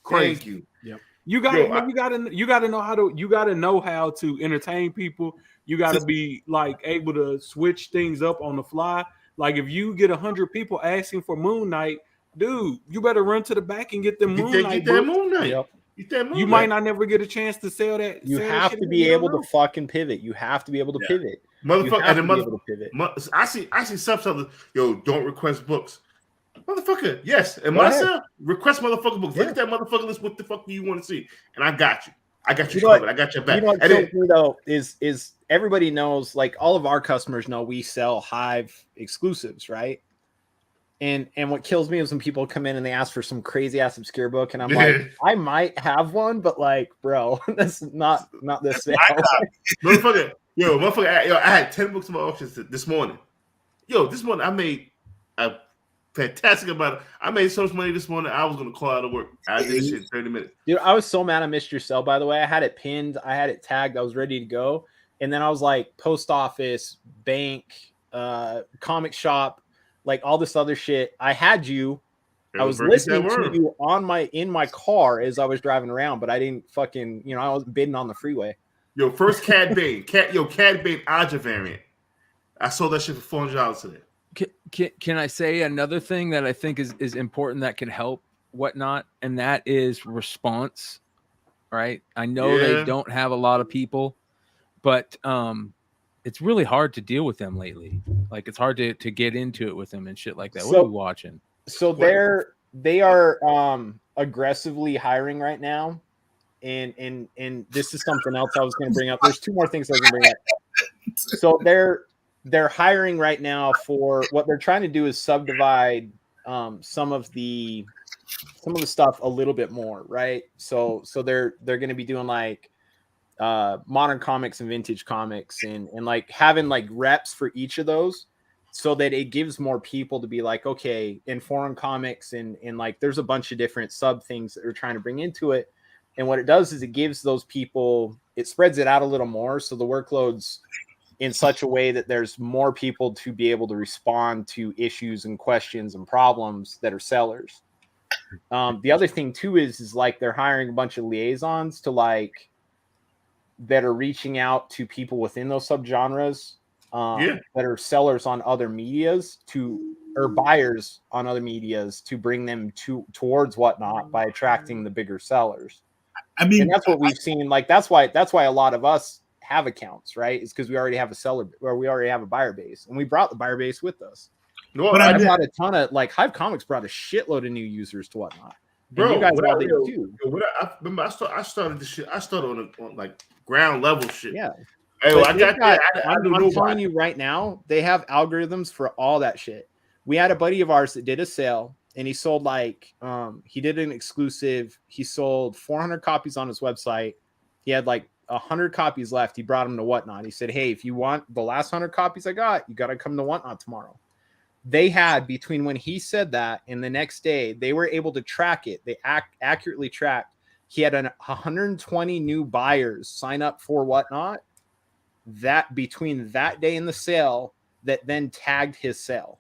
crazy. Thank you. Yep. You gotta know how to entertain people. You gotta be like able to switch things up on the fly. Like if you get 100 people asking for Moon Knight, dude, you better run to the back and get them Moon Knight. Get that Moon Knight. Yep. You might not never get a chance to sell that. You have to be able to fucking pivot. You have to be able to pivot. Motherfucker, I see some yo, don't request books. Motherfucker, yes. And myself, request motherfucker books. Look at that motherfucker list. What the fuck do you want to see? And I got you. I got you covered. I got your back. You know what kills me though is everybody knows, like all of our customers know we sell Hive exclusives, right? And what kills me is when people come in and they ask for some crazy ass obscure book, and I'm like, I might have one, but like, bro, that's not this sale. Motherfucker, I had 10 books in my auctions this morning. This morning I made a fantastic amount. I made so much money this morning. I was gonna call out of work. I did this shit in 30 minutes. Dude, I was so mad I missed your sale. By the way, I had it pinned. I had it tagged. I was ready to go, and then I was like, post office, bank, comic shop, like all this other shit. I had you. I was listening to you in my car as I was driving around, but I didn't fucking, I wasn't bidding on the freeway. Yo, first Cad Bane. Cad Bane Aja variant. I sold that shit for $400 today. Can I say another thing that I think is important that can help Whatnot, and that is response, right? I know they don't have a lot of people, but it's really hard to deal with them lately. Like it's hard to get into it with them and shit like that. What are we watching? So they are aggressively hiring right now. And this is something else I was going to bring up. There's two more things I was going to bring up. So they're hiring right now for what they're trying to do is subdivide some of the stuff a little bit more, right? So they're going to be doing like modern comics and vintage comics and like having like reps for each of those, so that it gives more people to be like, okay, in foreign comics and like there's a bunch of different sub things that they're trying to bring into it. And what it does is it gives those people, it spreads it out a little more. So the workload's in such a way that there's more people to be able to respond to issues and questions and problems that are sellers. The other thing too is like they're hiring a bunch of liaisons to like that are reaching out to people within those subgenres that are sellers on other medias or buyers on other medias to bring them towards Whatnot by attracting the bigger sellers. I mean, and that's what we've seen. Like that's why a lot of us have accounts, right? It's because we already have a seller or we already have a buyer base, and we brought the buyer base with us. No, but I brought a ton of like Hive Comics brought a shitload of new users to Whatnot. Bro, you guys all did too. I remember I started this shit. I started on like ground level shit. Yeah. Hey, I got that. I'm telling you right now, they have algorithms for all that shit. We had a buddy of ours that did a sale, and he sold like he did an exclusive. He sold 400 copies on his website. He had like 100 copies left. He brought them to Whatnot. He said, "Hey, if you want the last 100 copies I got, you got to come to Whatnot tomorrow." They had, between when he said that and the next day, they were able to track it. They accurately tracked. He had 120 new buyers sign up for Whatnot that between that day and the sale that then tagged his sale.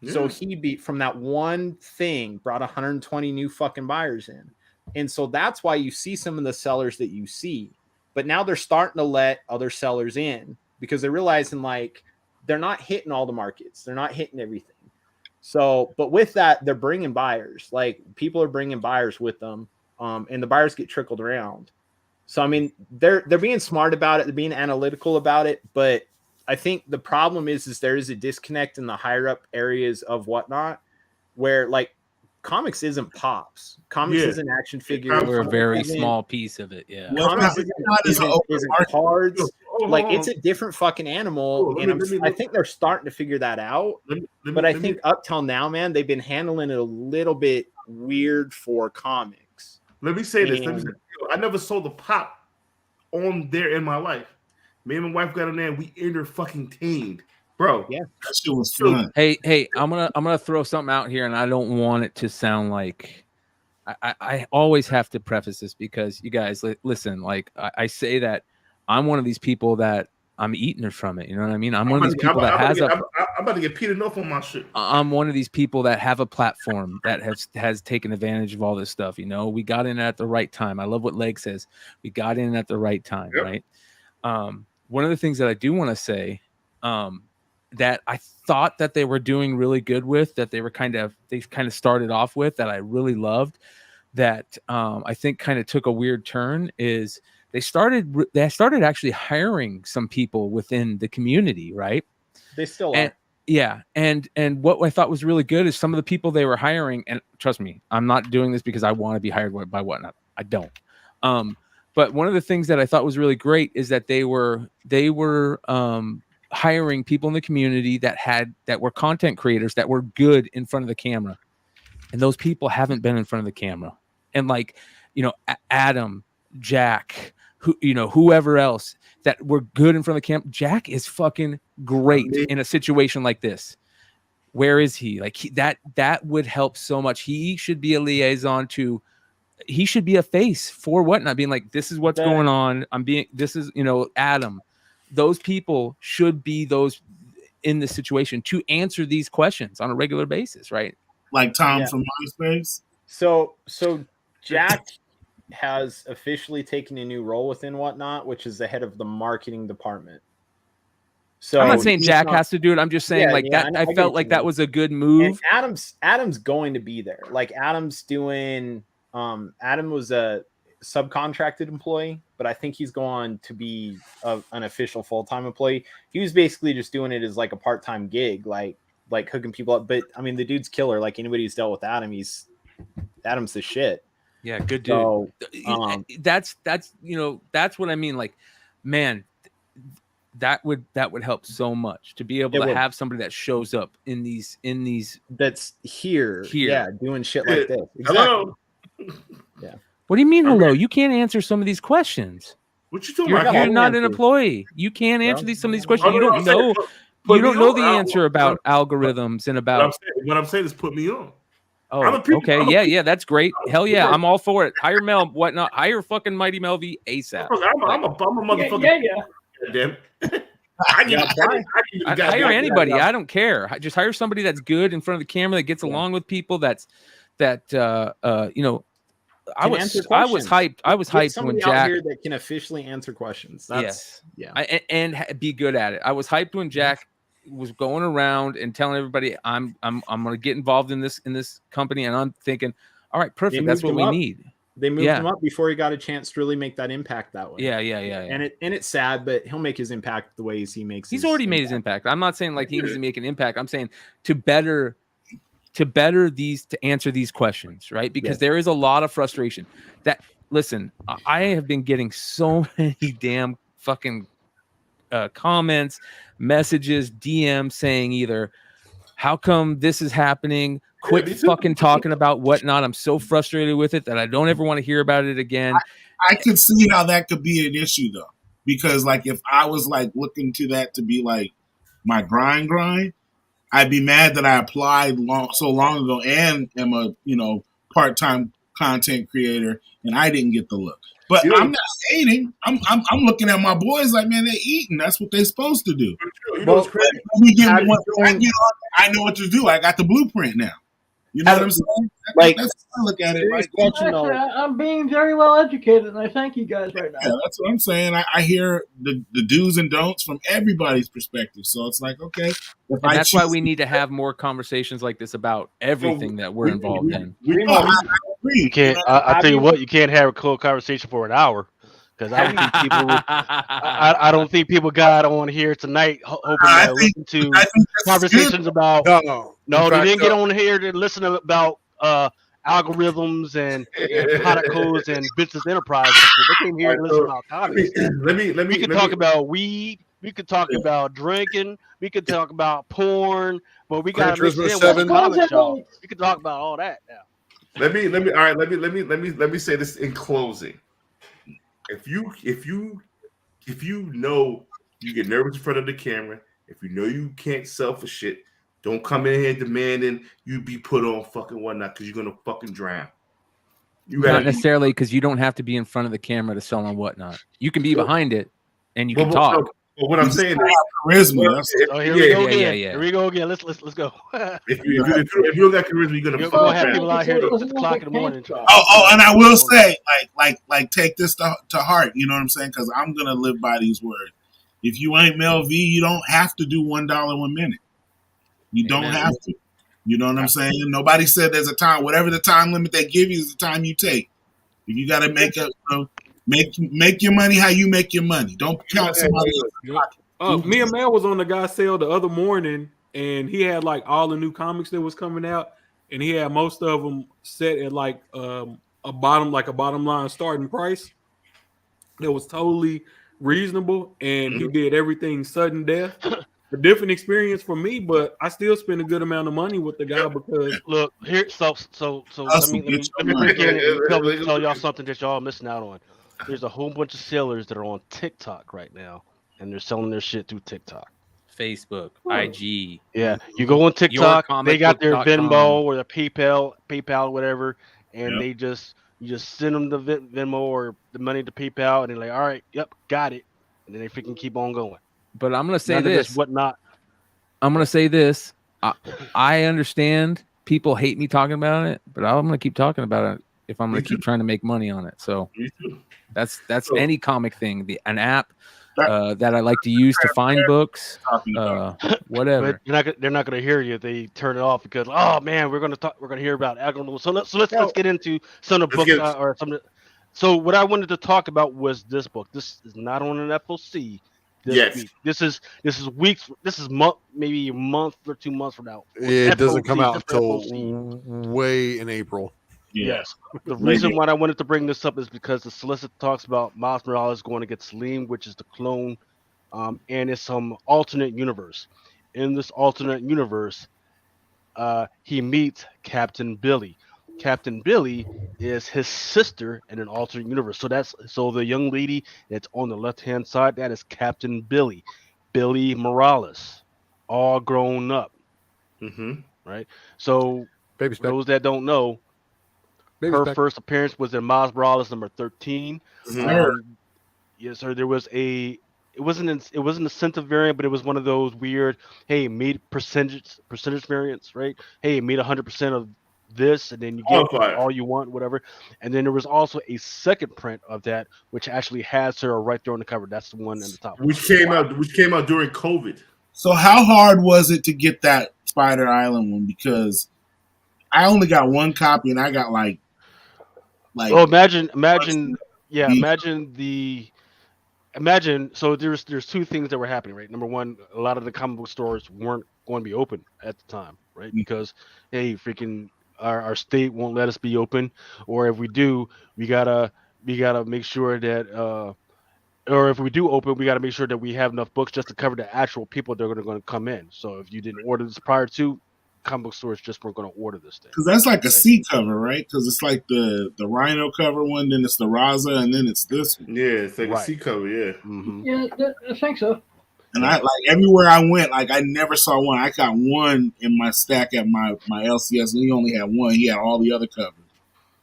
Yeah. So he from that one thing brought 120 new fucking buyers in. And so that's why you see some of the sellers that you see. But now they're starting to let other sellers in because they're realizing like they're not hitting all the markets. They're not hitting everything. So, but with that, they're bringing buyers. Like people are bringing buyers with them, and the buyers get trickled around. So, I mean, they're being smart about it. They're being analytical about it. But I think the problem is there is a disconnect in the higher up areas of Whatnot where like comics isn't pops. Comics isn't action figures. We're a very small piece of it. Yeah. Comics isn't cards. Like it's a different fucking animal. And I think they're starting to figure that out. But I think up till now, man, they've been handling it a little bit weird for comics. Let me say this. I never sold a pop on there in my life. Me and my wife got in there and we entertained. Bro, yeah, that shit was fun. Hey, I'm gonna throw something out here, and I don't want it to sound like I always have to preface this because you guys listen. Like I say that I'm one of these people that I'm eating from it. You know what I mean? I'm one of these people that has I'm about to get Peter North on my shit. I'm one of these people that have a platform that has taken advantage of all this stuff. You know, we got in at the right time. I love what Leg says. We got in at the right time, right? One of the things that I do want to say, that I thought that they were doing really good with, that they kind of started off with, that I really loved, that I think kind of took a weird turn, is they started actually hiring some people within the community, right? They still are. Yeah, and what I thought was really good is some of the people they were hiring, and trust me, I'm not doing this because I want to be hired by Whatnot. I don't. But one of the things that I thought was really great is that they were hiring people in the community that were content creators that were good in front of the camera, and those people haven't been in front of the camera. And like, you know, Adam, Jack, whoever else that were good in front of the camera. Jack is fucking great in a situation like this. Where is he? Like that would help so much. He should be a liaison to. He should be a face for Whatnot, being like, this is what's going on. Adam. Those people should be those in this situation to answer these questions on a regular basis, right? Like Tom from MySpace. So Jack has officially taken a new role within Whatnot, which is the head of the marketing department. So I'm not saying he's Jack not- has to do it. I'm just saying Yeah, like yeah, that. I I get felt what like you that mean. was a good And move. Adam's going to be there. Like Adam's doing. Adam was a subcontracted employee, but I think he's going to be an official full-time employee. He was basically just doing it as like a part-time gig, like hooking people up. But I mean, the dude's killer. Like anybody who's dealt with Adam, Adam's the shit. Yeah, good dude. So, That's that's what I mean. Like, man, that would help so much to be able It to would. have somebody that shows up in these that's here, Here. yeah, doing shit like this. Exactly. Hello. What do you mean hello? You can't answer some of these questions. What you talking You're, about? you're I'll not an answer. employee. You can't answer some of these questions. You no, don't I'm saying know. put You me don't know on. the answer about algorithms and about. What I'm saying is put me on. Oh, I'm a people- okay, I'm a yeah, that's great. Hell yeah, people. I'm all for it. Hire Mel, whatnot. Hire fucking Mighty Mel V ASAP. I'm a motherfucker. Damn it. I hire anybody. I don't care. Just hire somebody that's good in front of the camera that gets along with people. I was hyped. I was hyped when out Jack here that can officially answer questions. That's and be good at it. I was hyped when Jack was going around and telling everybody I'm going to get involved in this company, and I'm thinking, all right, perfect. That's what we need. They moved him up before he got a chance to really make that impact that way. Yeah. And it's sad, but he'll make his impact the ways he makes. He's already made his impact. I'm not saying like he needs to make an impact. I'm saying to better to answer these questions, right? Because there is a lot of frustration. That listen, I have been getting so many damn fucking comments, messages, DMs saying either how come this is happening? Quit fucking talking about Whatnot. I'm so frustrated with it that I don't ever want to hear about it again. I could see how that could be an issue though, because like if I was like looking to that to be like my grind, I'd be mad that I applied so long ago and am a part-time content creator and I didn't get the look. But I'm not hating. I'm looking at my boys like, man, they're eating. That's what they're supposed to do. I know what to do. I got the blueprint now. You know what I'm saying? That's how I look at it. Right? Actually, I'm being very well educated, and I thank you guys right now. Yeah, that's what I'm saying. I hear the do's and don'ts from everybody's perspective. So it's like, okay. And that's why we need to have more conversations like this about everything that we're involved in. You can't. I tell you what, you can't have a cool conversation for an hour. Because I don't think people, I don't think people got on here tonight hoping to listen to conversations about. No, they didn't get on here to listen about algorithms and product codes and business enterprises. They came here to listen about comics. We could talk about weed. We could talk about drinking. We could talk about porn. But we got to mix it in with comic show. We could talk about all that now. Let me say this in closing. If you know you get nervous in front of the camera, if you know you can't sell for shit, don't come in here demanding you be put on fucking Whatnot because you're gonna fucking drown. Not necessarily because you don't have to be in front of the camera to sell on Whatnot. You can be behind it and you can talk. But what I'm saying is charisma. Here we go again. Here we go again. Let's go. If you don't got charisma, you're gonna have people out here at 6 o'clock in the morning. And I will say, like, take this to heart. You know what I'm saying? Because I'm gonna live by these words. If you ain't Mel V, you don't have to do $1 1 minute. You don't have to. You know what I'm saying? Nobody said there's a time. Whatever the time limit they give you is the time you take. If you got to make your money how you make your money. Don't count somebody else. Me and Mel was on the guy's sale the other morning, and he had like all the new comics that was coming out, and he had most of them set at like a bottom line starting price. That was totally reasonable, and he did everything sudden death. A different experience for me, but I still spend a good amount of money with the guy because look here. So let me break in and tell y'all something that y'all missing out on. There's a whole bunch of sellers that are on TikTok right now, and they're selling their shit through TikTok, Facebook, IG. Yeah, you go on TikTok, they got their Venmo or their PayPal, whatever, and you just send them the Venmo or the money to PayPal, and they're like, all right, yep, got it, and then they freaking keep on going. But I'm gonna say this. Whatnot. I'm gonna say this. I understand people hate me talking about it, but I'm gonna keep talking about it if I'm going to keep trying to make money on it. So Me too. that's So- any comic thing. An app that I like to use to find books, whatever. But they're not going to hear you. They turn it off because oh man, we're going to hear about algorithm. So let's get into some of the books or some of the, so what I wanted to talk about was this book. This is not on an FOC this week. This is weeks. This is maybe a month or 2 months from now. It doesn't FOC, come out just until FOC. way in April. Yes. The reason why I wanted to bring this up is because the solicit talks about Miles Morales going against Salim, which is the clone, and it's some alternate universe. In this alternate universe, he meets Captain Billy. Captain Billy is his sister in an alternate universe. So the young lady that's on the left-hand side, that is Captain Billy Morales, all grown up. Right? So for those that don't know, her first appearance was in Miles Morales number 13. Yes, sir. There was it wasn't a Centa variant, but it was one of those weird, hey, meet percentage variants, right? Hey, meet 100% of this, and then you get all you want, whatever. And then there was also a second print of that, which actually has her right there on the cover. That's the one in the top. Which came out during COVID. So how hard was it to get that Spider Island one? Because I only got one copy, and I got like. Oh, imagine. So there's two things that were happening, right? Number one, a lot of the comic book stores weren't going to be open at the time, right? Because hey, freaking our state won't let us be open, or if we do, we gotta make sure that or if we do open, we got to make sure that we have enough books just to cover the actual people that are going to come in. So if you didn't order this prior to, comic book stores just weren't going to order this thing. Because that's like a C cover, right? Because it's like the Rhino cover one, then it's the Raza, and then it's this one. Yeah, it's like a C cover, yeah. Yeah, I think so. And I like everywhere I went, like I never saw one. I got one in my stack at my LCS, and he only had one. He had all the other covers,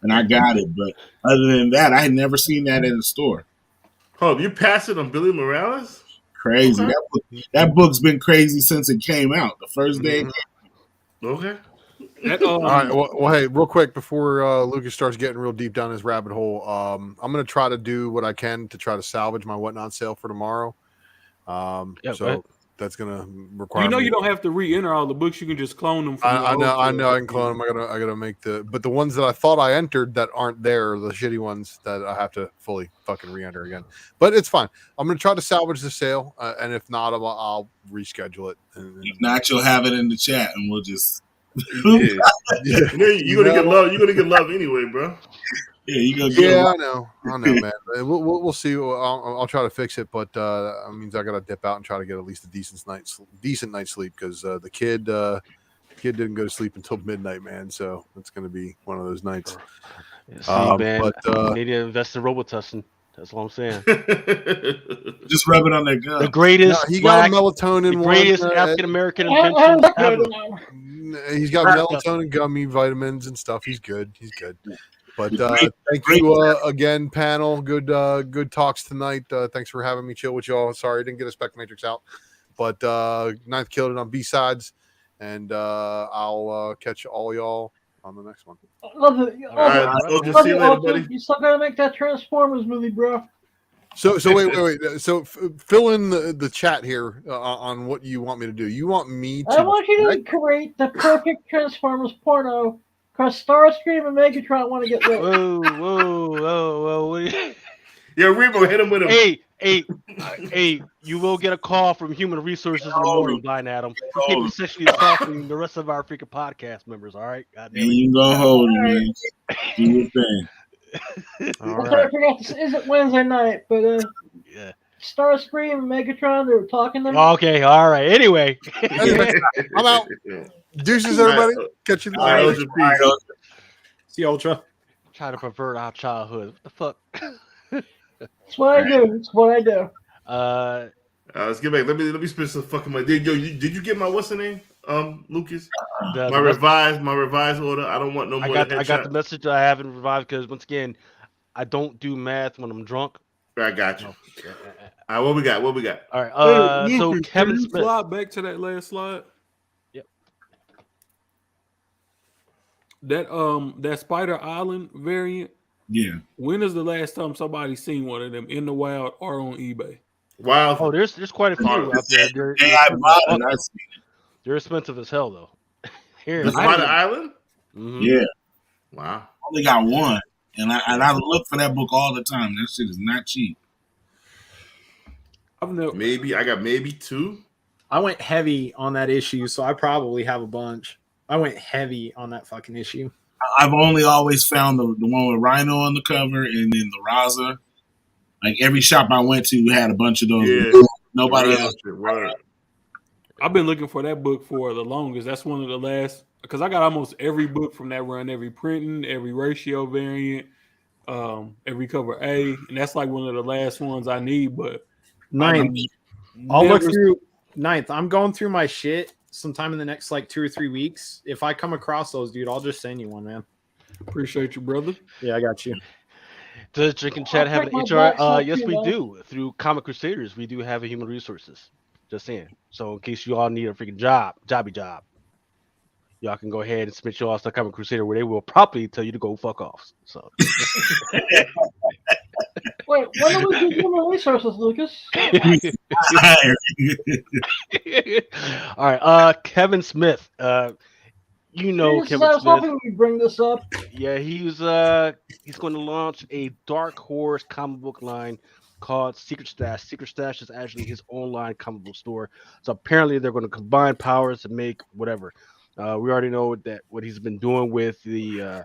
and I got it. But other than that, I had never seen that in the store. Oh, you passed it on Billy Morales? Crazy. Okay. That book's been crazy since it came out. The first day. Okay. All right. Well, hey, real quick before Lucas starts getting real deep down his rabbit hole, I'm going to try to do what I can to try to salvage my whatnot sale for tomorrow. So that's going to require. You don't have to re-enter all the books. You can just clone them. I know. I can clone them. I gotta make but the ones that I thought I entered that aren't there, are the shitty ones that I have to fully fucking re-enter again. But it's fine. I'm going to try to salvage the sale, and if not, I'll reschedule it. If not, you'll have it in the chat, and we'll just. You're gonna get love. You're gonna get love anyway, bro. Yeah, you gonna get I know, man. We'll see. I'll try to fix it, but that means I gotta dip out and try to get at least a decent night's sleep because the kid didn't go to sleep until midnight, man. So it's gonna be one of those nights. Man, you need to invest in Robitussin. That's what I'm saying. Just rub it on their gun. The greatest. He got a melatonin. The greatest African American invention ever. He's got melatonin, gummy vitamins, and stuff. He's good. But thank you again, panel. Good talks tonight. Thanks for having me chill with y'all. Sorry I didn't get a Spec Matrix out, but Ninth killed it on B-sides, and I'll catch all y'all on the next one. Love it. See you later, buddy. You still gotta make that Transformers movie, bro. So wait. So fill in the chat here on what you want me to do. You want me to? I want you to create the perfect Transformers porno. Cause Starscream and Megatron want to get lit. Whoa. Yeah, Rebo, hit him with him. Hey, you will get a call from Human Resources in the morning, Blind Adam. You can't be sexually assaulting the rest of our freaking podcast members, all right? You go hold it, man. Do your thing. All right. I forgot this isn't Wednesday night, but yeah. Starscream and Megatron, they were talking to me. Okay, all right. Anyway, I'm out. Deuces, everybody. Catch you later. See Ultra. Try to pervert our childhood. What the fuck? That's what I do. That's what I do. Let's get back. Let me spend some fucking money. Did you get my what's the name? Lucas. My revised order. I don't want no more. I got the message. I haven't revised because once again, I don't do math when I'm drunk. I got you. All right, what we got? All right. Hey, so Lucas, Kevin can you Smith. slide back to that last slide. Yep. that Spider Island variant. Yeah. When is the last time somebody seen one of them in the wild or on eBay? Wow. Oh, there's quite a few out there. They're Hey, I expensive as bought fuck, it. I though. see it. They're expensive as hell though. Here, The Spider Island? Yeah. Wow. I only got one. And I look for that book all the time. That shit is not cheap. I've never. I got maybe 2. I went heavy on that issue, so I probably have a bunch. I went heavy on that fucking issue. I've only always found the one with Rhino on the cover and then the Raza. Like every shop I went to had a bunch of those. Yeah. Nobody Right, else. word. I've been looking for that book for the longest. That's one of the last, because I got almost every book from that run, every printing, every ratio variant, every cover A, and that's like one of the last ones I need. But Ninth, I'll look never- through ninth. I'm going through my shit sometime in the next like 2 or 3 weeks. If I come across those, dude, I'll just send you one, man. Appreciate you, brother. Yeah, I got you. Does Drinking Chat I'll have check an my HR? box out Yes, too, we man. do. Through Comic Crusaders, we do have a human resources. Just saying. So in case you all need a freaking job, y'all can go ahead and submit your ass to Comic Crusader, where they will probably tell you to go fuck off. So. Wait, when do we do human resources, Lucas? All right, Kevin Smith. You know Jesus, Kevin I was Smith. hoping we'd bring this up. Yeah, he's going to launch a Dark Horse comic book line called Secret Stash. Secret Stash is actually his online comic book store. So apparently they're going to combine powers to make whatever. We already know that what he's been doing with the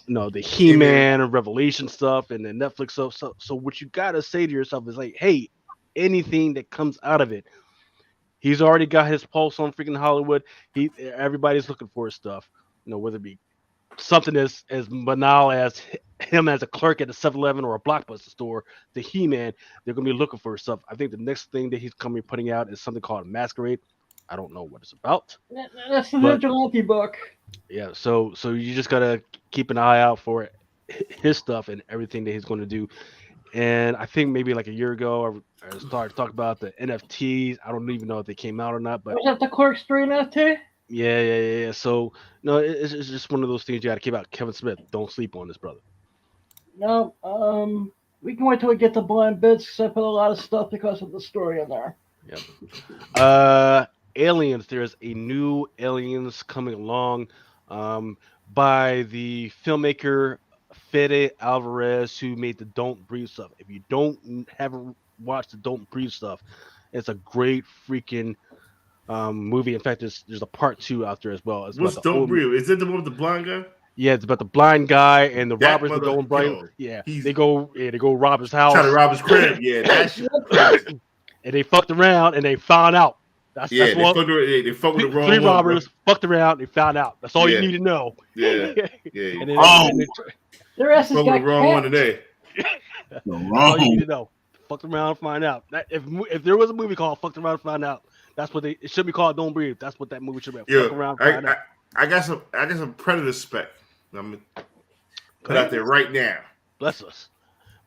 the He-Man and Revelation stuff and the Netflix stuff. So what you gotta say to yourself is like, hey, anything that comes out of it. He's already got his pulse on freaking Hollywood. Everybody's looking for his stuff. Whether it be something as banal as him as a clerk at a 7-Eleven or a Blockbuster store, the He-Man, they're gonna be looking for his stuff. I think the next thing that he's gonna be putting out is something called Masquerade. I don't know what it's about. That's the But- vigilante book. Yeah, so you just gotta keep an eye out for his stuff and everything that he's going to do. And I think maybe like a year ago, I started talking about the NFTs. I don't even know if they came out or not, but Was that the Clerks 3 NFT? yeah. So no, it's just one of those things you got to keep out. Kevin Smith, don't sleep on this, brother. No, we can wait till we get to blind bits because I put a lot of stuff because of the story in there. Aliens. There's a new Aliens coming along by the filmmaker Fede Alvarez, who made the Don't Breathe stuff. If you haven't watched the Don't Breathe stuff, it's a great freaking movie. In fact, there's a part 2 out there as well. It's What's about the Don't old- Breathe? Is it the one with the blind guy? Yeah, it's about the blind guy and the That robbers that go and mother- break. yo, Yeah, he's- they go rob his house. Trying to rob his crib. Yeah, that shit. And they fucked around and they found out. That's Yeah, that's they what fucked with the wrong 3 one, robbers fucked around. They found out. That's all Yeah. you need to know. Yeah, And yeah. then, Oh. and then Their asses Fuck got with the wrong one capped. today. that's all you need Wrong. to know. Fucked around and find out. That if there was a movie called "Fucked Around and Find Out," that's what it should be called. Don't Breathe. That's what that movie should be. Yeah, Fuck around, find out. I got some Predator spec. I'm gonna put out there right now. Bless us.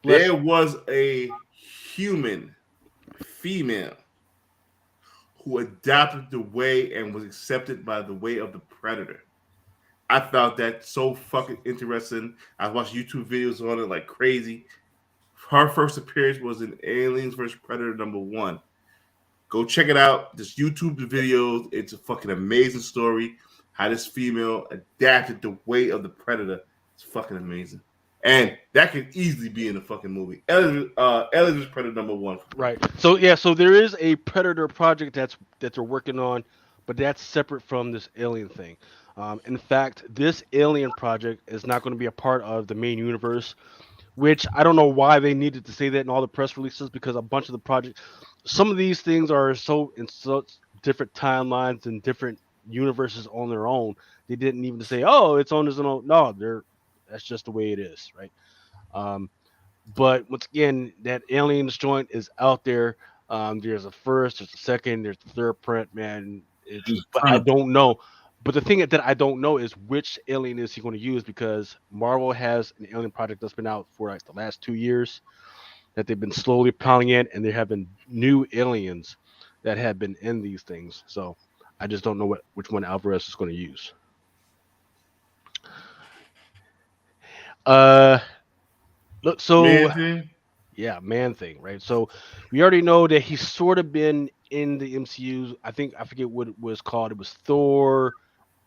There was a human female who adopted the way and was accepted by the way of the Predator. I found that so fucking interesting. I watched YouTube videos on it like crazy. Her first appearance was in Aliens vs. Predator #1. Go check it out. Just YouTube the videos. It's a fucking amazing story. How this female adapted the way of the Predator. It's fucking amazing. And that could easily be in the fucking movie. Aliens vs. Predator #1. Right. So yeah. So there is a Predator project that they're working on, but that's separate from this Alien thing. In fact, this Alien project is not going to be a part of the main universe, which I don't know why they needed to say that in all the press releases, because a bunch of the projects, some of these things are so different timelines and different universes on their own. They didn't even say, "Oh, it's on its own." No, that's just the way it is, right? But once again, that Aliens joint is out there. There's a first, there's a second, there's the third print, man. But I don't know. But the thing that I don't know is which alien is he going to use, because Marvel has an alien project that's been out for like the last 2 years that they've been slowly piling in, and there have been new aliens that have been in these things. So I just don't know which one Alvarez is going to use. Look, so Man thing. yeah, Man Thing, right? So we already know that he's sort of been in the MCU. I think I forget what it was called. It was Thor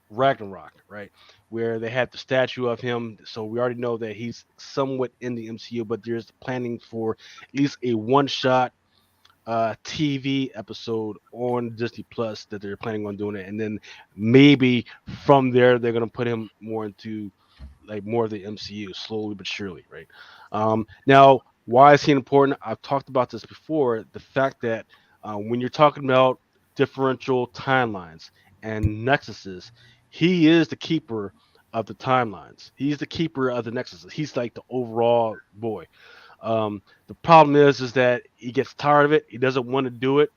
Ragnarok, right? Where they had the statue of him. So we already know that he's somewhat in the MCU, but there's planning for at least a one-shot TV episode on Disney Plus that they're planning on doing it, and then maybe from there they're gonna put him more into like more of the MCU slowly but surely, right? Now, why is he important? I've talked about this before. The fact that when you're talking about differential timelines and nexuses, he is the keeper of the timelines. He's the keeper of the nexuses. He's like the overall boy. The problem is that he gets tired of it. He doesn't want to do it,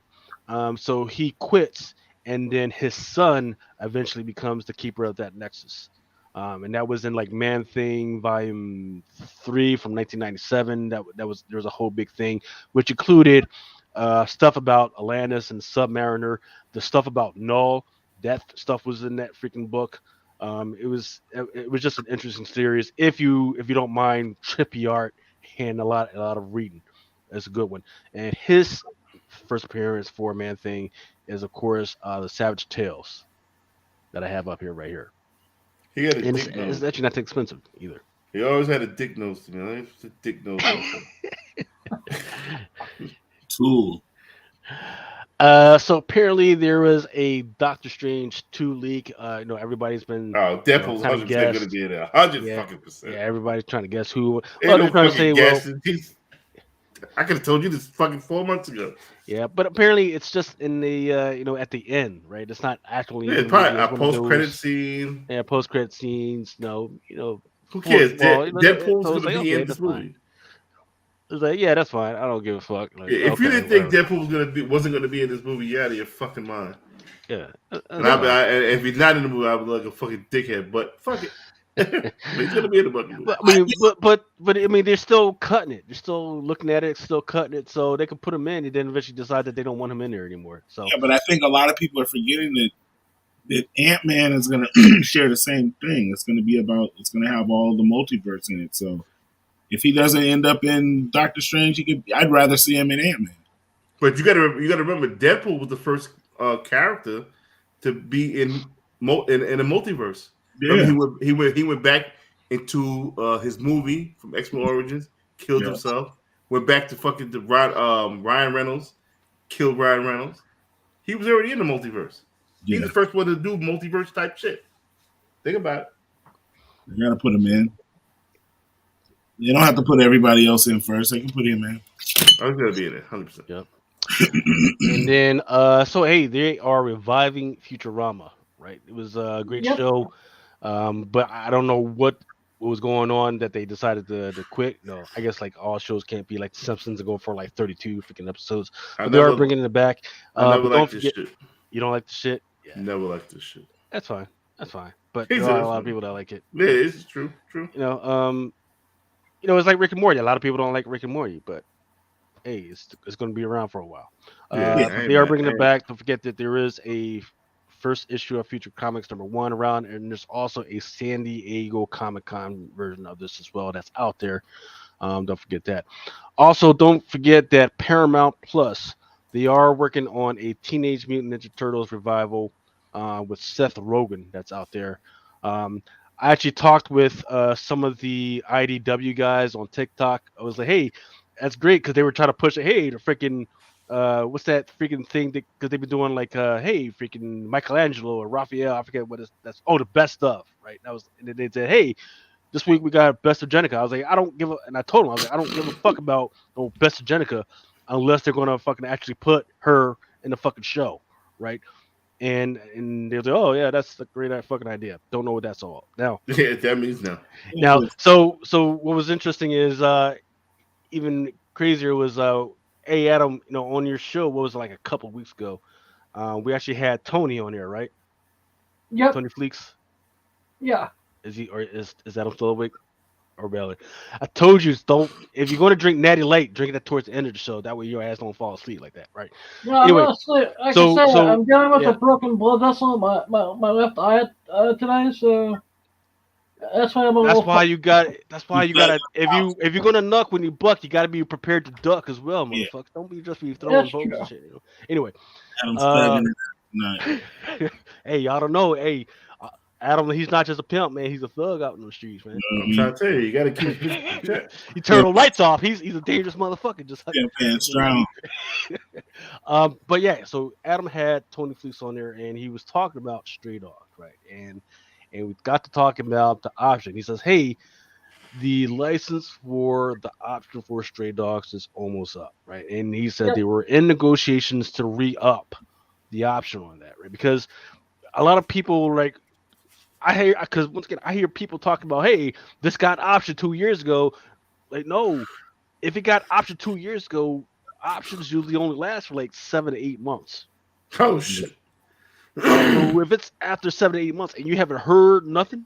so he quits, and then his son eventually becomes the keeper of that nexus. And that was in like Man Thing Volume 3 from 1997. That was there was a whole big thing, which included stuff about Atlantis and Submariner, the stuff about Null. That stuff was in that freaking book. It was just an interesting series. If you don't mind trippy art and a lot of reading, it's a good one. And his first appearance for Man Thing is of course the Savage Tales that I have up here right here. He had a And dick it's nose. actually not that expensive either. He always had a dick nose to me. It's a dick nose. Tool. So apparently there was a Doctor Strange 2 leak. Everybody's been Oh, Deadpool's kind of 100% guessed. gonna be in there. 100 Yeah, fucking percent. yeah, everybody's trying to guess who. Ain't Well, no they're trying to say, fucking well, guessing. I could have told you this fucking 4 months ago. yeah, but apparently it's just in the at the end, right? It's not actually Yeah, in the it's movie. probably a It's one of post credit those scene. post credit scenes. No, Who cares? well, Deadpool's so it's gonna like be okay, in that's this fine. movie. It's like yeah, that's fine. I don't give a fuck. Like Yeah, if you okay, didn't think whatever. Deadpool wasn't gonna be in this movie, you're out of your fucking mind. Yeah, And that's fine. and if he's not in the movie, I would look like a fucking dickhead. But fuck it, but he's gonna be in the fucking movie. But I mean, but I mean, they're still cutting it. They're still looking at it, still cutting it, so they could put him in, and then eventually decide that they don't want him in there anymore. So Yeah, but I think a lot of people are forgetting that Ant-Man is going to share the same thing. It's going to be it's going to have all the multiverse in it. So if he doesn't end up in Doctor Strange, I'd rather see him in Ant-Man. But you gotta remember, Deadpool was the first character to be in a multiverse. Yeah. Remember, he went back into his movie from X-Men Origins, killed Yeah. himself, went back to fucking Ryan Reynolds, killed Ryan Reynolds. He was already in the multiverse. Yeah. He's the first one to do multiverse type shit. Think about it. You got to put him in. You don't have to put everybody else in first. They can put him in. I was gonna be in it, 100%. Yep. And then, so hey, they are reviving Futurama, right? It was a great Yep. show, but I don't know what was going on that they decided to quit. No, I guess like all shows can't be like The Simpsons and go for like 32 freaking episodes. But they are bringing it back. I never But don't liked this forget, shit. you don't like the shit. Yeah, Never liked this shit. that's fine. That's fine. But He there said are a it's lot of fine. people that like it. Yeah, it's true. True. It's like Rick and Morty. A lot of people don't like Rick and Morty, but hey, it's going to be around for a while. Yeah, But they are bringing it back. Don't forget that there is a first issue of Future Comics #1 around, and there's also a San Diego Comic Con version of this as well that's out there. Don't forget that. Also, don't forget that Paramount Plus, they are working on a Teenage Mutant Ninja Turtles revival with Seth Rogen that's out there. I actually talked with some of the IDW guys on TikTok. I was like, hey, that's great because they were trying to push it. Hey, the freaking what's that freaking thing? Because they've been doing like, hey, freaking Michelangelo or Raphael. I forget what that's. Oh, the best stuff, right? That was, and then they said, hey, this week we got Best of Jenica. I was like, I don't give a, and I told him, I was like, I don't give a fuck about Best of Jenica unless they're gonna fucking actually put her in the fucking show, right? And they was like, oh yeah, that's a great fucking idea. Don't know what that's all now. Yeah, that means no. Now, so what was interesting is even crazier was hey Adam, on your show, what was it, like a couple of weeks ago, we actually had Tony on there, right? Yep. Tony Fleeks. Yeah. Is he, or is Adam still awake? Or barely? I told you, if you're going to drink Natty Light, drink it towards the end of the show. That way your ass don't fall asleep like that, right? No, Anyway, honestly, I so- can say so- I'm dealing with yeah. a broken blood vessel in my left eye today, so That's why I'm a That's little. why you got. That's why you gotta. If you're gonna knuck when you buck, you gotta be prepared to duck as well, Yeah. motherfuckers. Don't be just be throwing That's bows true. and shit. You know? Anyway, Adam uh, Stubbing tonight. hey, y'all don't know. Hey, Adam, he's not just a pimp, man. He's a thug out in the streets, man. I'm trying to tell you got to keep his bitch in check. You turn the lights off. He's a dangerous motherfucker. Just like, Campaign strong. but yeah. So Adam had Tony Fleece on there, and he was talking about stray dogs, right? And we got to talking about the option. He says, hey, the license for the option for stray dogs is almost up, right? And he said Yep. they were in negotiations to re-up the option on that, right? Because a lot of people like I hear because once again I hear people talking about, hey, this got option 2 years ago. Like, no, if it got option 2 years ago, options usually only last for like 7 to 8 months. Oh shit. So if it's after 7 to 8 months and you haven't heard nothing,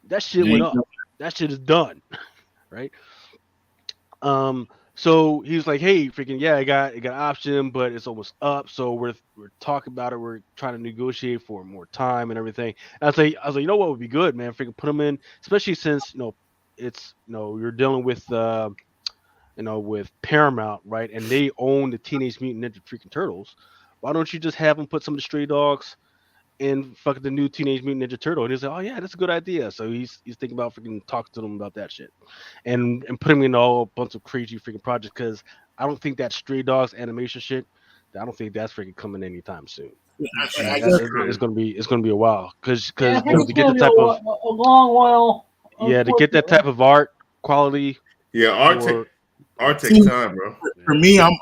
that shit went up. That shit is done, right? So he was like, "Hey, freaking yeah, I got option, but it's almost up. So we're talking about it. We're trying to negotiate for more time and everything." And I was like, you know what would be good, man? Freaking put them in, especially since it's you're dealing with with Paramount, right? And they own the Teenage Mutant Ninja freaking Turtles. Why don't you just have them put some of the stray dogs in fucking the new Teenage Mutant Ninja Turtle? And he's like, oh yeah, that's a good idea. So he's thinking about freaking talking to them about that shit, and putting in a bunch of crazy freaking projects because I don't think that Stray Dogs animation shit. I don't think that's freaking coming anytime soon. It's gonna be a while because Yeah, I think to it's get gonna the be type of a long while. to get that type of art quality. Yeah, art takes See, time, bro. For me, I'm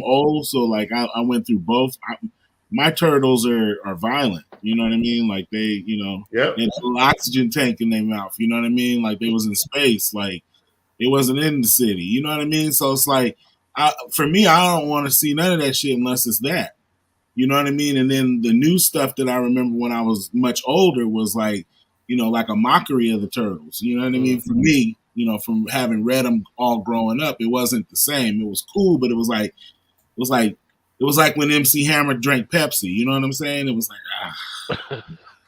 old, so like I went through both. My turtles are violent. You know what I mean? Like they, Yep. they had a little oxygen tank in their mouth. You know what I mean? Like they was in space. Like it wasn't in the city. You know what I mean? So it's like, for me, I don't want to see none of that shit unless it's that. You know what I mean? And then the new stuff that I remember when I was much older was like, like a mockery of the turtles. You know what I mean? For me, from having read them all growing up, it wasn't the same. It was cool, but it was like when MC Hammer drank Pepsi. You know what I'm saying? It was like,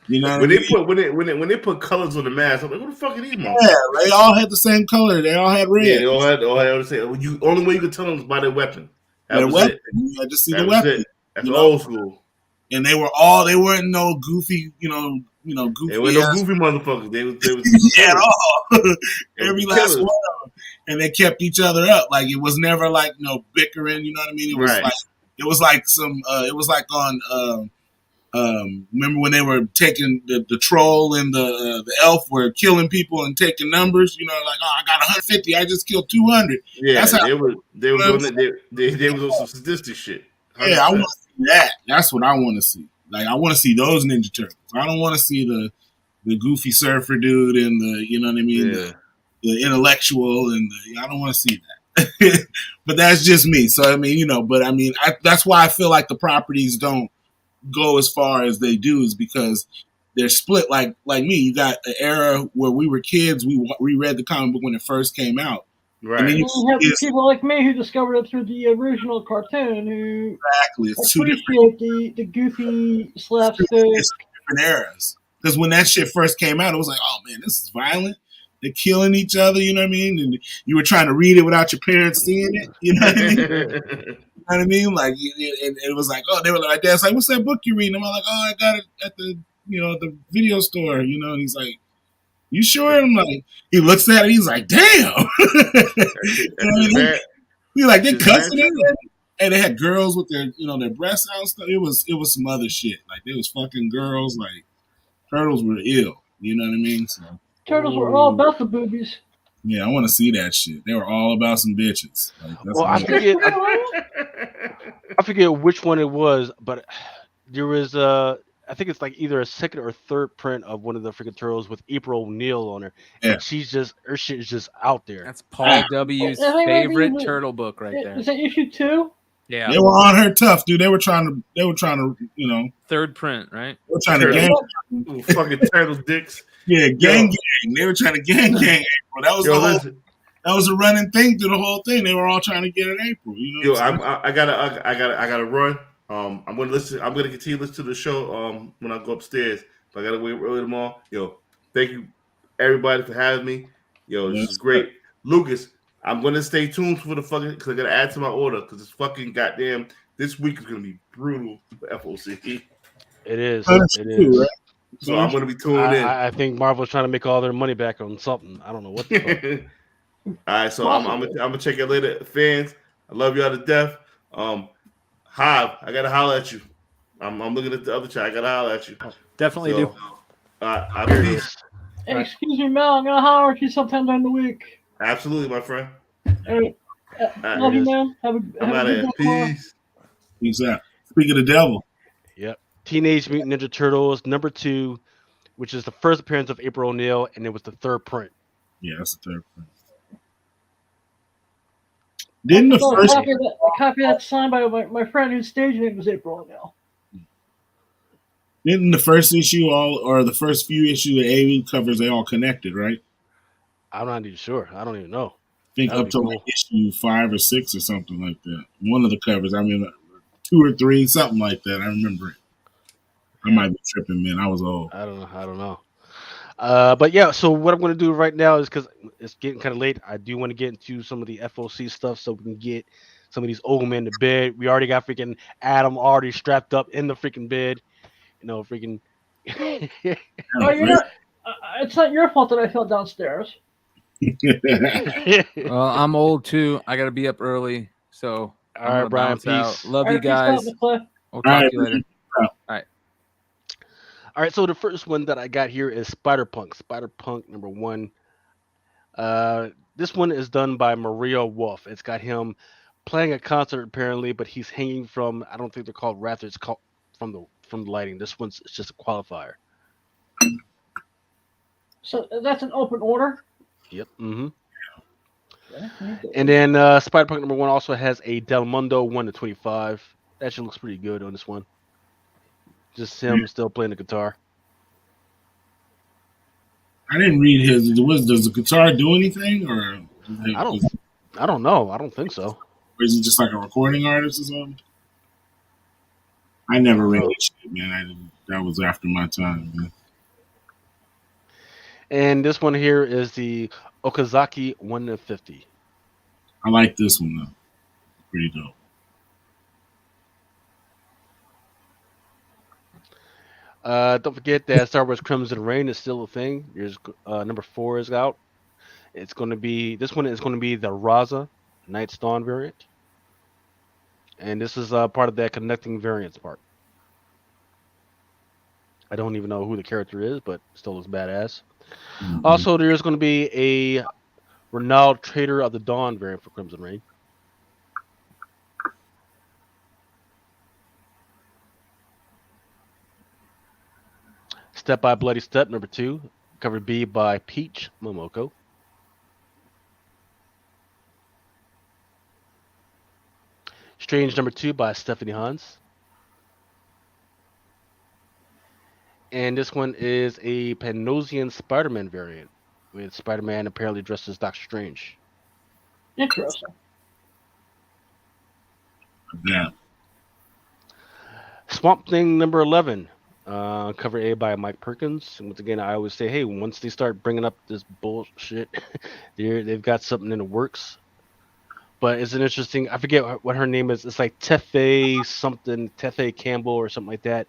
you know when they put colors on the mask, I'm like, what the fuck are these monsters? Yeah, they all had the same color. They all had red. Yeah, they all had the same. You only way you could tell them was by their weapon. That was it. You had to see That the was weapon. it. That's old school. And they weren't no goofy, goofy. They weren't no goofy motherfuckers. They was at all. Every last killers. one of them. And they kept each other up. Like it was never like bickering. You know what I mean? It was Right. like it was like some. It was like on. Remember when they were taking the troll and the elf were killing people and taking numbers? Like, oh, I got 150. I just killed 200. Yeah, That's how they was on some sadistic shit. 100%. Yeah, I want to see that. That's what I want to see. Like, I want to see those Ninja Turtles. I don't want to see the goofy surfer dude and the, you know what I mean, the intellectual and I don't want to see that. But that's just me. So I mean, that's why I feel like the properties don't go as far as they do is because they're split. Like me, you got an era where we were kids. We read the comic book when it first came out. Right. And then you have people like me who discovered it through the original cartoon who appreciate the goofy slapstick. It's different eras. Because when that shit first came out, it was like, oh man, this is violent. They're killing each other, you know what I mean? And you were trying to read it without your parents seeing it, you know what I mean? You know what I mean? Like, and it was like, oh, they were like, my dad's like, what's that book you reading? I'm like, oh, I got it at the video store, and he's like, you sure? I'm like, he looks at it, he's like, damn. He's like, they're cussing at them. And they had girls with their, their breasts out and stuff. It was some other shit. Like, there was fucking girls. Like, turtles were ill. You know what I mean? So, turtles were all about the boobies. Yeah, I want to see that shit. They were all about some bitches. Like, well, I forget which one it was, but there was I think it's like either a second or third print of one of the freaking turtles with April O'Neil on her. Yeah. And her shit is just out there. That's Paul W.'s favorite turtle book right there. Is that issue 2? Yeah. They were on her tough, dude. They were trying to, third print, right? They were trying to gang. Fucking turtle dicks. Yeah, gang. They were trying to gang April. That was that was a running thing through the whole thing. They were all trying to get at April. I gotta run. I'm gonna continue to listen to the show when I go upstairs. But I gotta wait early tomorrow. Thank you everybody for having me. Yo, this is great. Lucas, I'm gonna stay tuned for the fucking because I gotta add to my order because it's fucking goddamn. This week is gonna be brutal for FOC. It is. That's It true, is. right? So I'm gonna be tuning in. I think Marvel's trying to make all their money back on something. I don't know what the fuck. All right, so I'm gonna check it later, fans. I love y'all to death. Hive, I gotta holler at you. I'm looking at the other chat. I gotta holler at you. Definitely So, do. Peace. Hey, excuse me, Mel. I'm gonna holler at you sometime during the week. Absolutely, my friend. Hey, love you, man. Have a good day tomorrow. Peace. Peace out. Speak of the devil. Yep. Teenage Mutant Ninja Turtles #2, which is the first appearance of April O'Neil, and it was the third print. Yeah, that's the third print. Didn't the So first a copy of that signed by my friend whose stage name was April O'Neil. Didn't the first issue or the first few issues of AV covers they all connected, right? I'm not even sure. I don't even know. I think That'd up be to cool. like issue 5 or 6 or something like that. One of the covers, I mean, 2 or 3, something like that. I remember it. I might be tripping, man. I was old. I don't know. But yeah, so what I'm going to do right now is because it's getting kind of late, I do want to get into some of the FOC stuff so we can get some of these old men to bed. We already got freaking Adam already strapped up in the freaking bed. You know, freaking. Oh, you're not. It's not your fault that I fell downstairs. Well, I'm old too. I got to be up early, so All right, Brian. Peace. Love All you right, peace out, guys. McClay. We'll talk to you later. All right, so the first one that I got here is Spider-Punk. Spider-Punk #1. This one is done by Maria Wolf. It's got him playing a concert apparently, but he's hanging from, I don't think they're called rafters, it's called from the lighting. This one's it's just a qualifier. So that's an open order. Yep. And then Spider-Punk #1 also has a Del Mundo 1/25. That actually looks pretty good on this one. Just him still playing the guitar. I didn't read his. Does the guitar do anything, or I don't know. I don't think so. Or is he just like a recording artist or something? I never read this shit, man. That was after my time, man. And this one here is the Okazaki 1/50. I like this one though. Pretty dope. Don't forget that Star Wars Crimson Reign is still a thing. There's #4 is out. It's going to be this one is going to be the Raza Night's Dawn variant, and this is part of that connecting variants part. I don't even know who the character is, but still looks badass. Mm-hmm. Also, there's going to be a Ronald Trader of the Dawn variant for Crimson Reign. Step by Bloody Step #2, cover B by Peach Momoko. Strange #2 by Stephanie Hans. And this one is a Panosian Spider-Man variant, with Spider-Man apparently dressed as Doctor Strange. Interesting. Yeah. Swamp Thing #11. Cover A by Mike Perkins. And once again, I always say, hey, once they start bringing up this bullshit, they've got something in the works. But it's an interesting, I forget what her name is. It's like Tefe Campbell or something like that.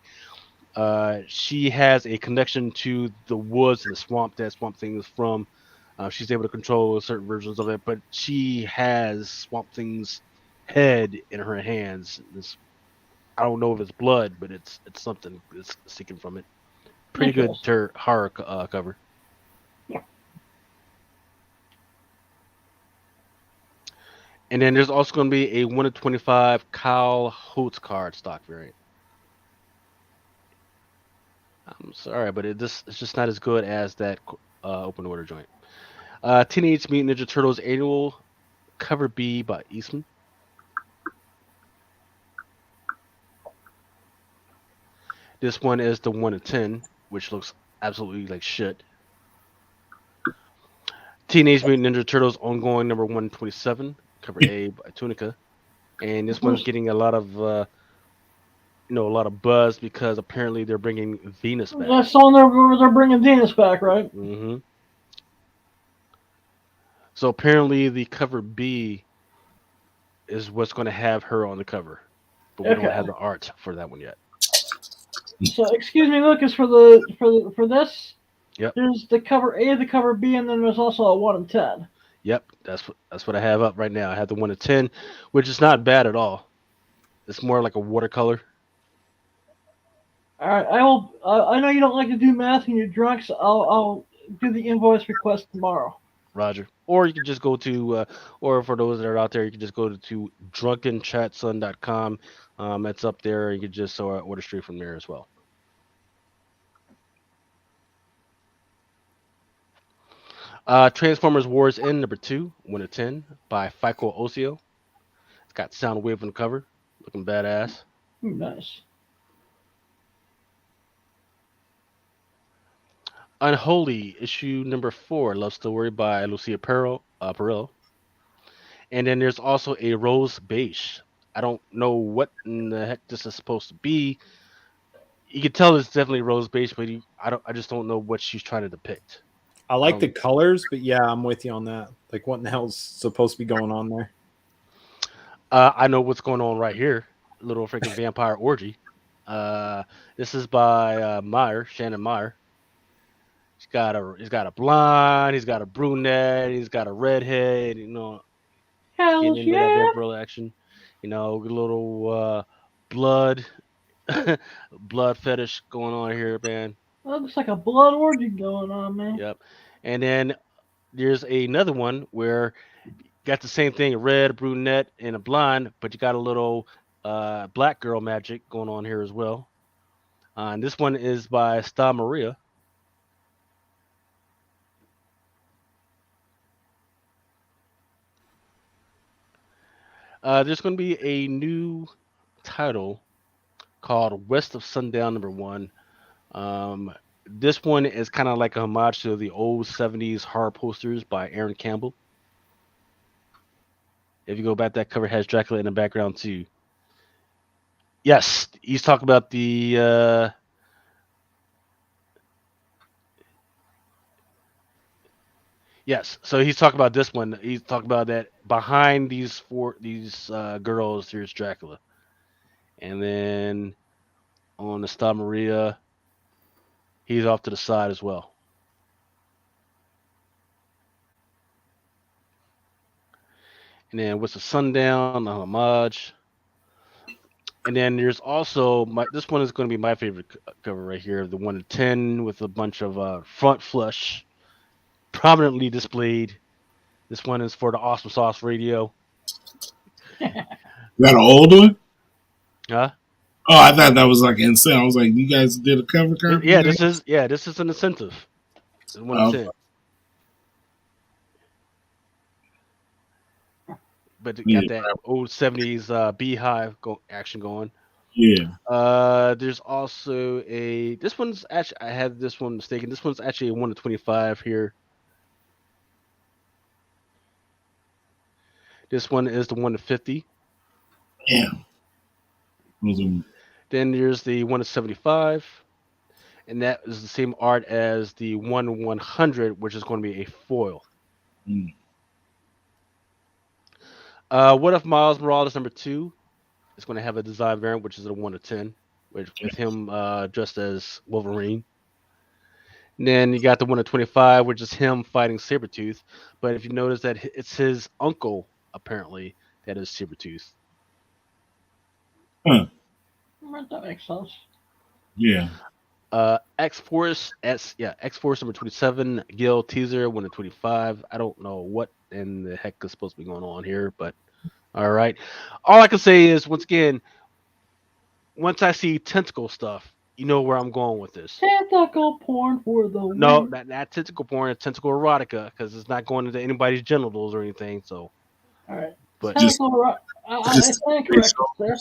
She has a connection to the woods and the swamp that Swamp Thing is from. She's able to control certain versions of it, but she has Swamp Thing's head in her hands. I don't know if it's blood, but it's something that's sticking from it. Pretty good horror cover. Yeah. And then there's also going to be a 1/25 Kyle Holtz card stock variant. I'm sorry, but it's just not as good as that open order joint. Teenage Mutant Ninja Turtles Annual, cover B by Eastman. This one is the 1/10, which looks absolutely like shit. Teenage Mutant Ninja Turtles ongoing #127, cover A by Tunica, and this one's getting a lot of a lot of buzz because apparently they're bringing Venus back. That's on there where they're bringing Venus back, right? Mm-hmm. So apparently, the cover B is what's going to have her on the cover, but we don't Okay. have the art for that one yet. So excuse me, Lucas, for this, Yep, there's the cover A, the cover B, and then there's also a 1 and 10. yep. That's what I have up right now. I have the 1 to 10, which is not bad at all. It's more like a watercolor. All right, I will. I know you don't like to do math and you're drunk, so I'll do the invoice request tomorrow. Roger. Or you can just go to, or for those that are out there, you can just go to drunkenchatson.com. It's up there. You can just order straight from there as well. Transformers Wars End #2, 1 to 10 by FICO Osio. It's got Soundwave on the cover, looking badass. Ooh, nice. Unholy issue #4, love story by Lucia Perillo. And then there's also a Rose Beige. I don't know what in the heck this is supposed to be. You can tell it's definitely Rose Beige, but I just don't know what she's trying to depict. I like the colors, but yeah, I'm with you on that. Like, what in the hell's supposed to be going on there? I know what's going on right here. Little freaking vampire orgy. This is by Shannon Meyer. He's got a blonde, he's got a brunette, he's got a redhead, Hell getting into that yeah! vampire action. A little blood blood fetish going on here, man. That looks like a blood orgy going on, man. Yep. And then there's another one where you got the same thing, a red, brunette, and a blonde, but you got a little black girl magic going on here as well. And this one is by Sta Maria. There's going to be a new title called West of Sundown #1. This one is kind of like a homage to the old 70s horror posters by Aaron Campbell. If you go back, that cover has Dracula in the background too. Yes, he's talking about the yes. So he's talking about this one. He's talking about that behind these girls, there's Dracula, and then on the Sta Maria, he's off to the side as well. And then what's the Sundown, the homage. And then there's also this one is going to be my favorite cover right here, the 1 to 10 with a bunch of front flush prominently displayed. This one is for the Awesome Sauce Radio. That an old one? Huh? Oh, I thought that was like insane. I was like, you guys did a cover? Yeah, this is an incentive. 1 to 10. But it got that old 70s beehive action going. Yeah. There's also this one's actually, I had this one mistaken. This one's actually a 1 to 25 here. This one is the 1 to 50. Yeah. Then there's the 1 to 75. And that is the same art as the 1 to 100, which is going to be a foil. What if Miles Morales #2 is going to have a design variant, which is a 1 to 10, with him dressed as Wolverine. And then you got the 1 to 25, which is him fighting Sabretooth. But if you notice that it's his uncle, apparently, that is Sabretooth. Huh. That makes sense. Yeah. X-Force X-Force #27, Gil teaser, 1 to 25. I don't know what in the heck is supposed to be going on here, but all right. All I can say is, once again, once I see tentacle stuff, you know where I'm going with this. Tentacle porn for the win. No, not tentacle porn, it's tentacle erotica, because it's not going into anybody's genitals or anything. So, all right, but tentacle I stand corrected, sir.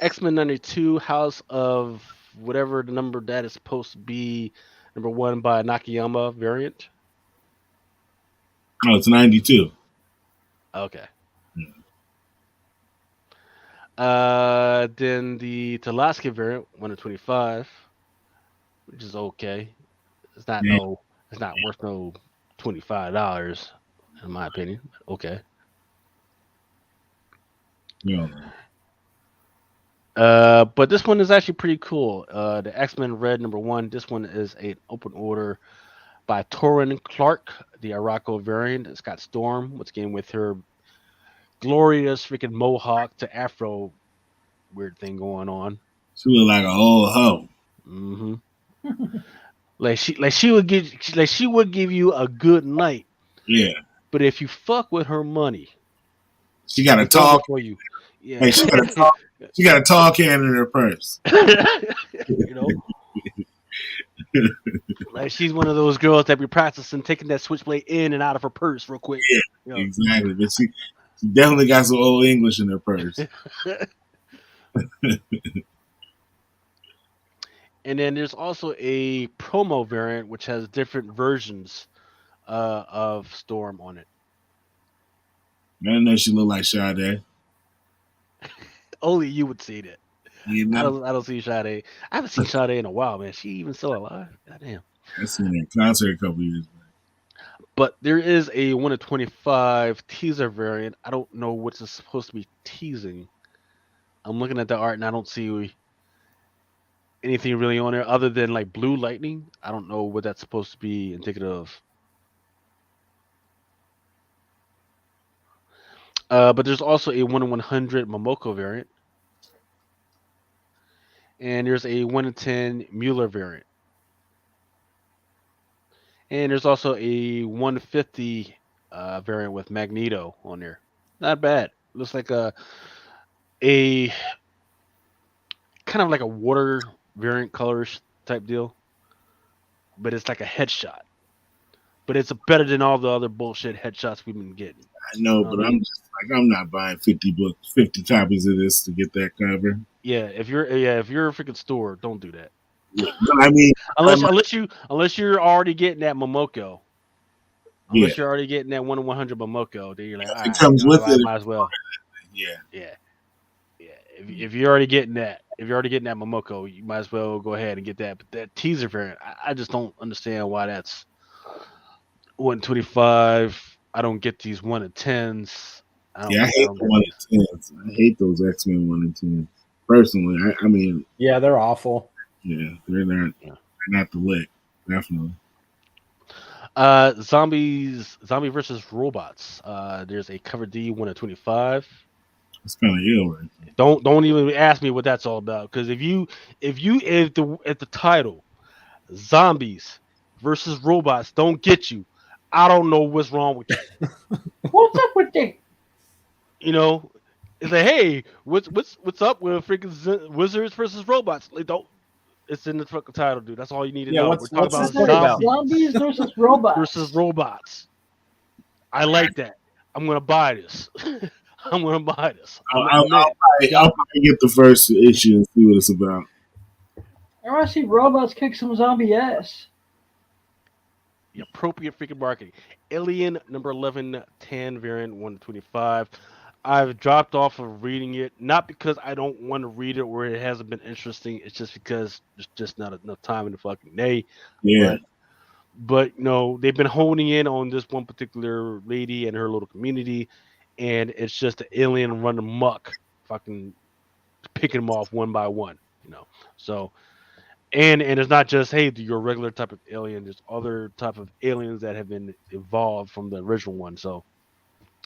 X-Men #2, House of whatever the number that is supposed to be, #1 by Nakayama variant. Oh, it's 92. Okay. Then the Talaska variant, 1 in 25, which is okay. It's not Yeah. no, it's not worth no $25 in my opinion. Okay. Yeah. But this one is actually pretty cool. The X-Men Red #1. This one is an open order by Torrin Clark, the Araco variant. It's got Storm, once again with her glorious freaking mohawk to afro weird thing going on. She look like an old hoe. hmm she would give you a good night, Yeah. but if you fuck with her money, She got a it's over tall. for you. Yeah, Hey, she got a tall. She got a tall can in her purse. you know, like she's one of those girls that be practicing taking that switchblade in and out of her purse real quick. Yeah, You know? exactly. But she definitely got some old English in her purse. And then there's also a promo variant which has different versions of Storm on it. I know she look like Sade. Only you would see that. You know, I don't see Sade. I haven't seen Sade in a while, man. She even still alive? Goddamn. I seen that concert a couple years back. But there is a 1 in 25 teaser variant. I don't know what it's supposed to be teasing. I'm looking at the art and I don't see anything really on there other than like blue lightning. I don't know what that's supposed to be indicative of. But there's also a 1 in 100 Momoko variant. And there's a 1 in 10 Mueller variant. And there's also a 150 variant with Magneto on there. Not bad. Looks like a kind of like a water variant colors type deal. But it's like a headshot. But it's better than all the other bullshit headshots we've been getting. I know, but I'm just like I'm not buying 50 copies of this to get that cover. Yeah, if you're a freaking store, don't do that. Yeah. I mean, unless you're already getting that Momoko. Unless yeah. you're already getting that 1 in 100 Momoko, then you're like, If it comes with I it, might as well. Yeah. If you're already getting that, Momoko, you might as well go ahead and get that. But that teaser variant, I just don't understand why that's 125. I don't get these 1 in 10s. I hate the 1 in 10s. I hate those X-Men 1 in 10s. Personally, I mean, yeah, they're awful. Yeah, they're not the lick, definitely. Zombie versus robots. There's a cover D 1 in 25. It's kind of ill, right? Don't even ask me what that's all about. Because if the title zombies versus robots don't get you, I don't know what's wrong with you. What's up with that? You know, it's like, hey, what's up with freaking wizards versus robots? Like, don't. It's in the fucking title, dude. That's all you need to know. What's We're talking this about zombies versus robots. Versus robots. I like that. I'm gonna buy this. I'm gonna buy this. I'll probably get the first issue and see what it's about. I want to see robots kick some zombie ass. The appropriate freaking marketing. Alien number 1110 variant 125. I've dropped off of reading it, not because I don't want to read it or it hasn't been interesting. It's just because there's just not enough time in the fucking day. Yeah. But they've been honing in on this one particular lady and her little community, and it's just an alien running muck, fucking picking them off one by one. So and it's not just your regular type of alien. There's other type of aliens that have been evolved from the original one. So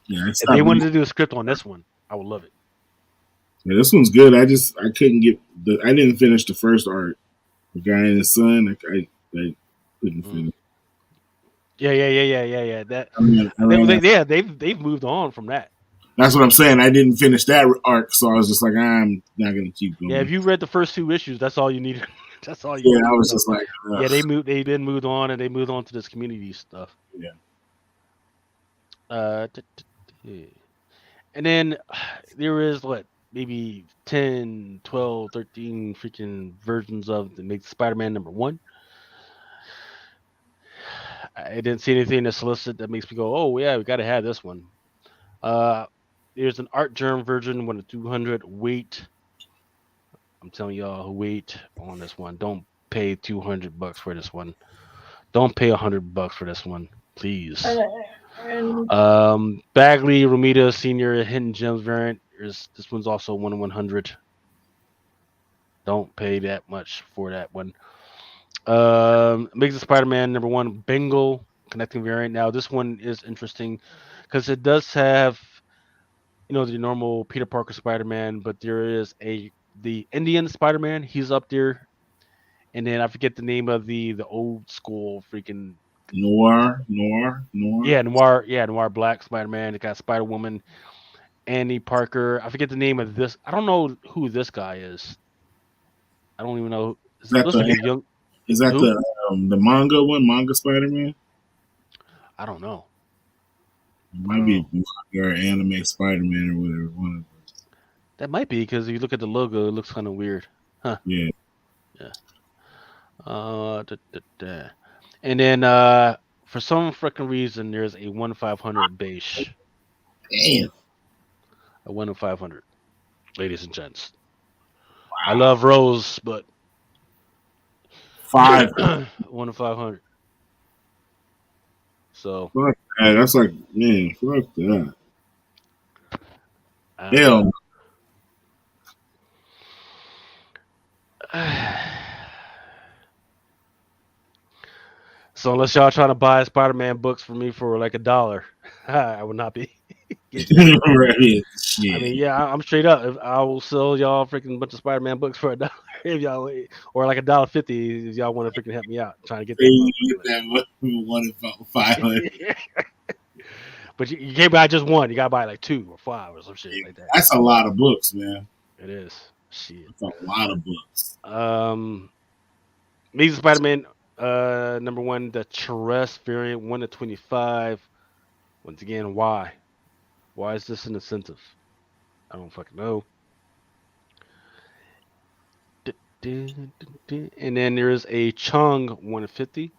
yeah, if they wanted to do a script on this one, I would love it. Yeah, this one's good. I couldn't get I didn't finish the first art. The guy and his son, I couldn't finish. Yeah. That they've moved on from that. That's what I'm saying. I didn't finish that arc, so I was just like, I'm not gonna keep going. Yeah, if you read the first 2 issues, that's all you needed. That's all you. Yeah, needed. I was just like, ugh. Yeah, they've been moved on, and they moved on to this community stuff. Yeah. And then there is maybe 10, 12, 13 freaking versions of the Spider-Man #1. I didn't see anything to solicit that makes me go, oh yeah, we got to have this one. There's an art germ version, 1/200 weight. I'm telling y'all, wait on this one. Don't pay $200 for this one. Don't pay $100 for this one, please. And Bagley Romita Senior Hidden Gems variant. This one's also 1/100. Don't pay that much for that one. Amazing Spider-Man #1 Bengal connecting variant. Now this one is interesting because it does have, the normal Peter Parker Spider-Man, but there is the Indian Spider-Man. He's up there, and then I forget the name of the old school freaking Noir. noir black Spider-Man. It got Spider-Woman, Andy Parker. I forget the name of this. I don't know who this guy is. I don't even know. Is that Looks like a young. Who? the manga one? Manga Spider-Man? I don't know. It might be manga or anime Spider-Man or whatever. One of those. That might be because if you look at the logo, it looks kind of weird. Huh. Yeah. Yeah. And then for some freaking reason, there's a 1/500 base. Damn. A 1/500, ladies and gents. Wow. I love Rose, but 1/500. So fuck that. That's like, man, fuck that. Hell. So unless y'all trying to buy Spider-Man books for me for like $1, I would not be. Right. I mean, yeah, I'm straight up. I will sell y'all freaking bunch of Spider-Man books for $1 if y'all, or like $1.50 if y'all want to freaking help me out trying to get that 1/500. But you can't buy just one. You gotta buy like 2 or 5 or some shit like that. That's a lot of books, man. It is. Shit. That's a lot of books. Amazing Spider-Man #1, the Charest variant, 1/25. Once again, why? Why is this an incentive? I don't fucking know. And then there is a Chung 1/50.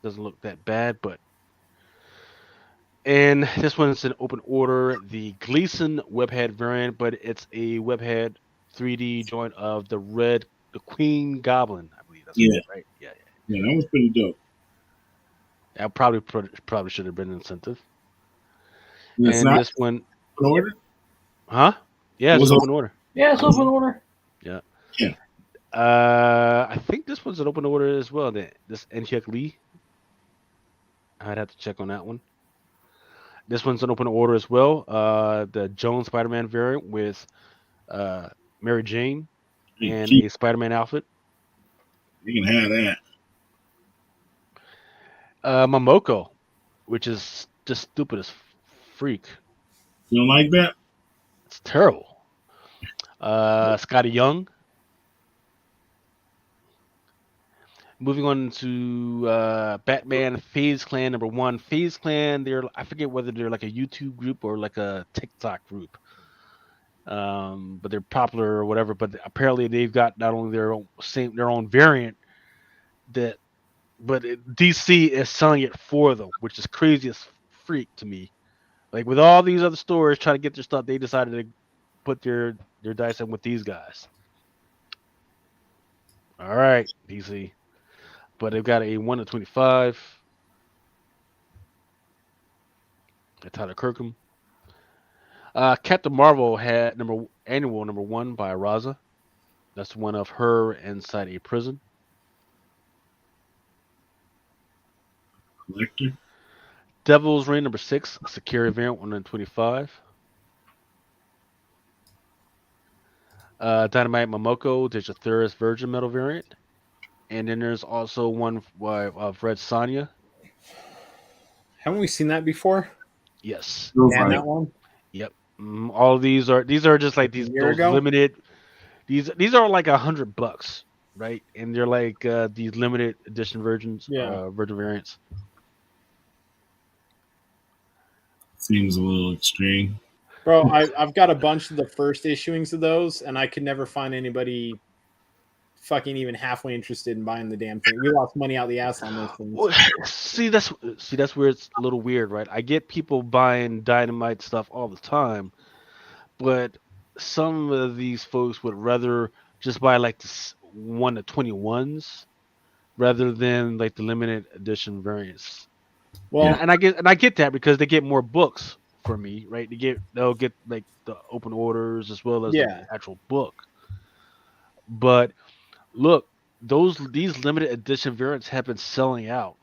Doesn't look that bad, but. And this one's an open order, the Gleason webhead variant, but it's a webhead 3D joint of the Queen Goblin, I believe. That's right. Yeah, that was pretty dope. That probably should have been an incentive. It's and not this one, open order? Huh? Yeah, it's open order. Yeah, it's open order. Yeah. Yeah. I think this one's an open order as well. This Enhyuk Lee. I'd have to check on that one. This one's an open order as well. The Jones Spider-Man variant with Mary Jane and a Spider-Man outfit. You can have that. Momoko, which is just stupid as freak. You don't like that? It's terrible. Scotty Young. Moving on to Batman FaZe Clan #1. FaZe Clan, I forget whether they're like a YouTube group or like a TikTok group. But they're popular or whatever. But apparently they've got not only their own variant but DC is selling it for them, which is crazy as freak to me. Like with all these other stores trying to get their stuff, they decided to put their dice in with these guys. All right, DC. But they've got a 1/25. That's Tyler Kirkham. Captain Marvel had annual #1 by Raza. That's one of her inside a prison. Collector. Devil's Reign #6, Security variant, 1/25. Dynamite Momoko, there's a Thuris Virgin Metal variant. And then there's also one of Red Sonja. Haven't we seen that before? Yes. And that one? Yep. All of these are just like those limited. These are like $100, right? And they're like these limited edition versions, virgin variants. Seems a little extreme. Bro, I've got a bunch of the first issuings of those, and I could never find anybody fucking even halfway interested in buying the damn thing. We lost money out the ass on those things. Well, see, that's where it's a little weird, right? I get people buying Dynamite stuff all the time, but some of these folks would rather just buy like the 1 to 21s rather than like the limited edition variants. Well, And I get that because they get more books for me, right? They'll get like the open orders as well as the yeah. actual book. But look, these limited edition variants have been selling out.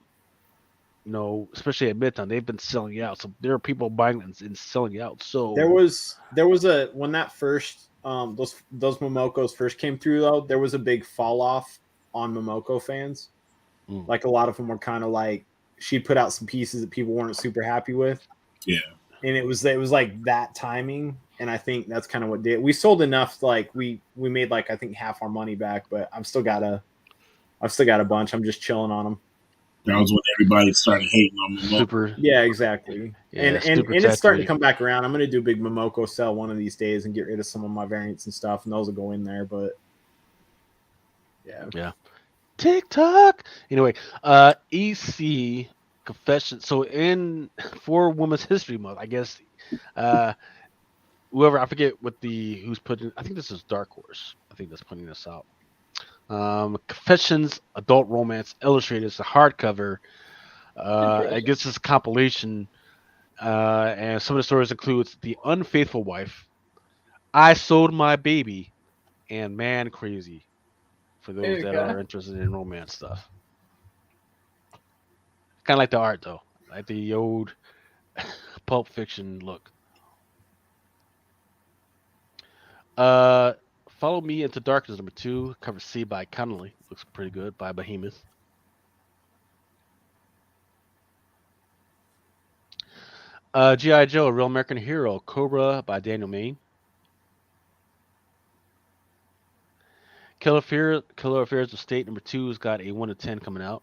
Especially at Midtown, they've been selling out. So there are people buying them and selling out. So There was a when that first those Momokos first came through though, there was a big fall off on Momoko fans. Mm. Like a lot of them were kind of like she put out some pieces that people weren't super happy with. Yeah. And it was like that timing, and I think that's kind of what did. We sold enough, like we made like I think half our money back, but I've still got a bunch. I'm just chilling on them. That was when everybody started hating on Momoko. super, Yeah, exactly. yeah, and super it's starting to saturated. come back around. I'm gonna do a big Momoko sell one of these days and get rid of some of my variants and stuff, and those will go in there. But yeah, TikTok. Anyway, EC confession. So for Women's History Month, I guess, uh, whoever I forget who's putting. I think this is Dark Horse. I think that's putting this out. Confessions, adult romance, illustrated. It's a hardcover. I guess it's a compilation. And some of the stories includes The Unfaithful Wife, I Sold My Baby, and Man Crazy, for There those you that go. are interested in romance stuff. Kind of like the art, though. Like the old Pulp Fiction look. Follow Me Into Darkness, #2, cover C by Connolly. Looks pretty good, by Behemoth. G.I. Joe, A Real American Hero, Cobra by Daniel Main. Killer Affairs of State #2 has got a 1 to 10 coming out.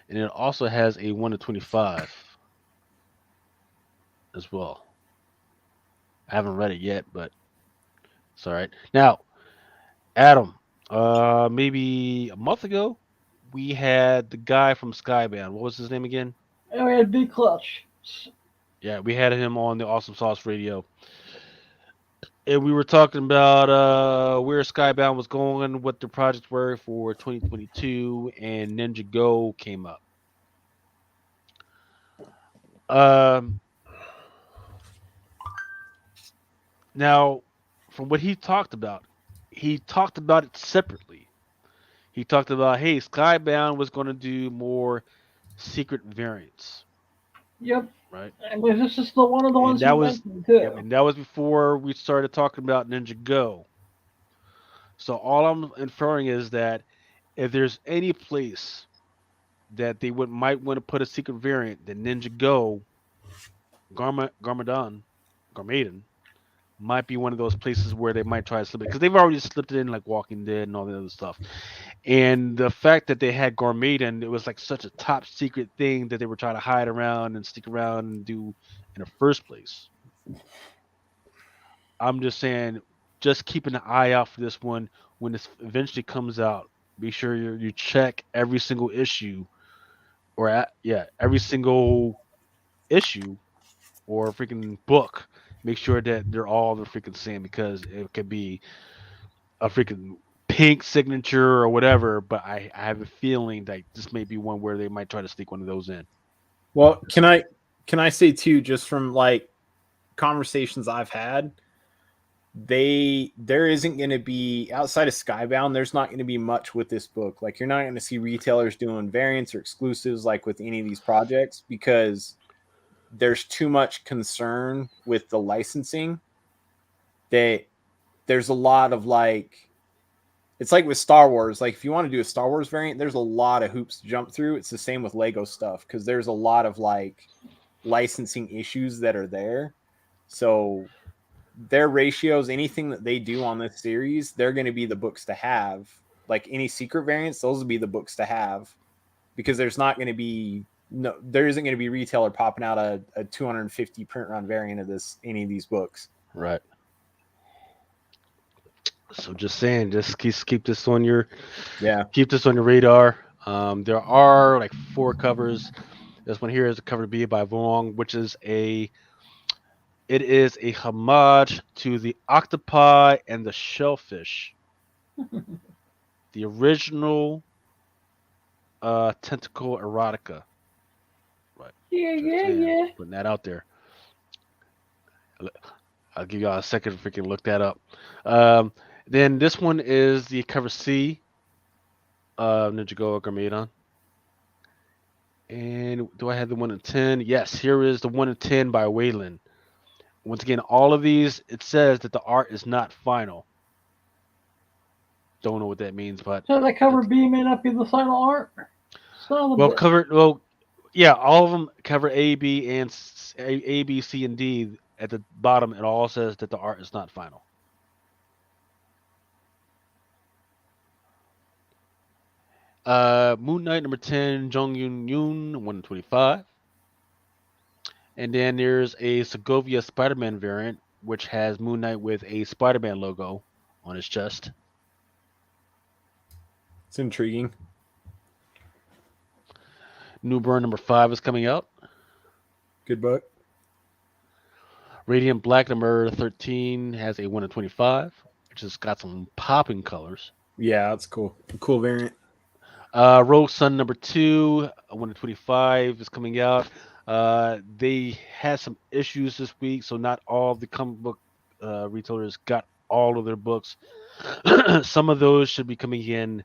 And it also has a 1 to 25 as well. I haven't read it yet, but it's all right. Now, Adam, maybe a month ago, we had the guy from Skybound. What was his name again? And we had Big Clutch. Yeah, we had him on the Awesome Sauce Radio. And we were talking about where Skybound was going, what their projects were for 2022, and Ninja Go came up. Now, from what he talked about it separately. He talked about, hey, Skybound was going to do more secret variants, Yep. right? And this is one of the ones that he was mentioned too. and that was before we started talking about Ninja Go. So all I'm inferring is that if there's any place that they might want to put a secret variant, then Ninja Go, Garmadon might be one of those places where they might try to slip it, because they've already slipped it in like Walking Dead and all the other stuff. And the fact that they had Garmadon, it was like such a top secret thing that they were trying to hide around and stick around and do in the first place. I'm just saying, just keeping an eye out for this one when this eventually comes out. Be sure you check every single issue, every single issue or freaking book. Make sure that they're all the freaking same, because it could be a freaking pink signature or whatever. But I have a feeling that this may be one where they might try to sneak one of those in. Well, can I say too, just from like conversations I've had, there isn't going to be, outside of Skybound, there's not going to be much with this book. Like, you're not going to see retailers doing variants or exclusives like with any of these projects, because there's too much concern with the licensing that there's a lot of like, it's like with Star Wars. Like, if you want to do a Star Wars variant, there's a lot of hoops to jump through. It's the same with Lego stuff, because there's a lot of like licensing issues that are there. So their ratios, anything that they do on this series, they're going to be the books to have. Like any secret variants, those will be the books to have, because there isn't going to be retailer popping out a 250 print run variant of any of these books. Right. So just saying, just keep this on your radar. There are like 4 covers. This one here is a cover B by Vuong, which is a It is a homage to the octopi and the shellfish. The original tentacle erotica. Right. Yeah, Just yeah, saying. yeah. Putting that out there. I'll give y'all a second to freaking look that up. Um, then this one is the cover C of Ninjago Garmadon. And do I have the 1 in 10? Yes, here is the 1 in 10 by Wayland. Once again, all of these, it says that the art is not final. Don't know what that means, but So that cover B may not be the final art. Son of a bitch. yeah, all of them cover A, B, and A, B, C, and D. At the bottom, it all says that the art is not final. Moon Knight number 10, Jong Yun Yoon, 125. And then there's a Segovia Spider-Man variant, which has Moon Knight with a Spider-Man logo on his chest. It's intriguing. New Burn number 5 is coming out. Good book. Radiant Black number 13 has a 1 in 25, which has got some popping colors. Yeah, that's cool. Cool variant. Rogue Sun number 2, 1 in 25 is coming out. They had some issues this week, so not all the comic book retailers got all of their books. Some of those should be coming in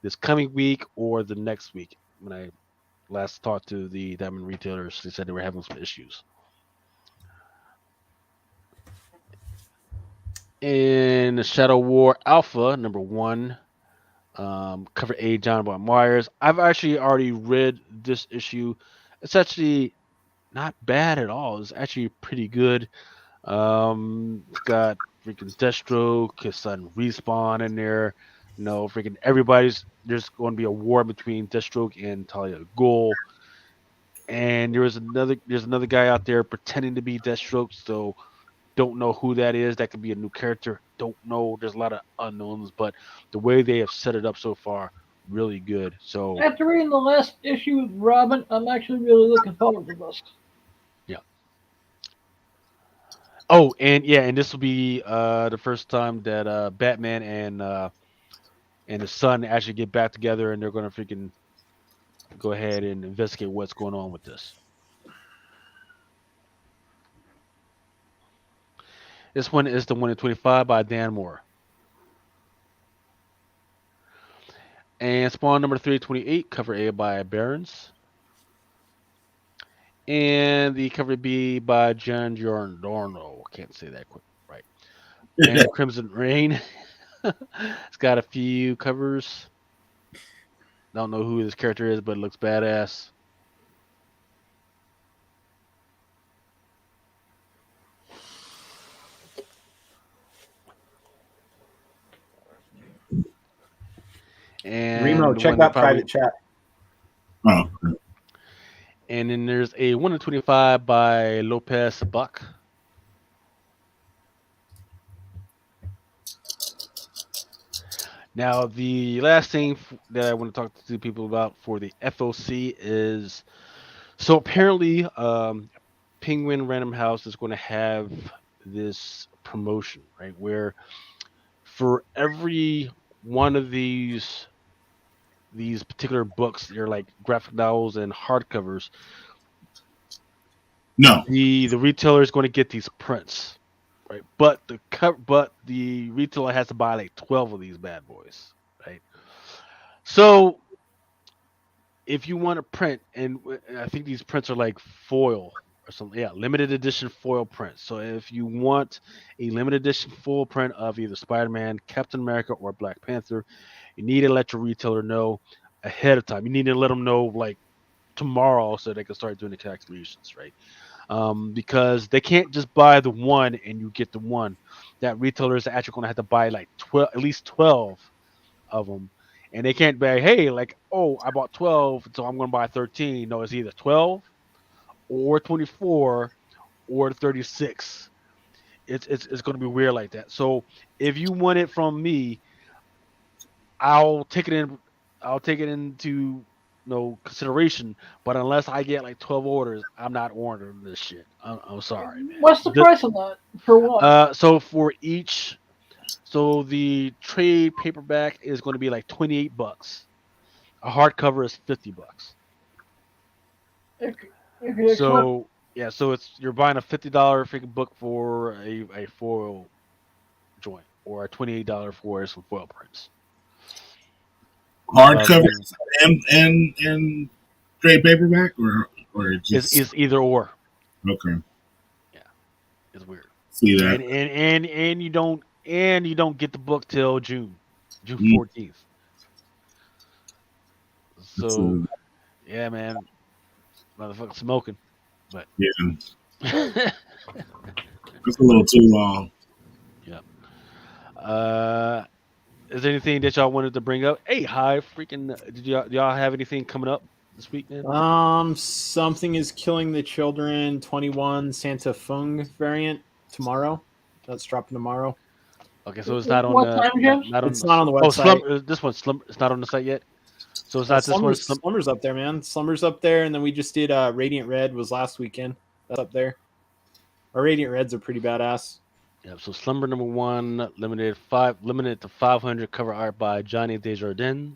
this coming week or the next week. When I last talked to the diamond retailers, they said they were having some issues. In Shadow War Alpha number 1, cover A, John Boy Myers. I've actually already read this issue. It's actually not bad at all. It's actually pretty good. It's got freaking Deathstroke, his son Respawn in there. Freaking everybody's. There's going to be a war between Deathstroke and Talia al Ghul. And there's another guy out there pretending to be Deathstroke. So don't know who that is. That could be a new character. Don't know. There's a lot of unknowns, but the way they have set it up so far, really good. So After reading the last issue with Robin, I'm actually really looking forward to this. yeah. Oh, and this will be the first time that Batman and his son actually get back together, and they're gonna freaking go ahead and investigate what's going on with this. This one is the 1 in 25 by Dan Moore. And Spawn number 328, cover A by Barons. And the cover B by John Giordano. Can't say that quick, right? And Crimson Rain. It's got a few covers. Don't know who this character is, but it looks badass. And Remo, the check one that that probably private chat. Oh, And then there's a 1 in 25 by Lopez Buck. Now, the last thing that I want to talk to people about for the FOC is, so apparently Penguin Random House is going to have this promotion, right? Where for every one of these particular books, they're like graphic novels and hardcovers, no. the retailer is going to get these prints, right? But the retailer has to buy like 12 of these bad boys, right? So if you want to print, and I think these prints are like foil or something, yeah, limited edition foil prints. So if you want a limited edition foil print of either Spider-Man, Captain America, or Black Panther, you need to let your retailer know ahead of time. You need to let them know like tomorrow so they can start doing the calculations, right? Because they can't just buy the one and you get the one. That retailer is actually going to have to buy like 12, at least 12 of them, and they can't be, hey, like, oh, I bought 12, so I'm going to buy 13. No, it's either 12 or 24 or 36. It's going to be weird like that. So if you want it from me, I'll take it into no consideration. But unless I get like 12 orders, I'm not ordering this shit. I'm sorry, man. What's the price of that for one? So for each, so the trade paperback is going to be like $28. A hardcover is $50. If you So yeah, so it's you're buying a $50 freaking book for a foil joint, or a $28 for some foil prints. Hardcover and trade paperback, or just It's either or. okay. Yeah, it's weird. See that? And you don't get the book till June Mm. 14th. So yeah, man, motherfucker smoking, but Yeah, that's a little too long. yeah. Is there anything that y'all wanted to bring up? Hey, hi, freaking! Do y'all have anything coming up this week, man? Something is killing the children. 21 Santa Fung variant tomorrow. That's dropping tomorrow. Okay, so it's not on What the time, James? not on It's not on the Oh, website. This one's Slumber. It's not on the site yet. So it's not this one. Slumber's up there, man. Slumber's up there, and then we just did Radiant Red was last weekend. That's up there. Our Radiant Reds are pretty badass. Yeah, so Slumber #1, limited to 500, cover art by Johnny Desjardins.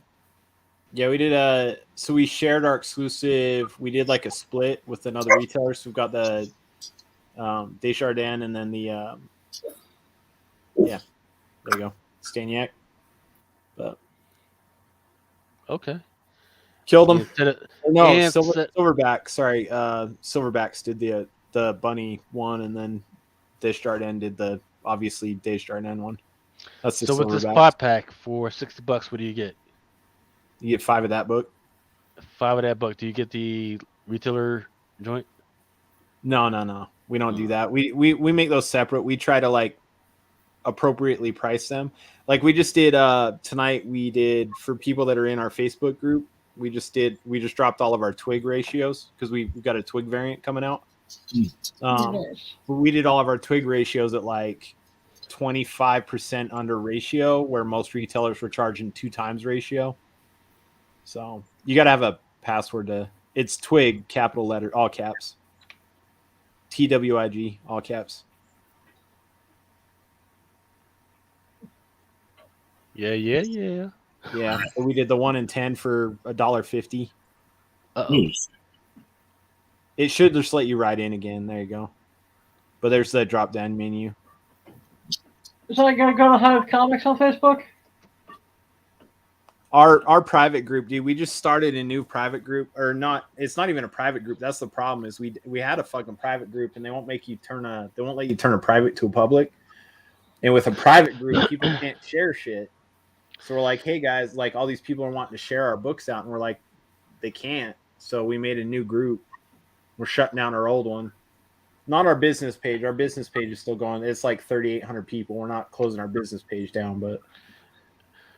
Yeah, we did so we shared our exclusive. We did like a split with another retailer. So we've got the Desjardins and then the yeah, there you go, Staniak. But Okay. killed them. No, and Silverback. Sorry, Silverbacks did the bunny one, and then Desjardins did the obviously Desjardins one. That's the So with this Silverbacks. 5-pack for $60, what do you get? You get 5 of that book. 5 of that book. Do you get the retailer joint? No. We don't do that. We make those separate. We try to like appropriately price them. Like we just did tonight. We did for people that are in our Facebook group. We just dropped all of our twig ratios because we've got a twig variant coming out. We did all of our twig ratios at like 25% under ratio, where most retailers were charging 2 times ratio. So you got to have a password to. It's twig, capital letter, all caps. TWIG, all caps. Yeah. Yeah, so we did the 1 in 10 for $1.50. It should just let you write in again. There you go. But there's the drop down menu. Is that gonna go to Hive Comics on Facebook? Our private group, dude. We just started a new private group, or not? It's not even a private group. That's the problem. Is we had a fucking private group, and they won't let you turn a private to a public. And with a private group, people can't share shit. So we're like, hey guys, like all these people are wanting to share our books out, and we're like, they can't. So we made a new group. We're shutting down our old one. Not our business page. Our business page is still going. It's like 3,800 people. We're not closing our business page down, but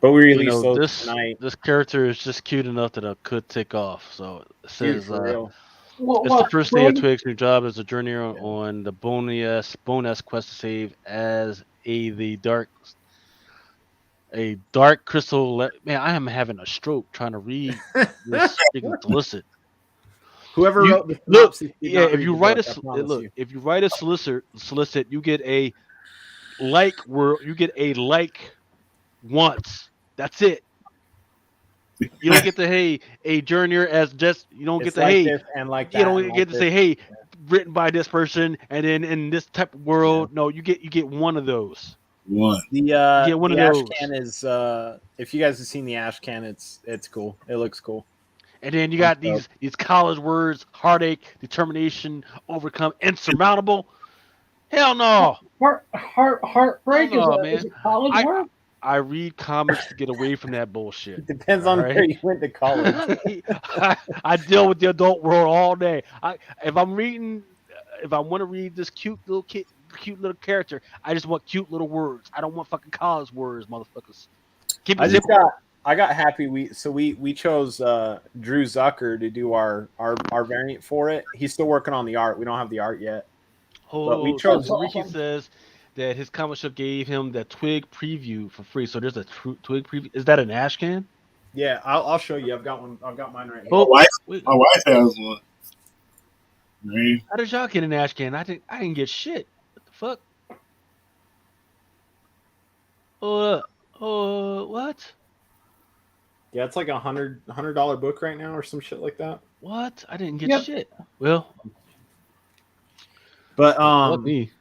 we released those tonight. This character is just cute enough that I could take off. So it says for real. it's the first day of Twig's new job as a journey on the Bone-S quest to save as the dark crystal. Man, I am having a stroke trying to read this freaking solicit. Whoever wrote the synopsis, if you write a solicit, you get a like word. You get a like once. That's it. You don't get to a journey as just. You don't get to and like that. You don't get to say hey, written by this person, and then in this type of world, no, you get one of those. One. The ash can is if you guys have seen the ash can, it's cool. It looks cool. And then you got these college words: heartache, determination, overcome, insurmountable. Hell no. Heartbreak is a college word. I read comics to get away from that bullshit. It depends on where you went to college. I deal with the adult world all day. If I want to read this cute little character, I just want cute little words. I don't want fucking college words, motherfuckers. I got happy. We chose Drew Zucker to do our variant for it. He's still working on the art. We don't have the art yet. But we chose. Ricky says that his comic shop gave him the Twig preview for free. So there's a Twig preview. Is that an ash can? Yeah, I'll show you. I've got one. I've got mine right here. Oh, My wife has one. Man. how did y'all get an ash can? I didn't get shit. What the fuck? What? Yeah, it's like $100 book right now or some shit like that. What? I didn't get Yep. shit. Well, But fuck me.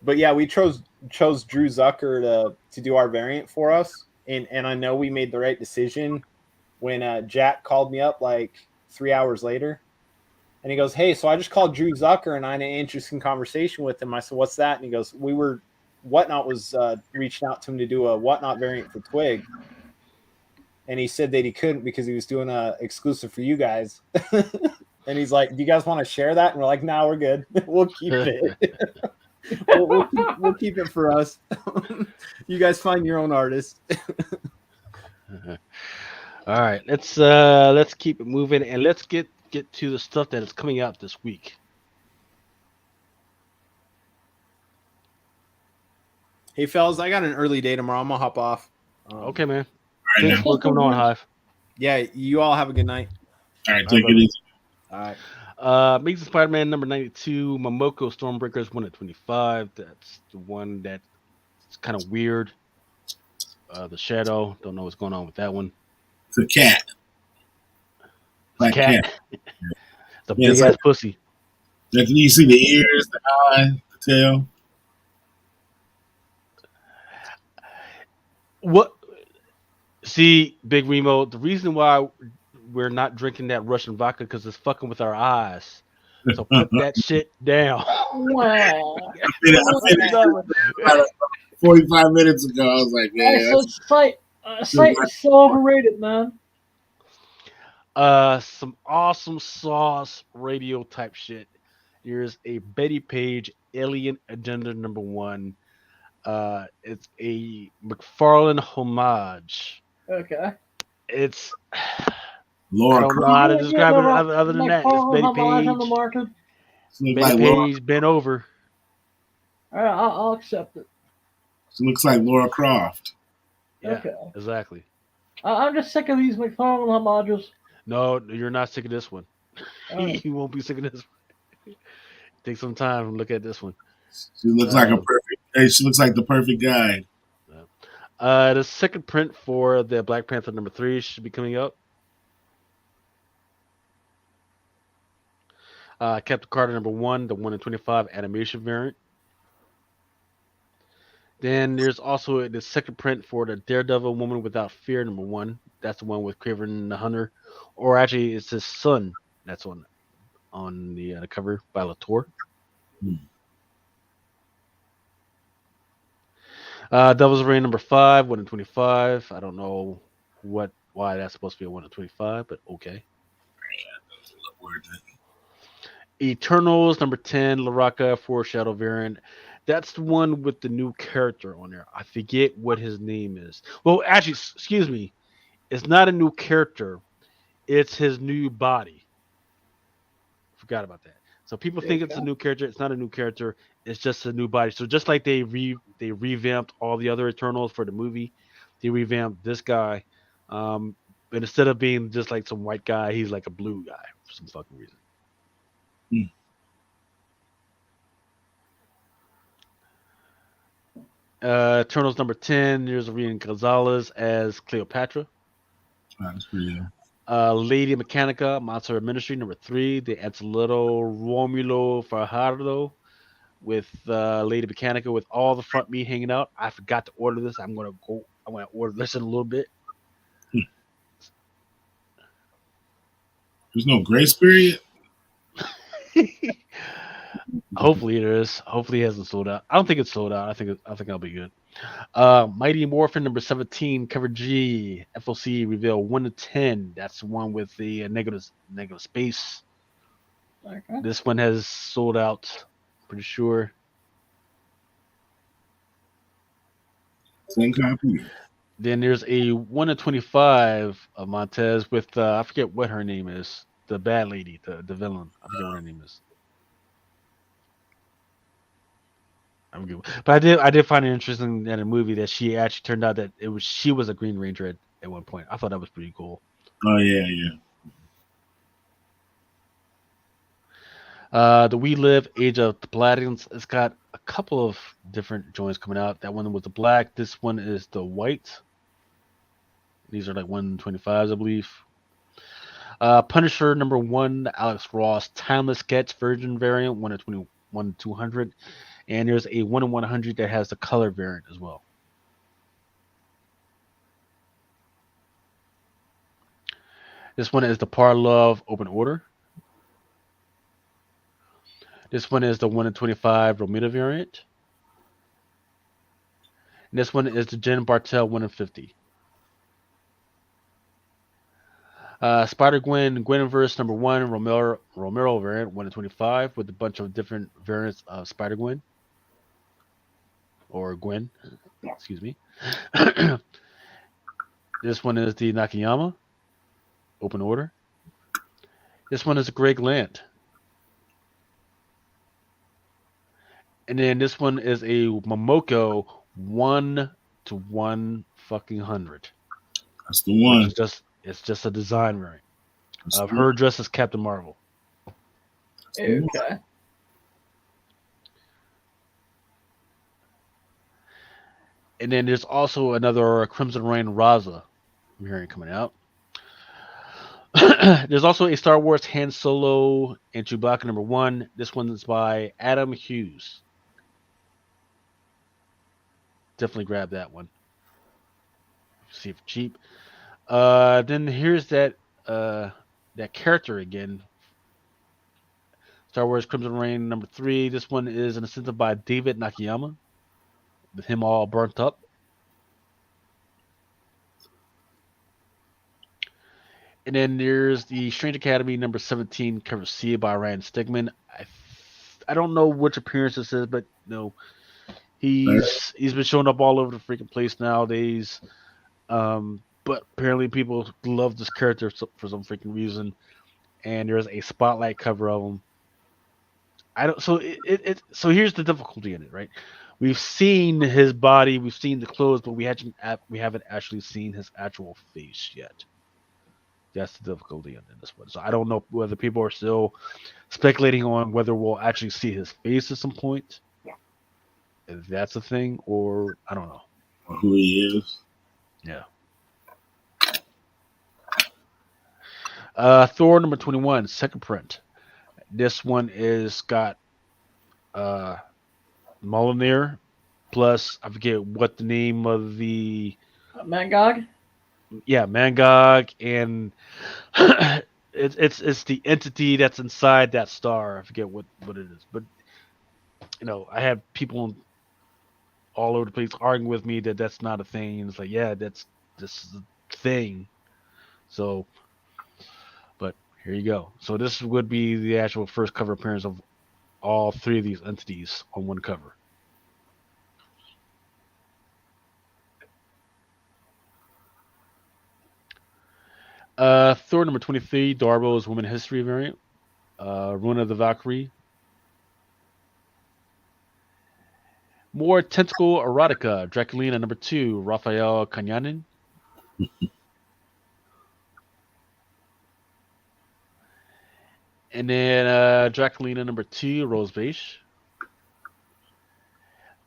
But yeah, we chose Drew Zucker to do our variant for us, and I know we made the right decision when Jack called me up like 3 hours later, and he goes, "Hey, so I just called Drew Zucker and I had an interesting conversation with him." I said, "What's that?" And he goes, Whatnot was reaching out to him to do a Whatnot variant for Twig, and he said that he couldn't because he was doing a exclusive for you guys." And he's like, "Do you guys want to share that?" And we're like, "No, we're good. We'll keep it. we'll keep it for us. You guys find your own artist." All right, let's keep it moving and let's get to the stuff that is coming out this week. Hey, fellas, I got an early day tomorrow. I'm gonna hop off. Okay, man. All right, Thanks for coming on, Hive. Yeah, you all have a good night. All right, take it easy. All right. Amazing Spider-Man number 92, Momoko Stormbreakers 1 at 25. That's the one that's kind of weird. The Shadow, don't know what's going on with that one. It's a cat. Black cat. It's a big ass pussy. You see the ears, the eye, the tail. What? See, Big Remo, the reason why we're not drinking that Russian vodka because it's fucking with our eyes. So put that shit down. Wow. I finished about 45 minutes ago. I was like, man. Sight is so overrated, man. Some awesome sauce radio type shit. Here's a Betty Page Alien Agenda number 1. It's a McFarlane homage. Okay. It's Laura I don't know how to describe it other than that. It's Betty On the Page. market. Betty Page bent over. All right, I'll accept it. She looks like Laura Croft. Yeah, Okay. exactly. I'm just sick of these McFarlane homages. No, you're not sick of this one. Alright. You won't be sick of this one. Take some time and look at this one. She looks like a perfect. Hey, she looks like the perfect guy. The second print for the Black Panther number 3 should be coming out. Captain Carter number 1, the 1 in 25 animation variant. Then there's also the second print for the Daredevil Woman Without Fear number 1. That's the one with Craven the Hunter, or actually it's his son. That's on the cover by Latour. Devil's Reign number 5, 1 in 25. I don't know why that's supposed to be a 1 in 25, but okay. Eternals number 10, Laraka Foreshadow variant. That's the one with the new character on there. I forget what his name is. Well, actually, excuse me. It's not a new character. It's his new body. Forgot about that. So people think it's a new character. It's not a new character. It's just a new body. So just like they revamped all the other Eternals for the movie, they revamped this guy. But instead of being just like some white guy, he's like a blue guy for some fucking reason. Eternals number 10, there's Rita Gonzalez as Cleopatra. That's pretty. Lady Mechanica, Monster of Ministry number 3, the Antelope Romulo Fajardo with Lady Mechanica with all the front meat hanging out. I forgot to order this. I'm gonna order this in a little bit. There's no grace period. Hopefully there is. Hopefully it hasn't sold out. I don't think it's sold out. I think I'll be good. Mighty Morphin number 17, cover G, FOC reveal 1 to 10. That's the one with the negative space. Okay. This one has sold out, pretty sure. Same copy. Then there's a 1 to 25 of Montez with I forget what her name is. The bad lady, the villain. I forget what her name is. But I did find it interesting in a movie that she actually turned out that she was a Green Ranger at one point. I thought that was pretty cool. Oh yeah. The We Live Age of the Paladins. It's got a couple of different joints coming out. That one was the black. This one is the white. These are like 125s, I believe. Punisher #1, Alex Ross, timeless sketch version variant, 1 to 21 200, and there's a 1 in 100 that has the color variant as well. This one is the Parlov Open Order. This one is the 1 in 25 Romita variant. And this one is the Jen Bartel 1 in 50. Spider-Gwen, Gwenverse #1, Romero variant, 1 in 25, with a bunch of different variants of Spider-Gwen. Or Gwen, excuse me. This one is the Nakayama Open Order. This one is a Greg Land. And then this one is a Momoko 1 to 100. That's the one. It's just a design variant That's of the her one. dressed as Captain Marvel. Okay. And then there's also another Crimson Rain Raza variant coming out. There's also a Star Wars Han Solo and Chewbacca #1. This one is by Adam Hughes. Definitely grab that one. See it for cheap. Then here's that character again. Star Wars Crimson Rain #3. This one is an incentive by David Nakayama, with him all burnt up. And then there's the Strange Academy #17 cover C by Ryan Stegman. I don't know which appearance this is, but no, he's been showing up all over the freaking place nowadays. But apparently people love this character for some freaking reason, and there's a spotlight cover of him. So here's the difficulty in it, right? We've seen his body, we've seen the clothes, but we haven't actually seen his actual face yet. That's the difficulty in this one. So I don't know whether people are still speculating on whether we'll actually see his face at some point. If that's a thing, or I don't know. Who he is. Yeah. Thor #21, second print. This one is got Mjolnir plus I forget what the name of the Mangog? Yeah, Mangog, and it's the entity that's inside that star. I forget what it is, but I had people all over the place arguing with me that that's not a thing. And it's like, yeah, this is a thing. So, but here you go. So this would be the actual first cover appearance of all three of these entities on one cover. Thor #23, Darbo's Women History variant. Runa the Valkyrie. More Tentacle Erotica, Draculina #2, Raphael Kanyanin. And then Draculina #2, Rose Beige.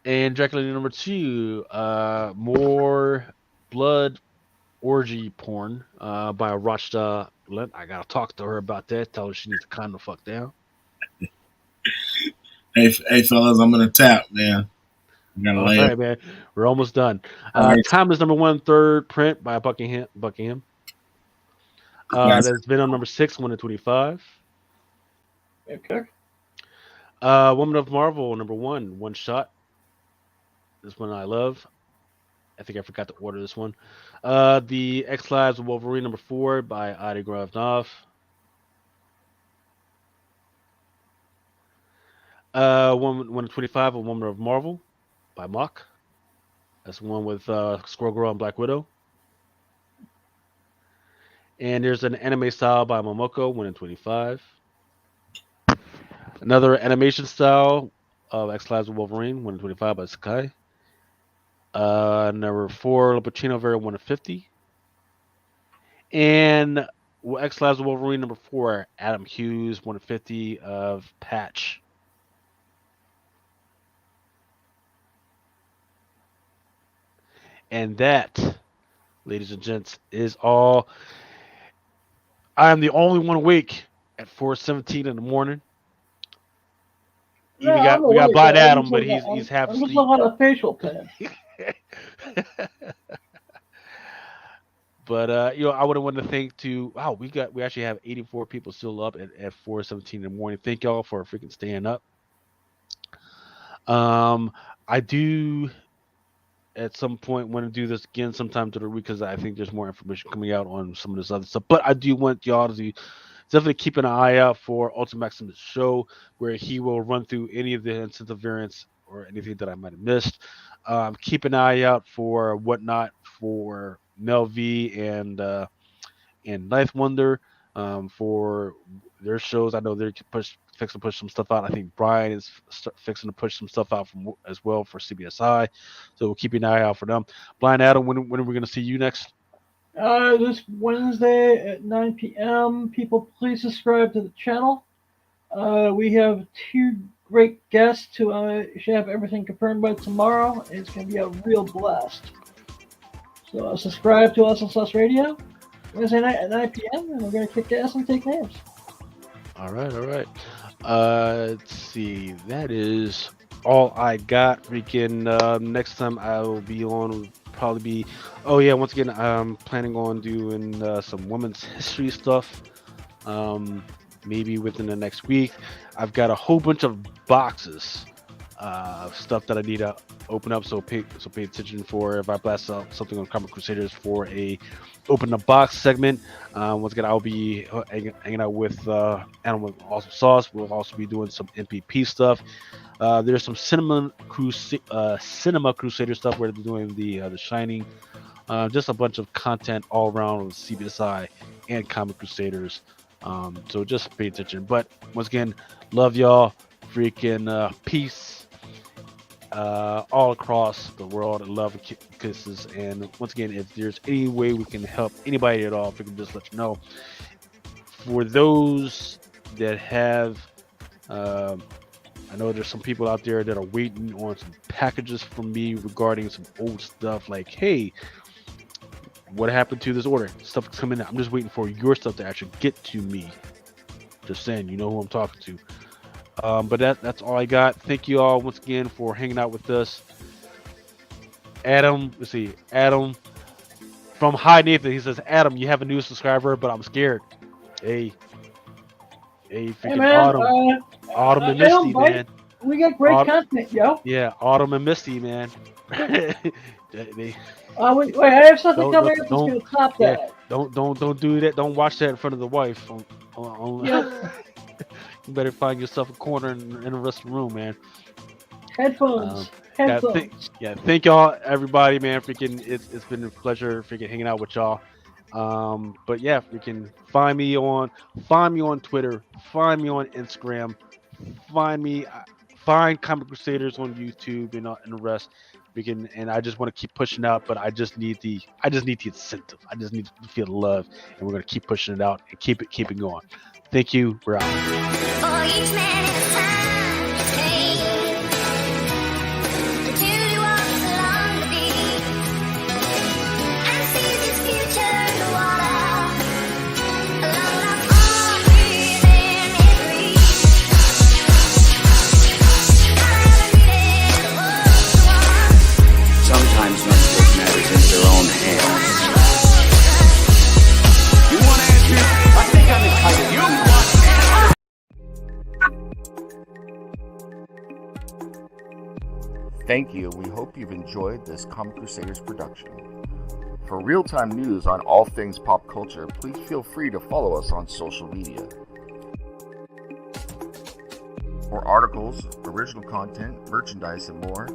And Draculina #2, more Blood Orgy Porn by Rachta. I gotta talk to her about that. Tell her she needs to calm the fuck down. Hey fellas, I'm gonna tap, man. I'm gonna All lay right, it. man. We're almost done. Right. Timeless #1, third print by Buckingham. Nice. That's Venom #6, 1 to 25. Okay. Woman of Marvel #1, one shot. This one I love. I think I forgot to order this one. The X Lives of Wolverine #4 by Adi Gravnov. One 25, A Woman of Marvel by Mock. That's the one with Squirrel Girl and Black Widow. And there's an anime style by Momoko, 1 in 25. Another animation style of X Lives of Wolverine, 1 in 25 by Sakai. Number 4, Lupacino Vera, 1 in 50. And X Labs Wolverine number 4, Adam Hughes, 150 of Patch. And that, ladies and gents, is all. I am the only one awake at 4:17 in the morning. No, We got awake, Blind I'm Adam, just but looking- he's half I'm just asleep. looking at a facial pin. But I would have wanted to thank wow, we actually have 84 people still up at 4:17 in the morning. Thank y'all for freaking staying up. I do at some point want to do this again sometime through the week because I think there's more information coming out on some of this other stuff. But I do want y'all to definitely keep an eye out for Ultimate Maximus show, where he will run through any of the incentive variants or anything that I might have missed. Keep an eye out for Whatnot for Mel V and Ninth Wonder for their shows. I know they're fixing to push some stuff out. I think Brian is fixing to push some stuff out as well for CBSI. So we'll keep an eye out for them. Blind Adam, when are we going to see you next? This Wednesday at 9 p.m. People, please subscribe to the channel. We have 2 great guests who should have everything confirmed by tomorrow. It's going to be a real blast. So subscribe to us on Sus Radio Wednesday night at 9 p.m. and we're going to kick ass and take names. All right. Let's see. That is all I got. Freaking next time I will be on will probably be. Oh yeah, once again I'm planning on doing some women's history stuff. Maybe within the next week. I've got a whole bunch of boxes of stuff that I need to open up. So pay attention for if I blast out something on Comic Crusaders for a open the box segment. Once again, I'll be hanging out with Animal Awesome Sauce. We'll also be doing some MPP stuff. There's some Cinema Crusader stuff where they're doing the Shining. Just a bunch of content all around with CBSI and Comic Crusaders. So just pay attention. But once again, love y'all. Freaking peace all across the world. Love and kisses. And once again, if there's any way we can help anybody at all, if we can just let you know. For those that have, I know there's some people out there that are waiting on some packages from me regarding some old stuff. Like, hey, what happened to this order? Stuff is coming in. I'm just waiting for your stuff to actually get to me. Just saying, you know who I'm talking to. But that's all I got. Thank you all once again for hanging out with us. Adam from Hi Nathan. He says, Adam, you have a new subscriber, but I'm scared. Hey, freaking man, Autumn and Misty, man. We got great content, yo. Yeah, Autumn and Misty, man. Wait, I have something coming up that's going to top that. Yeah, don't do that. Don't watch that in front of the wife. You better find yourself a corner in the rest of the room, man. Headphones. Thank y'all, everybody, man. Freaking, it's been a pleasure freaking hanging out with y'all. But yeah, freaking find me on Twitter, find me on Instagram, find Comic Crusaders on YouTube and the rest. And I just want to keep pushing out, but I just need the incentive. I just need to feel the love, and we're gonna keep pushing it out and keep it going. Thank you. We're out. For each man in his time to take, until he walks along the beach and sees his future in the water, along the pond within his reach. Sometimes men take matters into their own hands. You want answers? I think I'm entitled. You want Thank you. We hope you've enjoyed this Comic Crusaders production. For real-time news on all things pop culture, please feel free to follow us on social media. For articles, original content, merchandise, and more,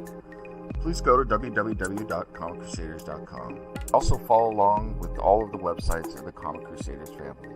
please go to www.comiccrusaders.com. Also follow along with all of the websites of the Comic Crusaders family.